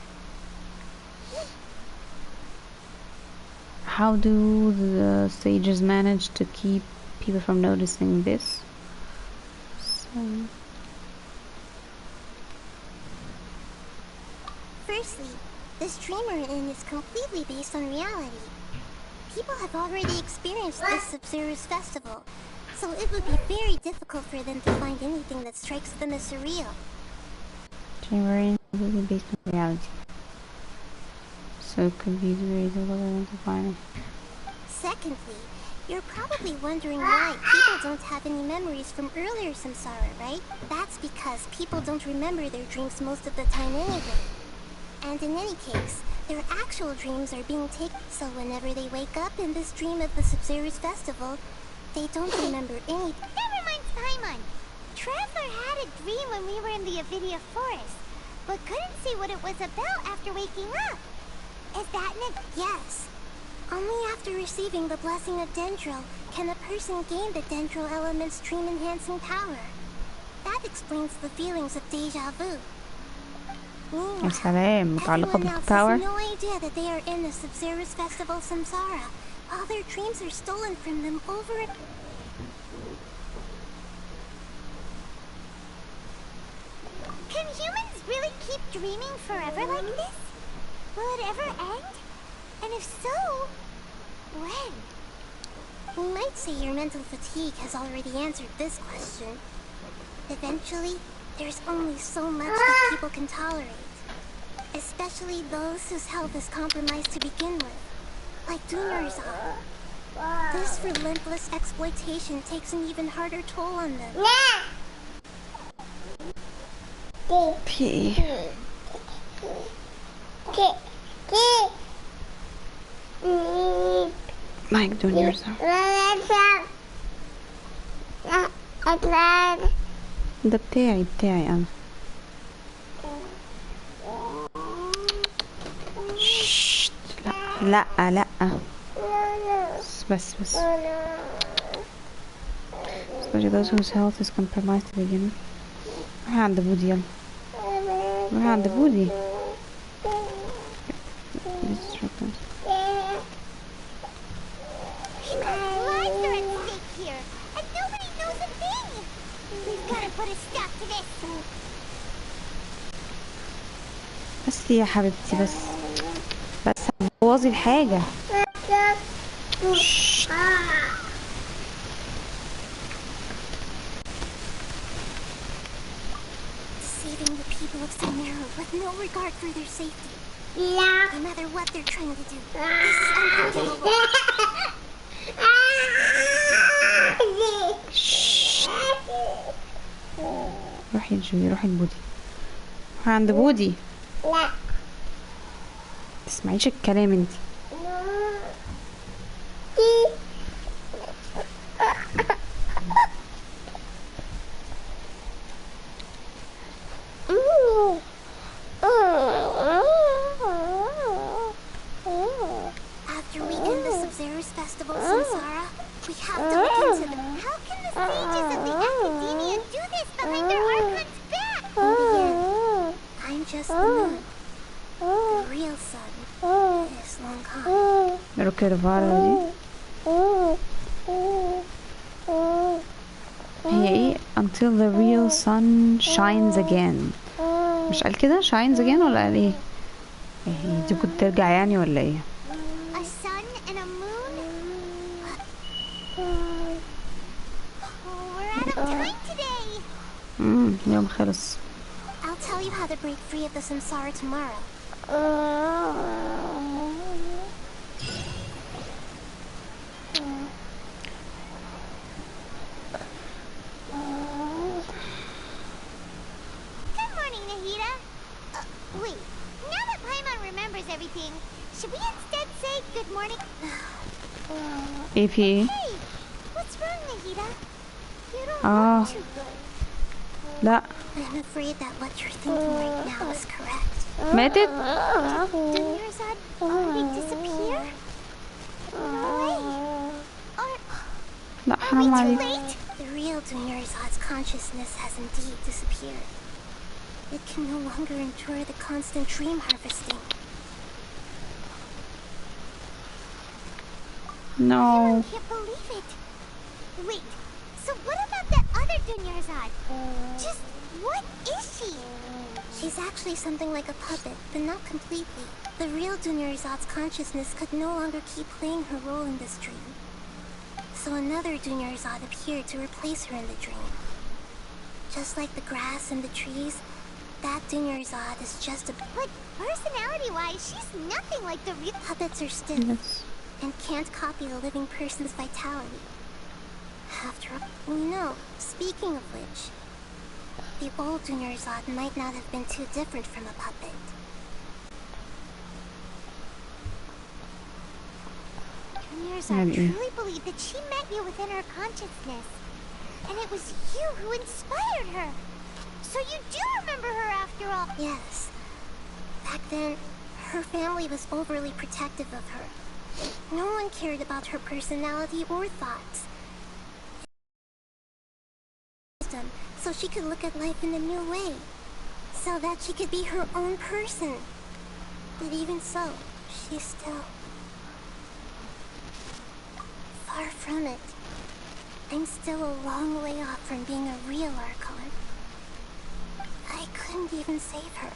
How do the sages manage to keep people from noticing this? Firstly, this dream we're in is completely based on reality. People have already experienced this Sub-Zero's festival, so it would be very difficult for them to find anything that strikes them as surreal. Dream completely based on reality. So it could be very difficult for them to find it. Secondly, you're probably wondering why people don't have any memories from earlier samsara, right? That's because people don't remember their dreams most of the time anyway. And in any case, their actual dreams are being taken, so whenever they wake up in this dream of the Sub-Zero's festival, they don't remember anything. Never mind Paimon. Traveler had a dream when we were in the Avidia forest, but couldn't see what it was about after waking up. Is that it? Yes. Only after receiving the blessing of Dendro can a person gain the Dendro element's dream-enhancing power. That explains the feelings of deja vu. يا سلام متعلقة بالباور. Everyone else has no idea that they are in the Sub-Zero's festival samsara. All their dreams are stolen from them over it. Can humans really keep dreaming forever like this? Will it ever end? And if so, when? We might say your mental fatigue has already answered this question. Eventually, there's only so much that people can tolerate. Especially those whose health is compromised to begin with, like Junior's are. This relentless exploitation takes an even harder toll on them. Like Junior's ده بتاعي أنا. لا بس especially those whose health is compromised to begin with. روحي عند بودي يلا. روحي عند بودي. بس يا حبيبتي بس بوظي الحاجة. Saving the people of Sumero with no regard for their safety. No matter what they're trying to do. This is unforgivable. روحي لجوي، روحي لبودي، روحي عند بودي. لا تسمعيش الكلام انتي. After we end the Sub-Zero's festival, Samsara, we have to look into them. How can the sages of the academia do this behind their archon's back? In the end, I'm just the moon. The real sun is long gone. هي ايه until the real sun shines again. مش قال كده shines again ولا قال ايه؟ هي دي كنت ترجع يعني ولا ايه؟ A sun and a moon? We're out of time today. يوم خلص. I'll tell you how to break free of the samsara tomorrow. Good morning, Nahida. Wait, now that Paimon remembers everything, should we instead say good morning? AP. Hey, what's wrong, Nahida? You don't look too good. لا. I'm afraid that what you're thinking right now is correct. ماتت؟ Did Mirazad already disappear? No way. لا حرام عليك. The real Dunyarzad's consciousness has indeed disappeared. It can no longer endure the constant dream harvesting. No. I can't believe it. Wait, so what about that other Dunyarzad? Just what is she? She's actually something like a puppet, but not completely. The real Dunyarzad's consciousness could no longer keep playing her role in this dream. So another Dunyarzad appeared to replace her in the dream. Just like the grass and the trees, that Dunyarzad is just a... But personality-wise, she's nothing like the real... Puppets are stiff and can't copy the living person's vitality. After all, we know, speaking of which, the old Dunyarzad might not have been too different from a puppet. Dunyarzad truly believed that she met you within her consciousness. And it was you who inspired her. So you do remember her after all. Yes. Back then, her family was overly protective of her. No one cared about her personality or thoughts. So she could look at life in a new way. So that she could be her own person. But even so, she's still... far from it. I'm still a long way off from being a real Archon. I couldn't even save her.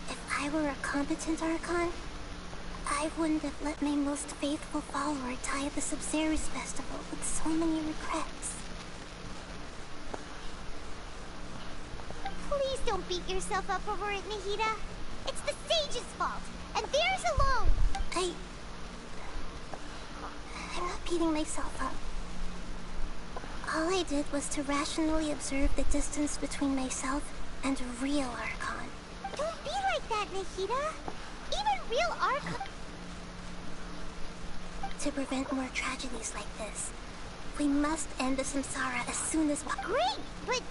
If I were a competent Archon, I wouldn't have let my most faithful follower die at the Sub-Zero's festival with so many regrets. Please don't beat yourself up over it, Nahida. It's the sage's fault, and theirs alone. I'm not beating myself up. All I did was to rationally observe the distance between myself and a real Archon. Don't be like that, Nahida. Even real Archon. To prevent more tragedies like this, we must end the samsara as soon as possible. Great, but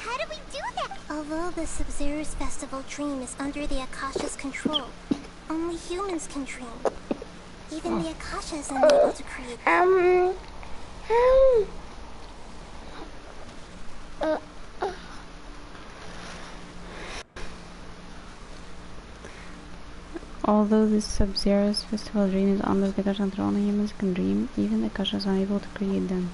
how do we do that? Although the Sub-Zero's festival dream is under the Akasha's control, only humans can dream. Even the Akasha is unable to create. Although the Sub-Zero's festival dream is under the Akasha's control, only humans can dream. Even the Akasha is unable to create them.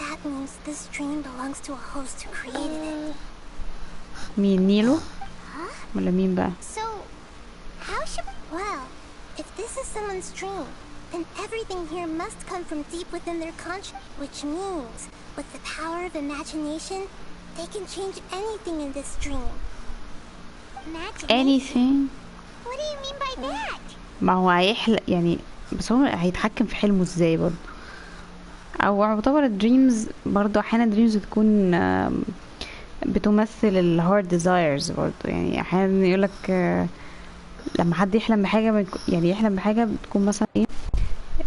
That means this dream belongs to a host who created it. مين نيلو؟ ولا مين بقى؟ So, how should we... Well, if this is someone's dream, then everything here must come from deep within their conscience. Which means, with the power of imagination, they can change anything in this dream. anything. What do you mean by that? ما هو هيحلق يعني، بس هو هيتحكم في حلمه ازاي برضه؟ او يعتبر الدريمز برضه احيانا دريمز بتكون بتمثل الهارد ديزايرز برضه، يعني احيانا يقولك لما حد يحلم بحاجه يعني يحلم بحاجه بتكون مثلا ايه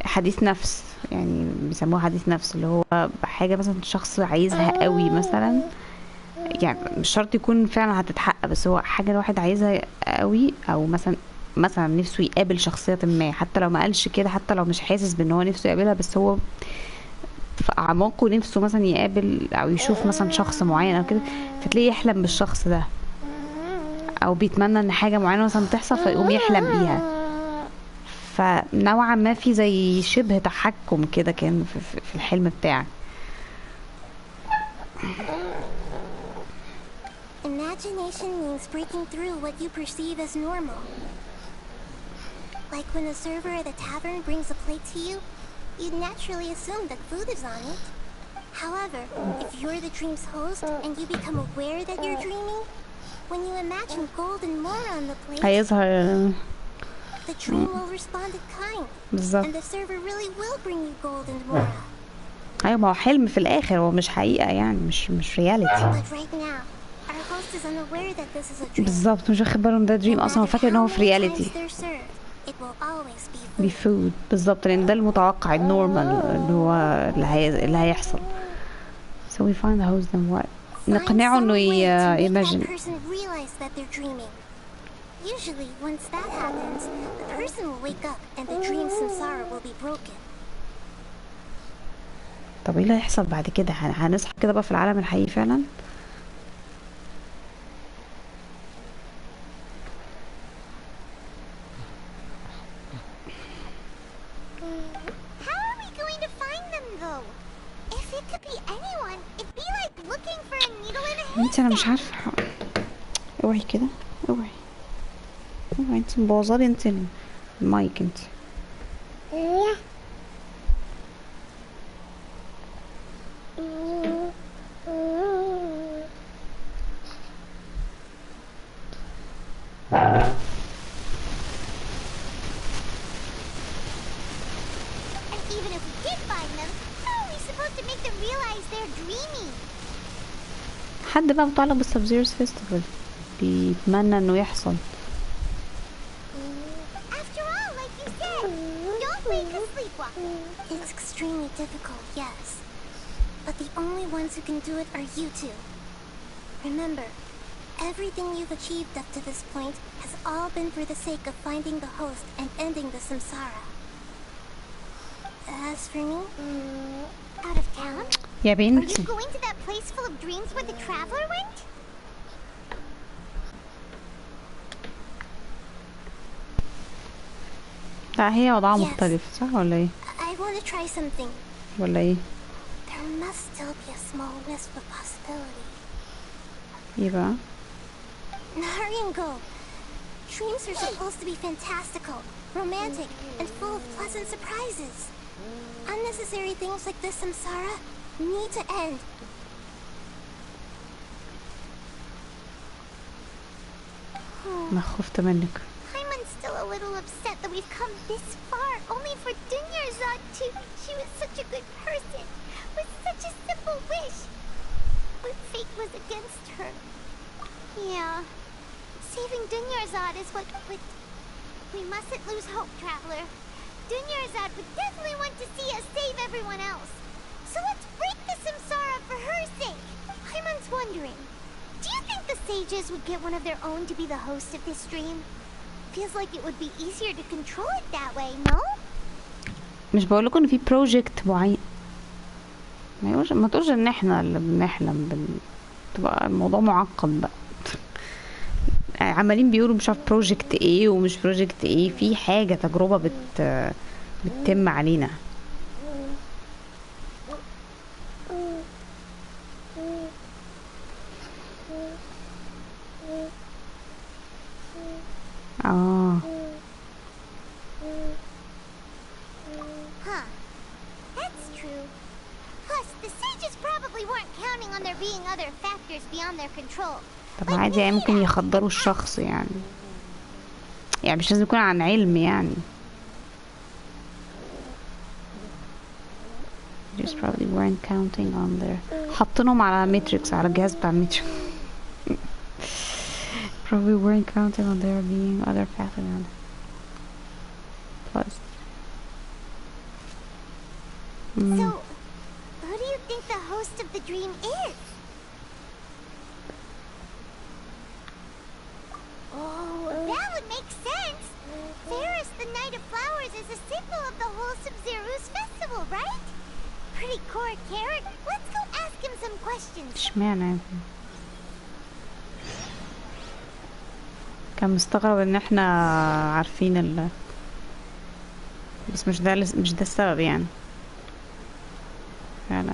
حديث نفس، يعني بيسموها حديث نفس، اللي هو حاجه مثلا شخص عايزها قوي مثلا، يعني مش شرط يكون فعلا هتتحقق، بس هو حاجه الواحد عايزها قوي، او مثلا نفسه يقابل شخصيه ما، حتى لو ما قالش كده، حتى لو مش حاسس بان هو نفسه يقابلها، بس هو في اعماقه نفسه مثلا يقابل او يشوف مثلا شخص معين او كده، فتلاقيه يحلم بالشخص ده، او بيتمنى ان حاجه معينه مثلا تحصل فيقوم يحلم بيها. فنوعا ما في زي شبه تحكم كده كان في الحلم بتاعك. Imagination means breaking through what you perceive as normal. Like when a server at a tavern brings a plate to you, you'd naturally assume that food is on it. However, if you're the dream's host and you become aware that you're dreaming, when you imagine gold and more on the plate, the dream will respond in kind, and the server really will bring you gold and more. ايوه، ما هو حلم في الاخر، هو مش حقيقه يعني، مش رياليتي. بالظبط، مش واخد باله ان ده دريم اصلا، هو فاكر ان هو في رياليتي بفود. بالظبط، لان ده المتوقع النورمال اللي هو اللي هيحصل. So we find the host and what؟ نقنعه انه يimagine. Usually, once that happens, the person will wake up and the dream samsara will be broken. طب ايه اللي هيحصل بعد كده؟ هنصحى كده بقى في العالم الحقيقي فعلا؟ انت انا مش عارفه. اوعي كده، اوعي انت مبوظالي انت المايك انت. حد بقى متعلق بالسبزيرز فيستيفال بيتمنى انه يحصل. It's extremely difficult, yes. But the only ones who can do it are you two. Remember, everything you've achieved up to this point has all been for the sake of finding the host and ending the samsara. As for me, out of town? يا بنتي. Are you going to that place full of dreams where the traveler went? لا هي وضعها مختلف صح ولا ايه؟ I want to try something. ولا ايه؟ There must still be a small wisp of possibility. ايه بقى؟ Hurry and go. Dreams are supposed to be fantastical, romantic, and full of pleasant surprises. Unnecessary things like this samsara need to end. أنا خفت منك. Paimon's still a little upset that we've come this far only for Dunyarzad to... She was such a good person with such a simple wish. But fate was against her. Yeah. Saving Dunyarzad is what... We mustn't lose hope, Traveler. Dunyarzad would definitely want to see us save everyone else. So let's break the samsara for her sake. Paimon's wondering, do you think the sages would get one of their own to be the host of this stream? Feels like it would be easier to control it that way, no? مش بقولكوا ان في بروجكت معين. ما تقولش ان احنا اللي بنحلم تبقى الموضوع معقد بقى. عمالين بيقولوا مش عارف بروجكت ايه ومش بروجكت ايه، في حاجة تجربة بتتم علينا. Huh. That's true. Plus, the sages probably weren't counting on there being other factors beyond their control. طب عادي يعني ممكن يخدروا الشخص يعني مش لازم يكون عن علم يعني. Just probably weren't counting on their حاطينهم على ماتريكس، على الجهاز بتاع الماتريكس. Probably weren't counting on there being other factors. Plus. So, who do you think the host of the dream is? Oh, that would make sense. Ferris, the Knight of Flowers, is a symbol of the wholesome Zeru's festival, right? Pretty core character. Let's go ask him some questions. اشمعنى كان مستغرب ان احنا عارفين بس مش ده السبب يعني فعلا.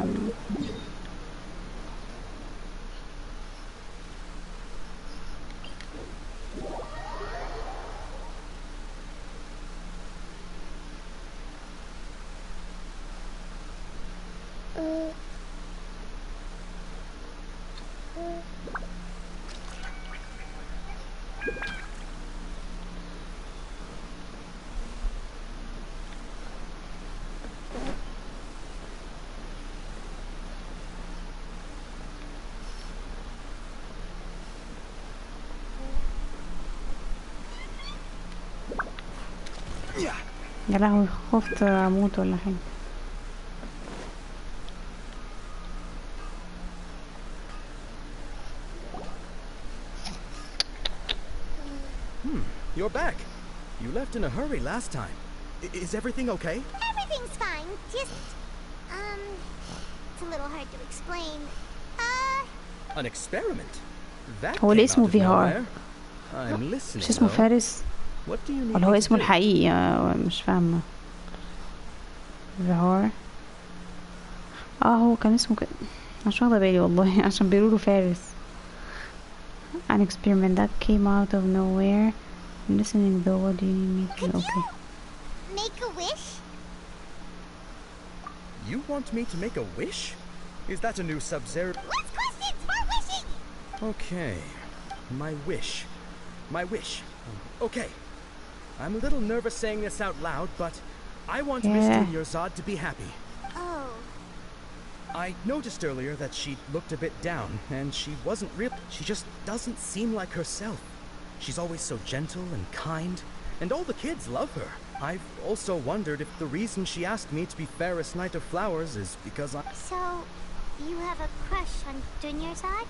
يا لهوي خفت اموت ولا حاجه. You're back. You left in a hurry last time. Is everything okay? Everything's fine. Just it's a little hard to explain. An experiment. That هو اللي اسمه VR. I'm listening. مش اسمه فارس ولا هو اسمه الحقيقي؟ مش فاهمه. VR هو كان اسمه كده، مش واخده بالي والله عشان بيقولوا فارس. An experiment that came out of nowhere. I'm listening though. What do you need me to? Okay. Make a wish? You want me to make a wish? Is that a new Sub-Zero? Less questions, more wishing! Okay. My wish. My wish. Okay. I'm a little nervous saying this out loud, but I want Miss Dunyarzad to be happy. Oh. I noticed earlier that she looked a bit down, and she wasn't real. She just doesn't seem like herself. She's always so gentle and kind, and all the kids love her. I've also wondered if the reason she asked me to be Ferris Knight of Flowers is because I... So, you have a crush on Dunyarzad?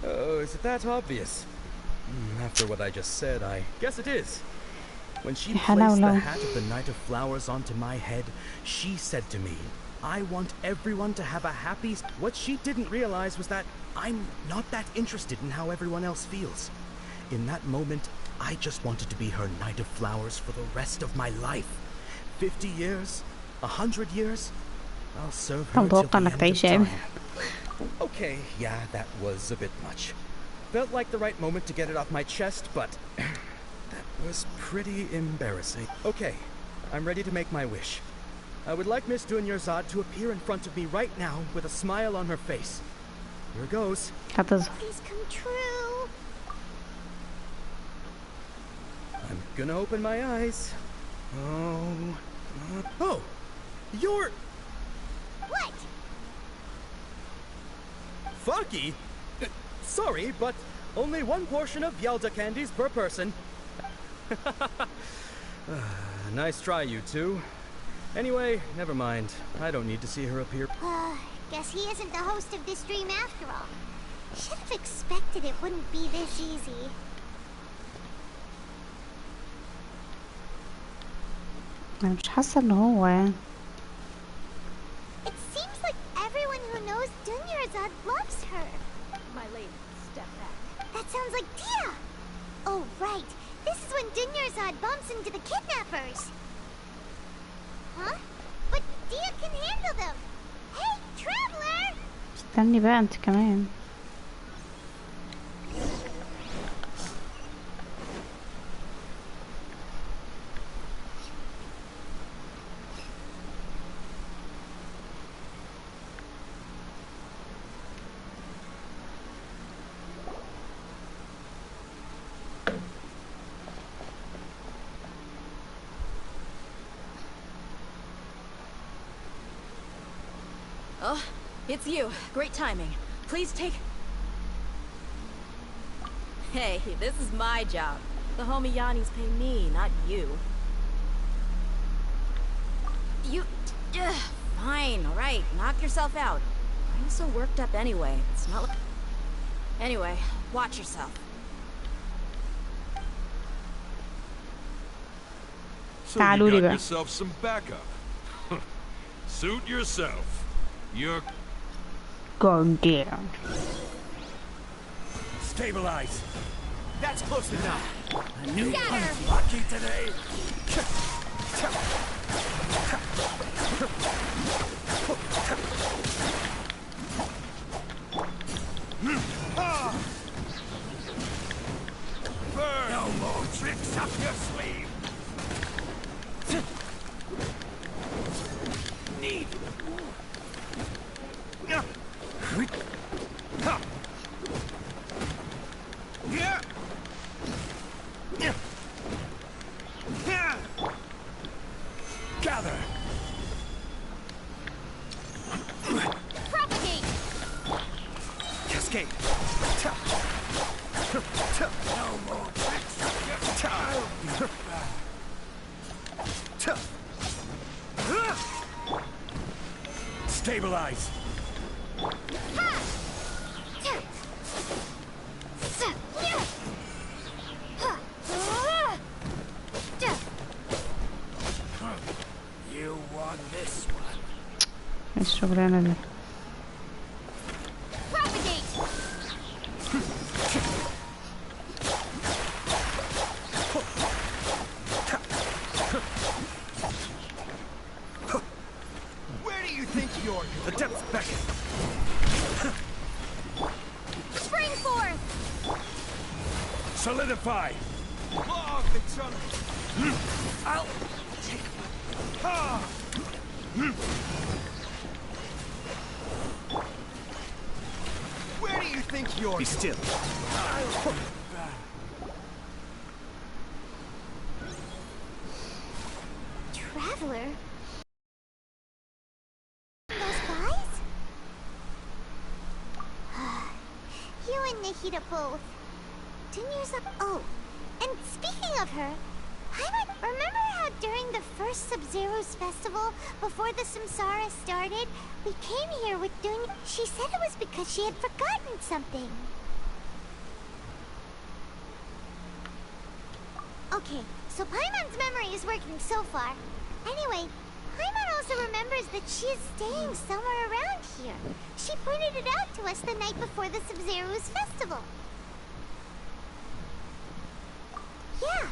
Oh, is it that obvious? After what I just said, I guess it is. When she placed the hat of the Knight of Flowers onto my head, she said to me, I want everyone to have a happy... What she didn't realize was that I'm not that interested in how everyone else feels. In that moment, I just wanted to be her Knight of Flowers for the rest of my life. 50 years, 100 years, I'll serve her till the end of time. Okay, yeah, that was a bit much. Felt like the right moment to get it off my chest, but that was pretty embarrassing. Okay, I'm ready to make my wish. I would like Miss Dunyarzad to appear in front of me right now with a smile on her face. Here goes. Please come true. I'm gonna open my eyes. Oh, you're... What? Fucky? Sorry, but only one portion of Yalda candies per person. Nice try, you two. Anyway, never mind. I don't need to see her appear. Guess he isn't the host of this dream after all. Should have expected it wouldn't be this easy. أنا مش حاسة إن هو يعني. It seems like everyone who knows Dunyarzad loves her. My lady, step back. That sounds like Tia! Oh, right. This is when Dunyarzad bumps into the kidnappers. Huh? But Tia can handle them. Hey, Traveler! استني بقى أنت كمان. Oh, it's you. Great timing. Please take... Hey, this is my job. The homie Yanni's pay me, not you. You... Fine, alright. Knock yourself out. Why are you so worked up anyway? It's not like... Anyway, watch yourself. So you got yourself some backup. Suit yourself. You're going down. Stabilize. That's close enough. A new punch lucky today. No more tricks up your sleeve. Need. Gather. Propagate. Cascade. No more tricks up your Stabilize. You won this one. الشغلانة اللي Where do you think you're going? The depths beckon. Spring forth. Solidify. Log the trunk. I'll take Where do you think you're... Be still. Traveler? Those guys? You and Nikita both. Dunyarzad... Oh, and speaking of her, remember how during the first Sub-Zero's festival, before the Samsara started, we came here with Dunya? She said it was because she had forgotten something. Okay, so Paimon's memory is working so far. Anyway, Paimon also remembers that she is staying somewhere around here. She pointed it out to us the night before the Sub-Zero's festival. Yeah.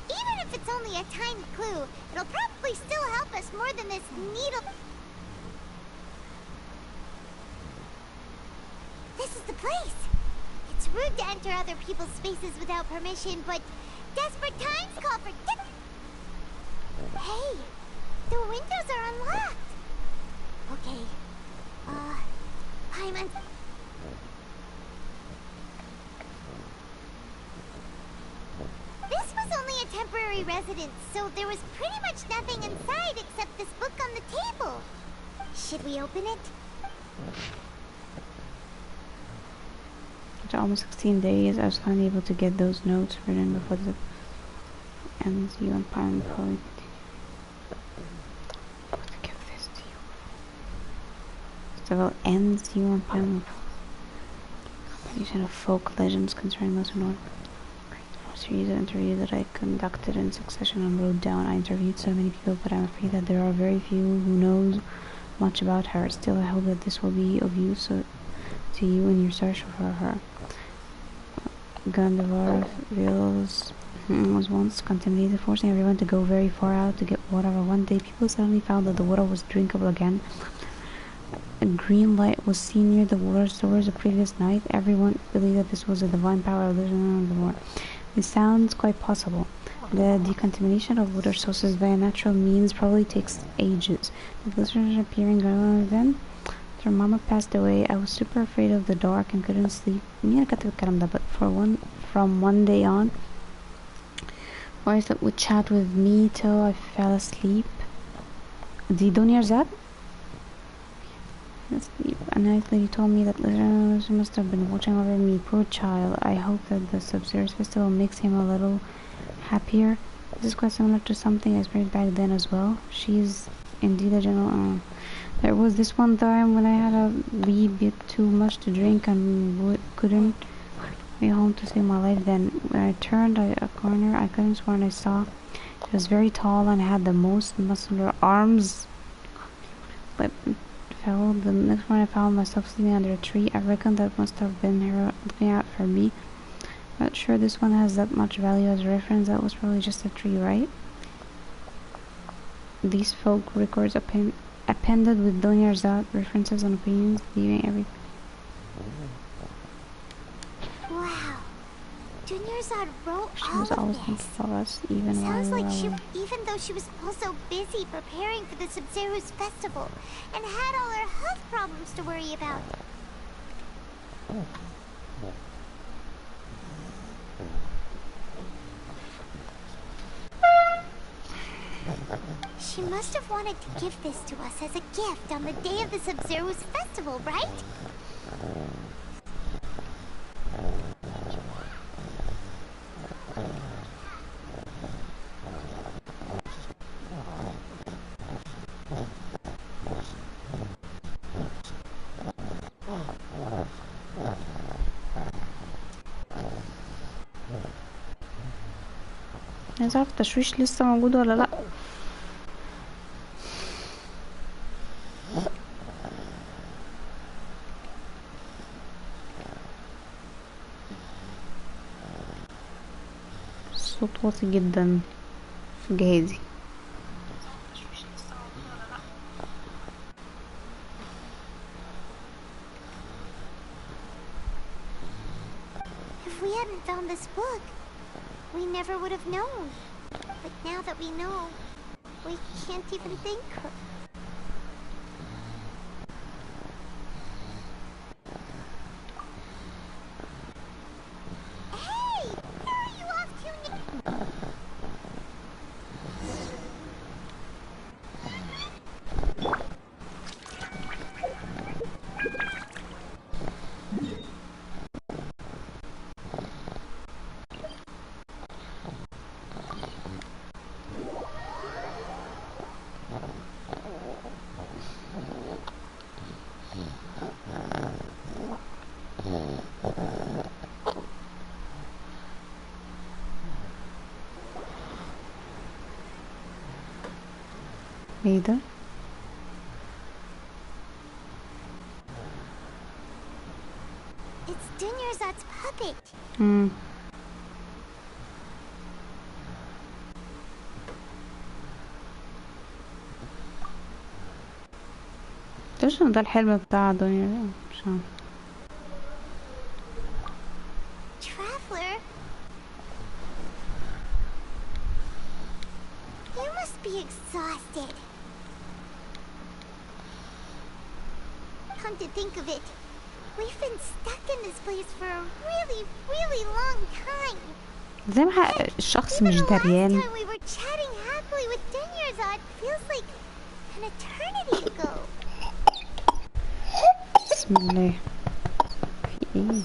Even if it's only a tiny clue, it'll probably still help us more than this needle. This is the place. It's rude to enter other people's spaces without permission, but desperate times call for... Hey, the windows are unlocked. Okay. Paimon... monastery residence, so there was pretty much nothing inside except this book on the table. Should we open it? After almost 16 days, I was finally able to get those notes written before the ends. You and Pine probably able to give this to you. Several ends. You and Pine combination of folk legends concerning those who know. Series of interviews that I conducted in succession and wrote down. I interviewed so many people, but I'm afraid that there are very few who knows much about her. Still, I hope that this will be of use to you in your search for her. Gandavar Vales was once contaminated, forcing everyone to go very far out to get water. But one day, people suddenly found that the water was drinkable again. A green light was seen near the water source the previous night. Everyone believed that this was a divine power of the water. It sounds quite possible. The decontamination of water sources by natural means probably takes ages. The glisteners appearing then. After Mama passed away, I was super afraid of the dark and couldn't sleep. But from one day on, Boris would chat with me till I fell asleep. Don't hear that? A nice lady told me that she must have been watching over me. Poor child. I hope that the Sub-Zero's festival makes him a little happier. This is quite similar to something I experienced back then as well. She's indeed a general. There was this one time when I had a wee bit too much to drink and couldn't be home to save my life. Then when I turned a corner, I couldn't swear and I saw she was very tall and had the most muscular arms. But the next morning I found myself sleeping under a tree. I reckon that must have been her looking out for me. Not sure this one has that much value as a reference. That was probably just a tree, right? These folk records appended with Donyarzad references and opinions, leaving everything. Wow. Donyarzad wrote She was always thinking of us, even Sounds while like even though she was also busy preparing for the Sub-Zero's festival and had all her health problems to worry about. She must have wanted to give this to us as a gift on the day of the Sub-Zero's festival, right? عايز اعرف التشويش لسه موجود ولا لا. الصوت واطي جدا في جهازي. If we hadn't found this book, we never would have known. But now that we know, we can't even thank her. Hey! Where are you off to now? ايه ده؟ It's Dunyarzad's puppet. ده الحلم بتاع دنيا مش عارف. Traveler, you must be exhausted. Come to think of it, we've been stuck in this place for a really, really long time. زي ما الشخص مش دريان. بسم الله. في ايه؟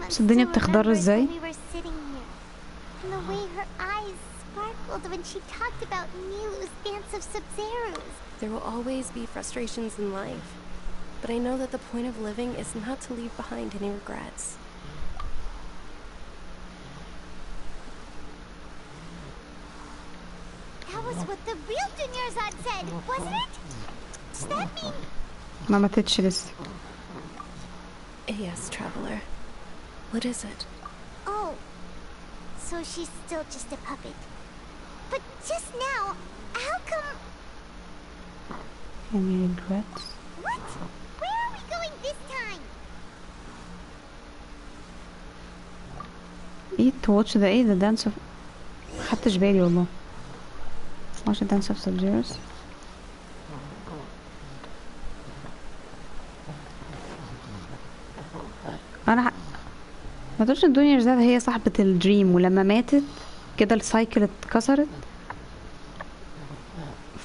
بس الدنيا بتخضر ازاي؟ There will always be frustrations in life, but I know that the point of living is not to leave behind any regrets. That was what the real Dunyarzad said, wasn't it? Does that mean... ما ماتتش لسه. Yes, traveler. What is it? Oh, so she's still just a puppet. But just now, how come... Any regrets? What? Where are we going this time? Eat to watch the dance of... خدتش بالي والله. Watch the dance of soldiers. انا ما تقولش الدنيا رزاد هي صاحبة الدريم، ولما ماتت كده السايكل اتكسرت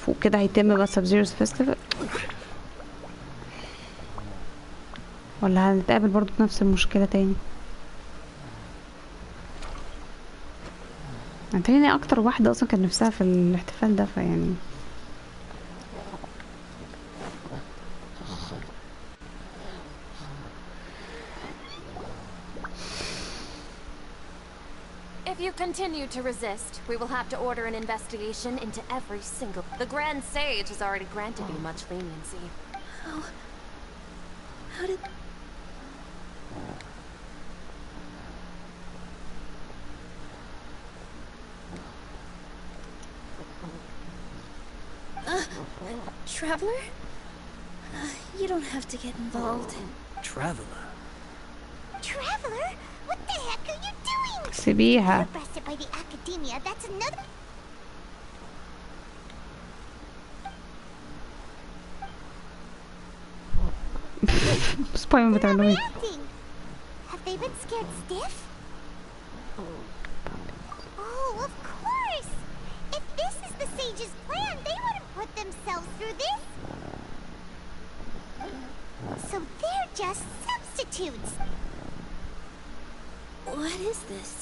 فوق كده هيتم بقى سب زيروز فيستيفال، ولا هنتقابل برضو بنفس المشكلة تاني؟ يعني اكتر واحدة اصلا كان نفسها في الاحتفال ده، فيعني If you continue to resist, we will have to order an investigation into every single... The Grand Sage has already granted you much leniency. How did... Traveler? You don't have to get involved. Traveler? Traveler? What the heck are you doing? سيبيها. You're arrested by the academia. That's another... سباي ما بتعملوش. Have they been scared stiff? Oh, of course! If this is the sage's plan, they wouldn't put themselves through this. So they're just substitutes. What is this?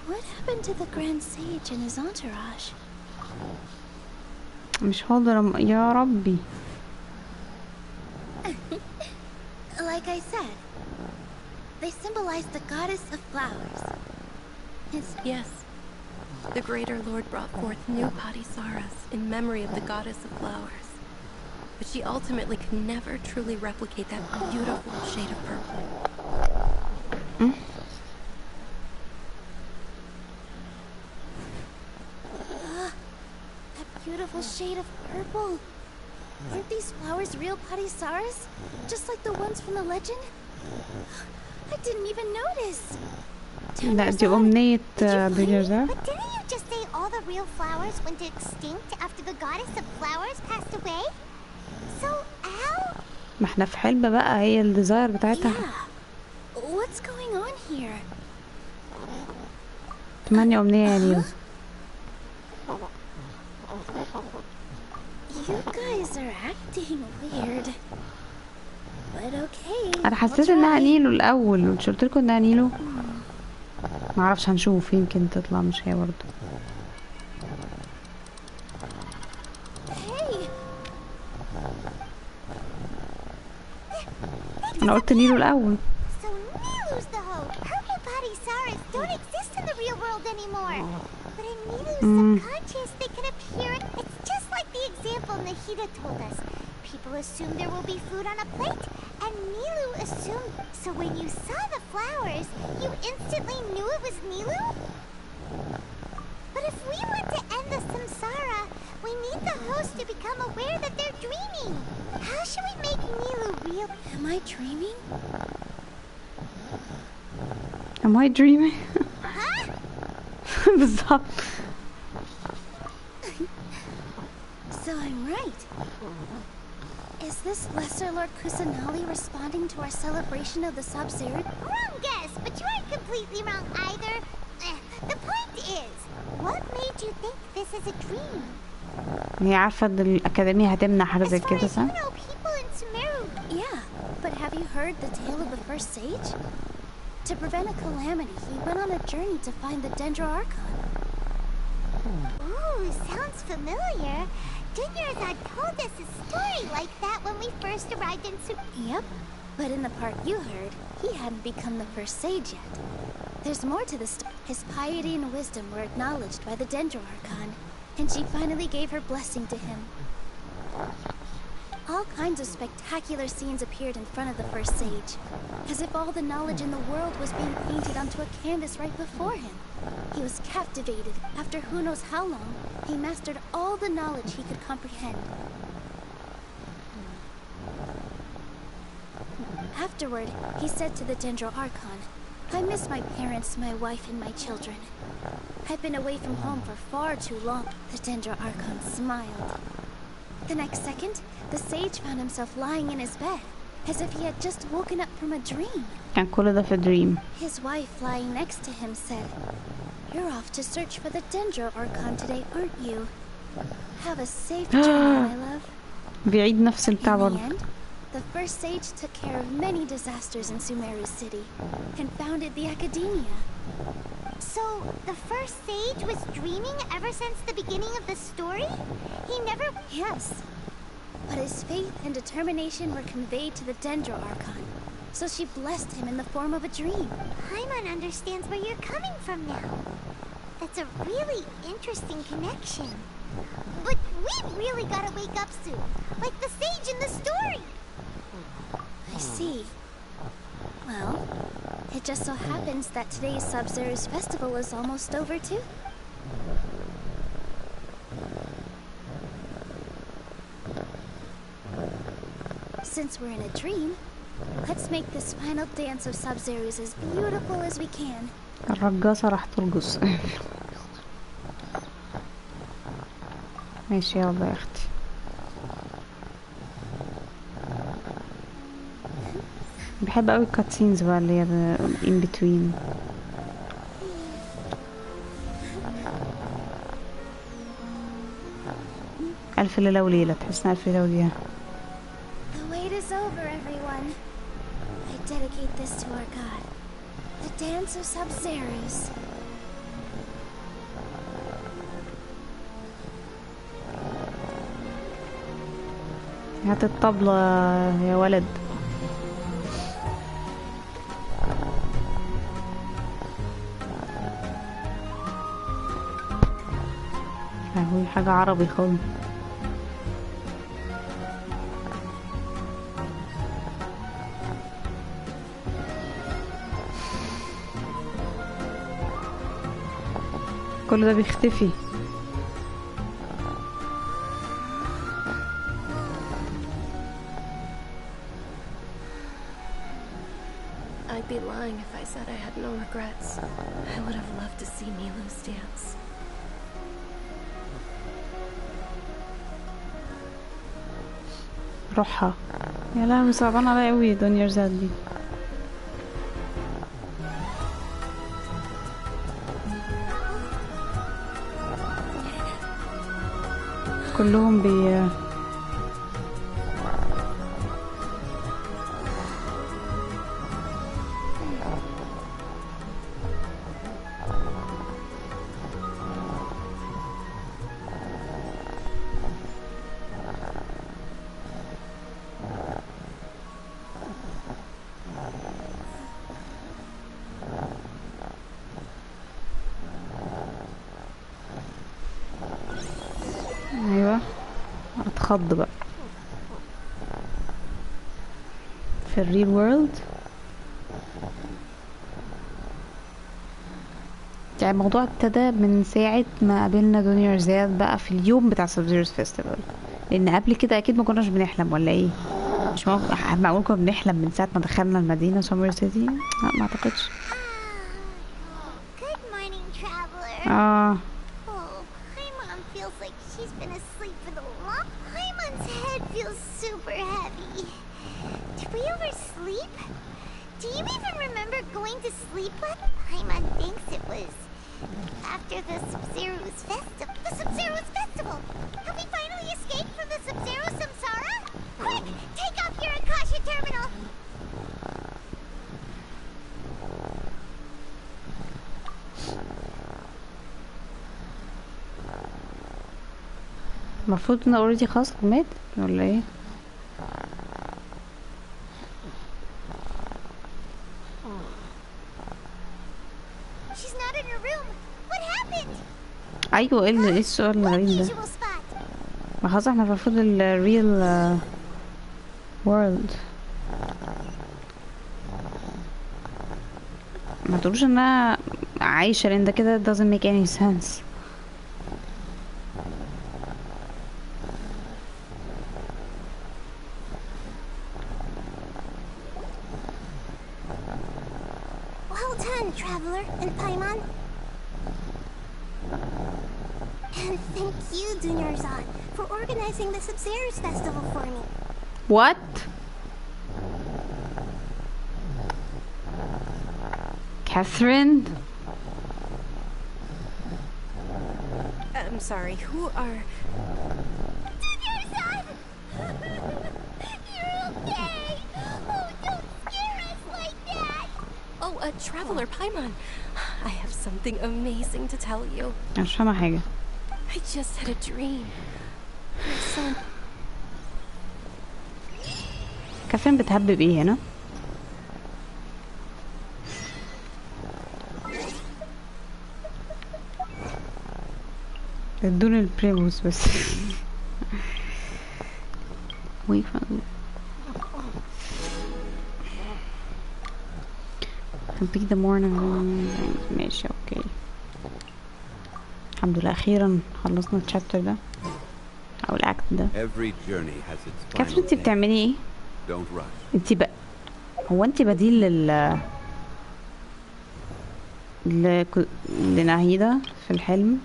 What happened to the Grand Sage and his entourage? مش هقدر يا ربي. Like I said, they symbolize the goddess of flowers. Yes. The Greater Lord brought forth new Padisaras in memory of the goddess of flowers. But she ultimately could never truly replicate that beautiful shade of purple. That beautiful shade of purple. Aren't these flowers real Padisaras? Just like the ones from the legend? I didn't even notice. لا دي أمنية بيجرزا. But didn't you just say all the real flowers went extinct after the goddess of flowers passed away? So how? ما احنا في حلبة بقى، هي الديزاير بتاعتها. Yeah. What's going on here? تمانية أمنية يا نيو. You guys are acting weird. But okay. أنا حسيت إنها نيلو الأول، مش قلت لكم إنها نيلو؟ معرفش، هنشوف يمكن تطلع مش هي برضه. أنا قلت نيلو الأول. So Nilu's the hope. Purple Padisaras don't exist in the real world anymore. But in Nilu's subconscious, they can appear. It's just like the example Nahida told us. People assume there will be food on a plate, and Nilu assumed. So when you saw the flowers, you instantly knew it was Nilu? But if we want to end the samsara, we need the host to become aware that they're dreaming. How should we make Nilu real? Am I dreaming? Am I dreaming? بالظبط. So I'm right. Is this Lesser Lord Kusanali responding to our celebration of the Sub-Zero? Wrong guess, but you aren't completely wrong either. The point is, what made you think this is a dream? هي عارفة ان الأكاديمية هتمنع حاجة زي كده صح؟ People in Sumeru. Yeah, but have you heard the tale of the first sage? To prevent a calamity, he went on a journey to find the Dendro Archon. Ooh, sounds familiar. Dunyarzad told us a story like that when we first arrived in Sumeru. Yep, but in the part you heard, he hadn't become the first sage yet. There's more to the story. His piety and wisdom were acknowledged by the Dendro Archon, and she finally gave her blessing to him. All kinds of spectacular scenes appeared in front of the first sage, as if all the knowledge in the world was being painted onto a canvas right before him. He was captivated. After who knows how long, he mastered all the knowledge he could comprehend. Afterward, he said to the Dendro Archon, I miss my parents, my wife, and my children. I've been away from home for far too long. The Dendro Archon smiled. The next second, the sage found himself lying in his bed, as if he had just woken up from a dream. كان كل ده في dream. His wife lying next to him said, You're off to search for the Dendro Archon today, aren't you? Have a safe journey, my love. بيعيد نفس البتاع برضه. In the end, the first sage took care of many disasters in Sumeru City, and founded the Academia. So, the first sage was dreaming ever since the beginning of the story? He never... Yes. But his faith and determination were conveyed to the Dendro Archon, so she blessed him in the form of a dream. Paimon understands where you're coming from now. That's a really interesting connection. But we really gotta wake up soon, like the sage in the story. I see. Well, it just so happens that today's Sub-Zero's festival is almost over too. Since we're in a dream, let's make this final dance of Sub-Zero's as beautiful as we can. الرقاصة راح ترقص. ماشي يلا يا اختي. بحب قوي الكاتسينز بقى اللي هي in between. ألف ليلة وليلة تحسنا ألف ليلة وليلة. The wait is over, everyone. I dedicate this to our god, the dance of Sub-Zeros. هات الطبلة يا ولد. هو حاجة عربي خالص. كل ده بيختفي. I'd be lying if I said I had no regrets. I would have loved to see Milu's dance. روحها يا لهوي صعبان عليا قوي دنيارزاد دي. كلهم ايوه اتخض بقى في الريل وورلد. يعني الموضوع ابتدى من ساعة ما قابلنا دنيارزاد بقى في اليوم بتاع سب-زيرو's فيستيفال، لان قبل كده اكيد ما كناش بنحلم ولا ايه. مش معقول كنا بنحلم من ساعة ما دخلنا المدينة سوميرو سيتي؟ لا ما اعتقدش. Good morning, traveler. اه Oh, Paimon feels like she's been asleep for the long. Paimon's head feels super heavy. Did we oversleep? Do you even remember going to sleep with? Paimon thinks it was after the Sub-Zero's festival. The Sub-Zero's festival! Have we finally escaped from the Sub-Zero Samsara? Quick! Take off your Akasha terminal! المفروض ان اوريدي خلاص مات ولا ايه؟ She's not in her room. What happened? ايوه ايه السؤال الغريب ده؟ ما خلاص احنا المفروض الريل وورلد. ما تقولوش انها عايشة لان ده كده doesn't make any sense. Well done, Traveler and Paimon. And thank you, Dunyarzad, for organizing the Sub-Zero's festival for me. What? Catherine? I'm sorry, who are... Dunyarzad! You're okay! Oh, don't scare us like that! Oh, Traveler Paimon. I have something amazing to tell you. مش فاهمة حاجة. I just had a dream. My son... كاترين بتهبب ايه هنا؟ ادوني البريموس بس. Be the morning. ماشي اوكي. الحمد لله اخيرا خلصنا الشابتر ده او الاكت ده. كاترين انتي بتعملي ايه؟ انتي بقى هو انتي بديل لناهيدا في الحلم؟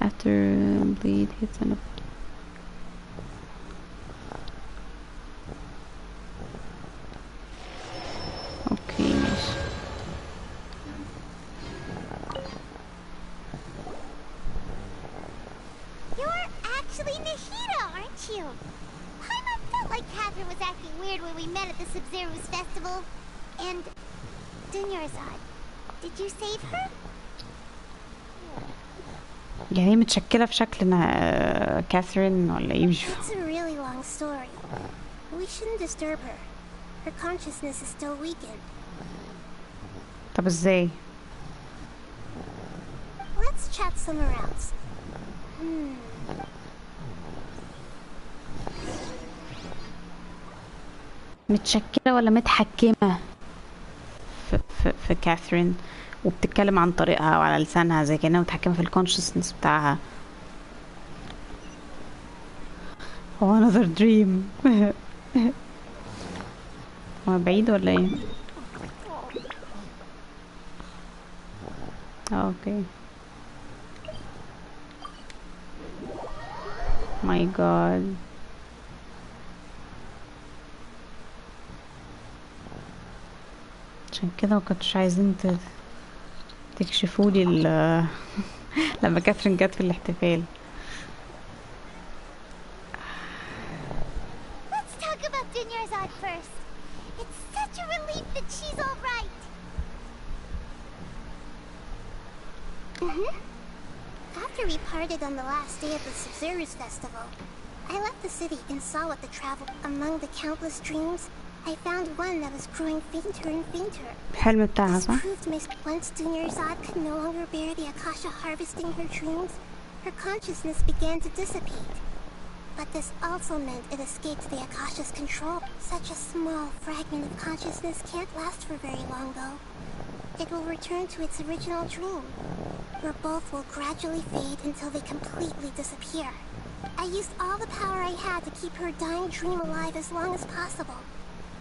After bleed hits on a... اوكي ماشي. You're actually Nahida, aren't you? Paimon felt like Catherine was acting weird when we met at the Sub-Zero's festival. And Dunyarzad, did you save her? يعني متشكلة في شكل كاثرين ولا ايه مش فاهمة. It's a really long story. We shouldn't disturb her. Her consciousness is still weakened. طب ازاي؟ Let's chat somewhere else. متشكلة ولا متحكمة في كاثرين وبتتكلم عن طريقها وعلى لسانها زي كأنها متحكمة في الكونشسنس بتاعها. هو another dream. هو بعيد ولا ايه؟ اوكي. my god. عشان كده ما كنتش عايزين تكشفولي لما كاترين جت في الاحتفال. Let's talk about Dunyarzad first. It's such a relief that she's all right. After we parted on the last day of the Sub-Zero's festival, I left the city and saw what the travel among the countless dreams. I found one that was growing fainter and fainter. الحلم بتاعها صح؟ Once Dunyarzad could no longer bear the Akasha harvesting her dreams, her consciousness began to dissipate. But this also meant it escaped the Akasha's control. Such a small fragment of consciousness can't last for very long, though. It will return to its original dream. where both will gradually fade until they completely disappear. I used all the power I had to keep her dying dream alive as long as possible.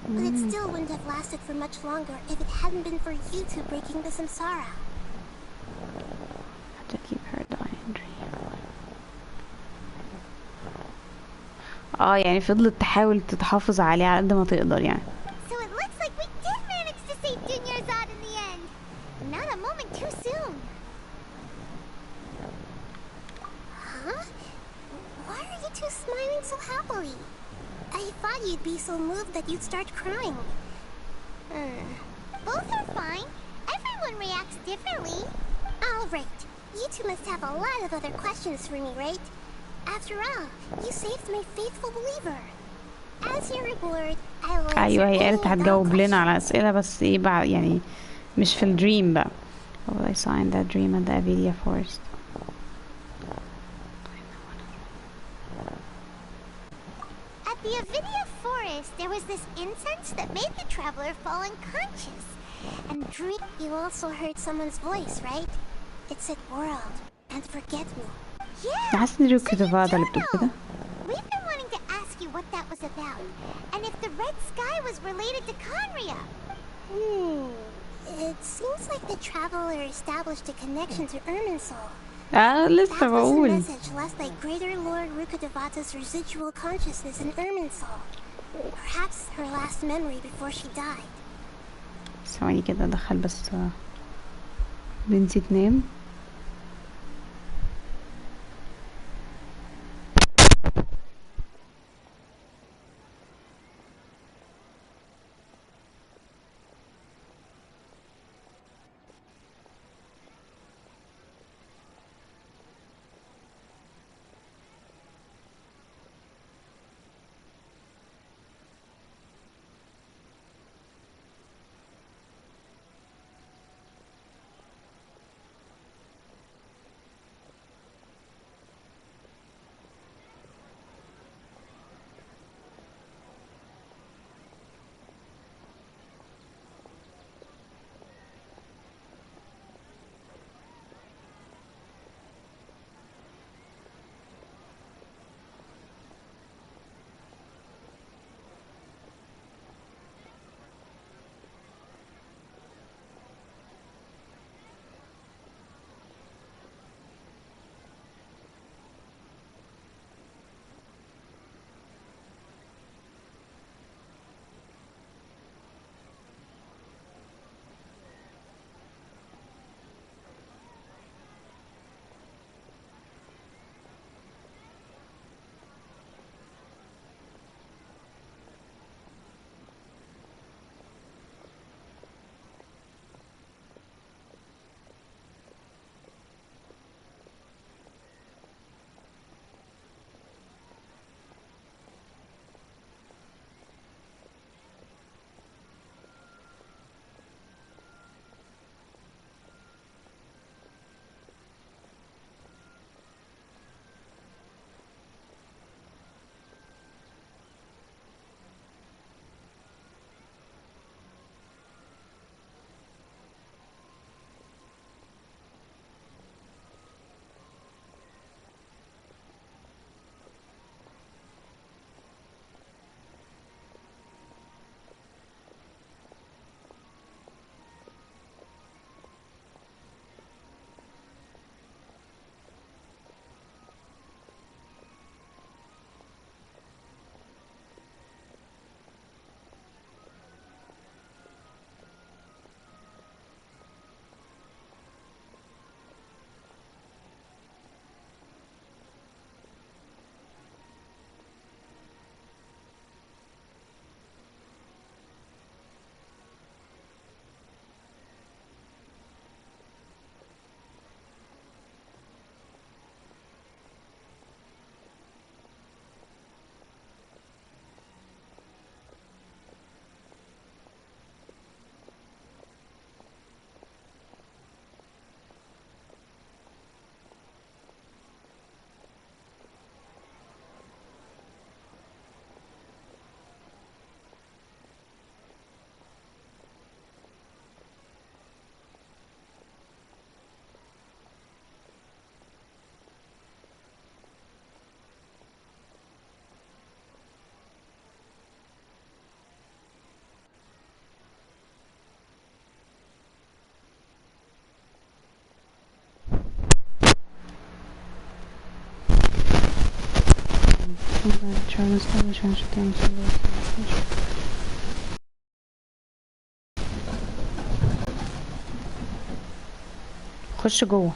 But it still wouldn't have lasted for much longer if it hadn't been for you two breaking the samsara. To keep her dying dream. يعني فضلت تحاول تتحافظ عليه على قد ما تقدر يعني. So it looks like we did manage to save Dunyarzad in the end. Not a moment too soon. Huh? Why are you two smiling so happily? I thought you'd be so moved that you'd start crying. Both are fine. Everyone reacts differently. All right. You two must have a lot of other questions for me, right? After all, you saved my faithful believer. As your reward, I will answer أيوة هي any قالت adult هتجاوب لنا questions. على أسئلة بس إيه بقى يعني مش في الدريم بقى. Oh, I saw in that dream at the Avidia forest. At the Avidia forest, there was this incense that made the traveler fall unconscious. And You also heard someone's voice, right? It said world and forget me. Yeah, حاسس إن كنت بعد اللي بتقول كده. we've been wanting to ask you what that was about, and if the red sky was related to Conria. It seems like the traveler established a connection to Irminsul. لسه That was a بقول. message left by Greater Lord Rukkhadevata's residual consciousness in Irminsul. Perhaps her last memory before she died. ثواني كده أدخل بس بنتي تنام. خش جوه.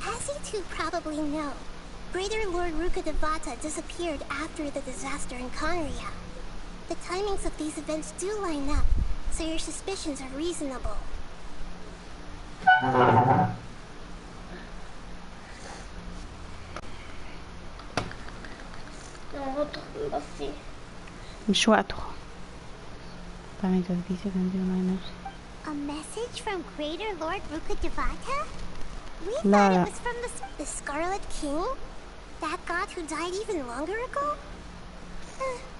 As you two probably know, Greater Lord Rukkhadevata disappeared after the disaster in Conria. The timings of these events do line up, so your suspicions are reasonable. مش وقته. A message from Greater Lord Rukkhadevata? We La thought la. it was from the Scarlet King? That god who died even longer ago?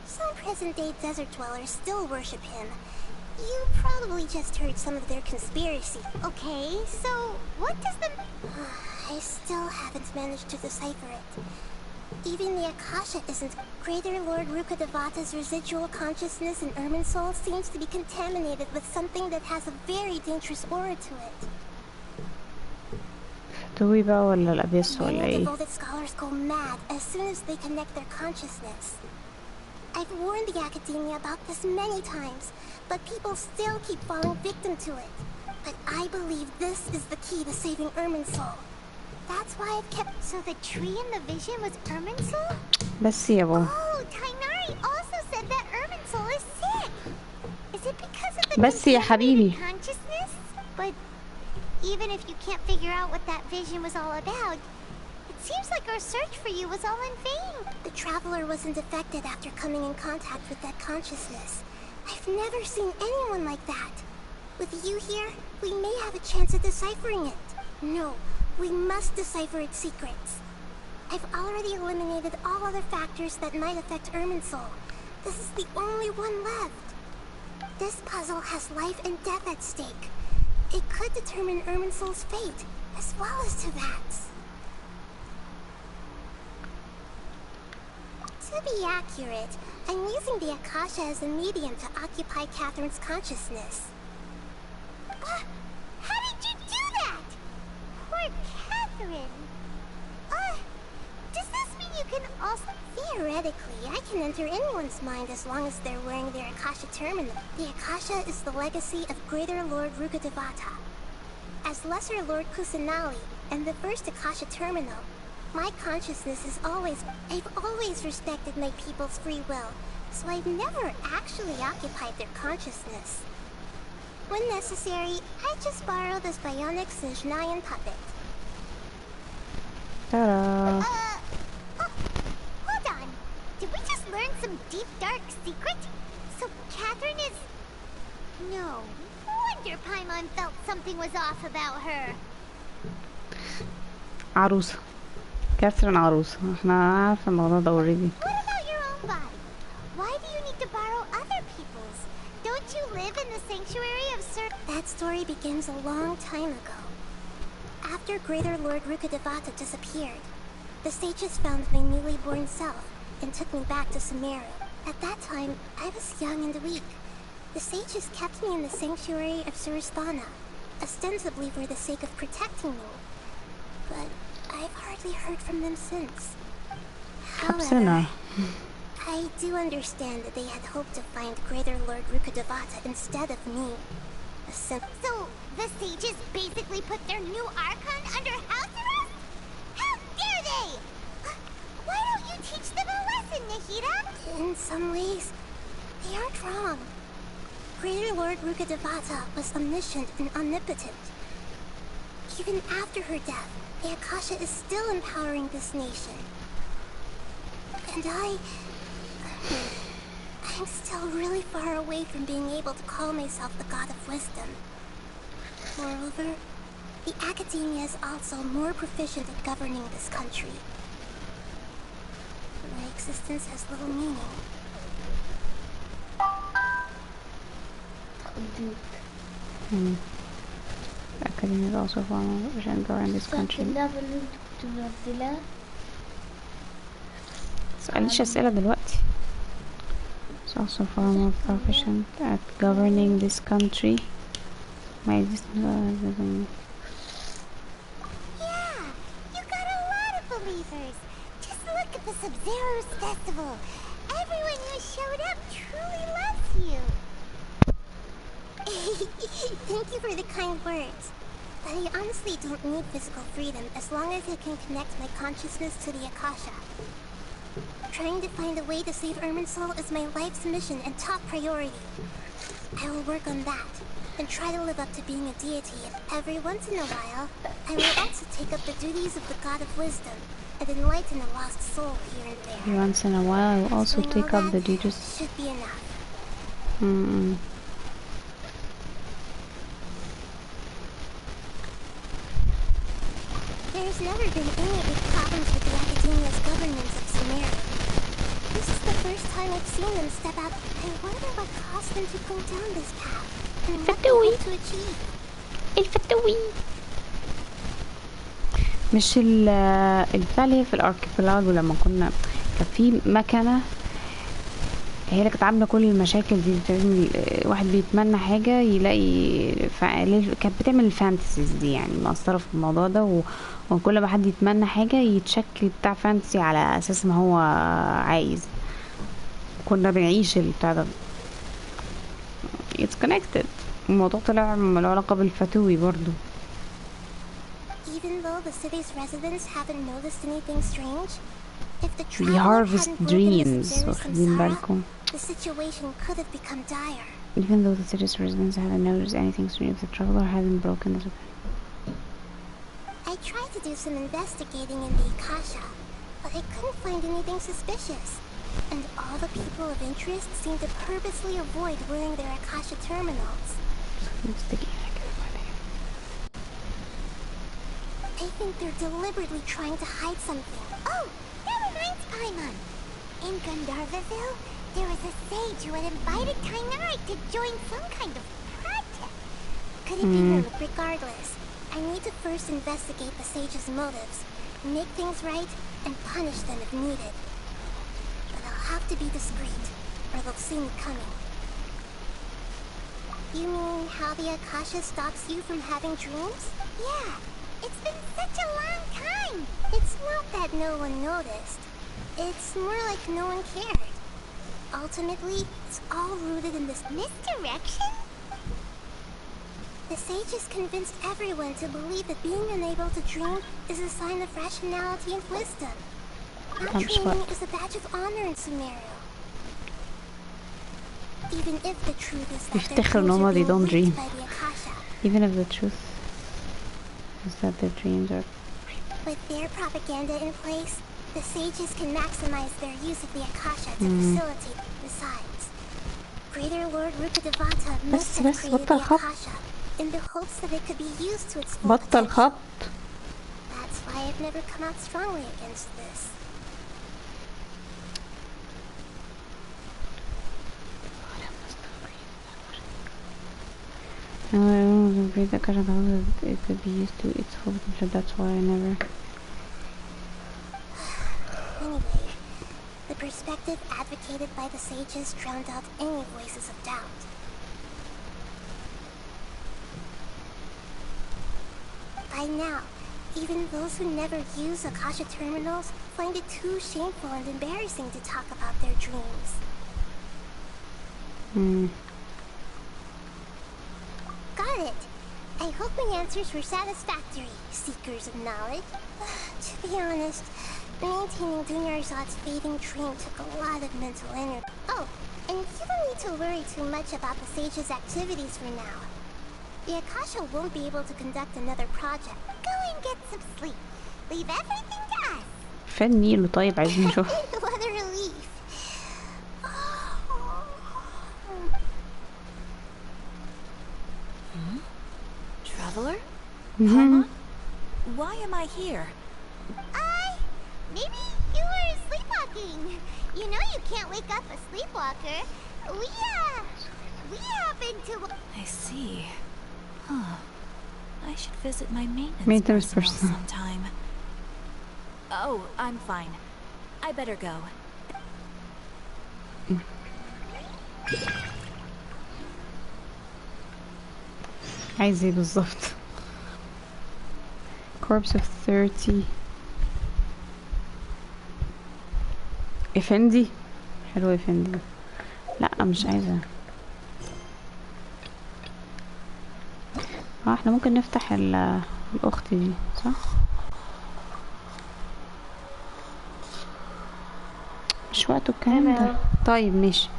Some present-day desert dwellers still worship him. You probably just heard some of their conspiracy. Okay, so what does the... I still haven't managed to decipher it. Even the Akasha isn't. Greater Lord Rukkhadevata's residual consciousness in Irminsul seems to be contaminated with something that has a very dangerous aura to it. دوي بقى ولا الأبيس ولا Many ايه؟ devoted scholars go mad as soon as they connect their consciousness. I've warned the academia about this many times, but people still keep falling victim to it. But I believe this is the key to saving Irminsul. That's why I've kept... So the tree in the vision was Irminsul? بس يا بابا. Oh, Tainari also said that Irminsul is sick. Is it because of the بس يا حبيبي. consciousness? But even if you can't figure out what that vision was all about, it seems like our search for you was all in vain. The traveler wasn't affected after coming in contact with that consciousness. I've never seen anyone like that. With you here, we may have a chance at deciphering it. No, we must decipher its secrets. I've already eliminated all other factors that might affect Irminsul. This is the only one left. This puzzle has life and death at stake. It could determine Irminsul's fate, as well as Teyvat's. To be accurate, I'm using the Akasha as a medium to occupy Catherine's consciousness. How did you do that? Poor Catherine. Does this mean you can also... Theoretically, I can enter anyone's mind as long as they're wearing their Akasha terminal. The Akasha is the legacy of Greater Lord Rukkhadevata. As Lesser Lord Kusanali and the first Akasha terminal, my consciousness is always... I've always respected my people's free will, so I've never actually occupied their consciousness. When necessary, I just borrow this bionic Snezhnayan puppet. Ta-da. Hold on. Did we just learn some deep, dark secret? So Catherine is... No wonder Paimon felt something was off about her. عروسة. كاثرين عروسة. احنا عارفة الموضوع ده already. What about your own body? Why do you need to borrow other people's? Don't you live in the sanctuary of Sir... That story begins a long time ago. After Greater Lord Rukkhadevata disappeared, the sages found my newly born self and took me back to Sumeru. At that time, I was young and weak. The sages kept me in the sanctuary of Surasthana, ostensibly for the sake of protecting me. But I've hardly heard from them since. However, I do understand that they had hoped to find Greater Lord Rukkhadevata instead of me. So, the sages basically put their new Archon under house arrest? How dare they! Why don't you teach them a lesson, Nahida? In some ways, they aren't wrong. Greater Lord Rukkhadevata was omniscient and omnipotent. Even after her death, the Akasha is still empowering this nation. And I'm still really far away from being able to call myself the God of Wisdom. Moreover, the Academia is also more proficient at governing this country. My existence has little meaning. The Academia is also more proficient at governing this country. متسألنيش أسئلة دلوقتي. It's also far more proficient at governing this country. Yeah, you got a lot of believers. Just look at the Sub-Zero's festival. Everyone who showed up truly loves you. Thank you for the kind words. But I honestly don't need physical freedom as long as I can connect my consciousness to the Akasha. Trying to find a way to save Irminsul is my life's mission and top priority. I will work on that, and try to live up to being a deity. Every once in a while, I will also take up the duties of the God of Wisdom, and enlighten a lost soul here and there. Every once in a while, I will also take up the duties. Should be enough. There's never been any big problems with the Academia's governance of Sumeru. This is the first time I've seen them step out. I wonder what caused them to go down this path, and what they hope to achieve. الفتوي مش البتاع اللي هي في الاركيبلاجو لما كنا كان في مكنة هي اللي كانت عاملة كل المشاكل دي. بتعمل واحد بيتمنى حاجة يلاقي كانت بتعمل الفانتسيز دي، يعني مأثرة في الموضوع ده، وكل ما حد يتمنى حاجة يتشكل بتاع فانتسي على أساس ما هو عايز. كنا بنعيش البتاع ده. It's connected. الموضوع طلع له علاقة بالفتوي برضو. Even though the city's residents haven't noticed anything strange, if the We traveler harvest hadn't broken dreams. his samsara, واخدين بالكم؟ the situation could have become dire. Even though the city's residents haven't noticed anything strange, if the traveler hadn't broken the... I tried to do some investigating in the Akasha, but I couldn't find anything suspicious. And all the people of interest seem to purposely avoid wearing their Akasha terminals. I think they're deliberately trying to hide something. Oh, that reminds Paimon. In Gandharvaville, there was a sage who had invited Kainari to join some kind of project. Could it be him? Regardless, I need to first investigate the sage's motives, make things right, and punish them if needed. But I'll have to be discreet, or they'll see me coming. You mean how the Akasha stops you from having dreams? Yeah, it's been such a long time. It's not that no one noticed. It's more like no one cared. Ultimately, it's all rooted in this misdirection? The sages convinced everyone to believe that being unable to dream is a sign of rationality and wisdom. Not dreaming is a badge of honor in Sumeru. Even if the truth is that their dreams are being leaked by the Akasha. Even if the truth is that their dreams are... With their propaganda in place, the sages can maximize their use of the Akasha to facilitate. Besides, Greater Lord Rukadevata must have created the Akasha in the hopes that it could be used to its full potential. That's why I've never come out strongly against this. No, I don't agree that it could be used to its full potential. That's why I never... Anyway, the perspective advocated by the sages drowned out any voices of doubt. By now, even those who never use Akasha terminals find it too shameful and embarrassing to talk about their dreams. Got it. I hope my answers were satisfactory, seekers of knowledge. To be honest, maintaining Dunyarzad's fading dream took a lot of mental energy. Oh, and you don't need to worry too much about the sage's activities for now. The Akasha won't be able to conduct another project. Go and get some sleep. Leave everything to us. فين نيلو طيب عايزين نشوف. What a relief. Traveler? Paimon? Why am I here? Maybe you were sleepwalking. You know you can't wake up a sleepwalker. We happen to... I see. Huh. I should visit my maintenance personnel sometime. Oh, I'm fine. I better go. عايز ايه بالظبط؟ Corpse of 30 افندي حلو افندي. لا مش عايزة. احنا ممكن نفتح الاخت دي صح؟ مش وقته الكلام ده. طيب ماشي.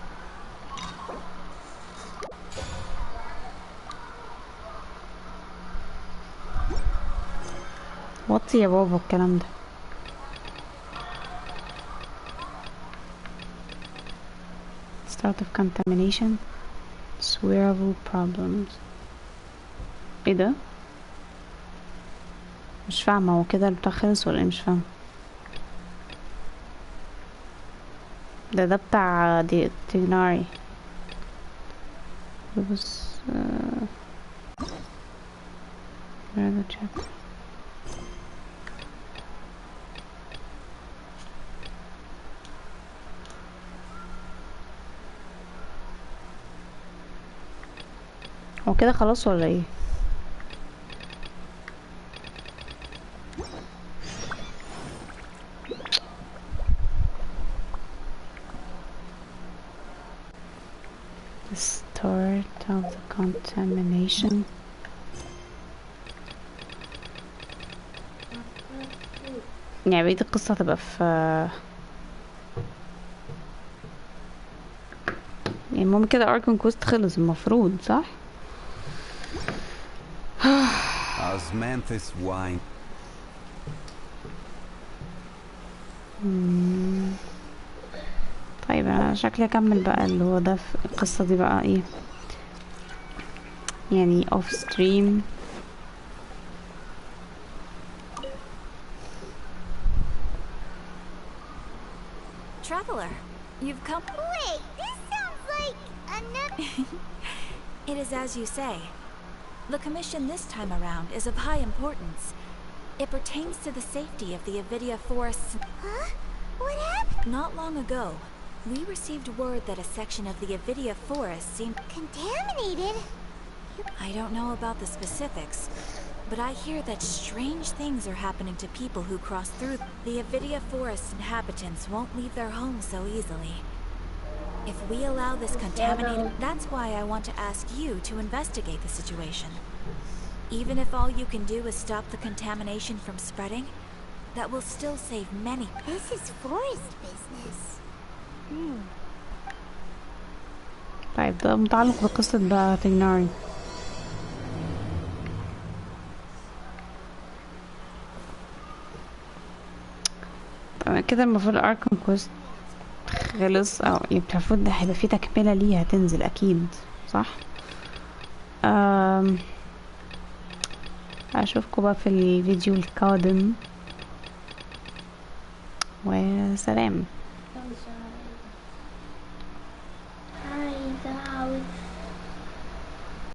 وطي يا بابا الكلام ده. start of contamination swearable problems. ايه ده؟ مش فاهمة هو كده البتاع خلص ولا ايه؟ مش فاهمة. ده بتاع دي تيجناري. بس هو كده خلاص ولا ايه؟ The start of the contamination. يعني بقية القصة هتبقى في يعني المهم كده اركون كوست خلص المفروض صح؟ Osmanthus wine. طيب انا شكلي اكمل بقى اللي هو ده في القصة دي بقى ايه يعني off stream. Traveler, you've come. Wait, this sounds like another. It is as you say. The commission this time around is of high importance. It pertains to the safety of the Avidia forests. Huh? What happened? Not long ago, we received word that a section of the Avidia forest seemed contaminated. I don't know about the specifics, but I hear that strange things are happening to people who cross through. The Avidia forest inhabitants won't leave their homes so easily. If we allow this contaminated, that's why I want to ask you to investigate the situation. Even if all you can do is stop the contamination from spreading, that will still save many. This is forest business. طيب ده متعلق بقصة بقى تيجناري. كده المفروض الاركون كوست خلص او المفروض ده هيبقى فيه تكملة ليه هتنزل اكيد صح؟ اشوفكم بقى في الفيديو القادم وسلام.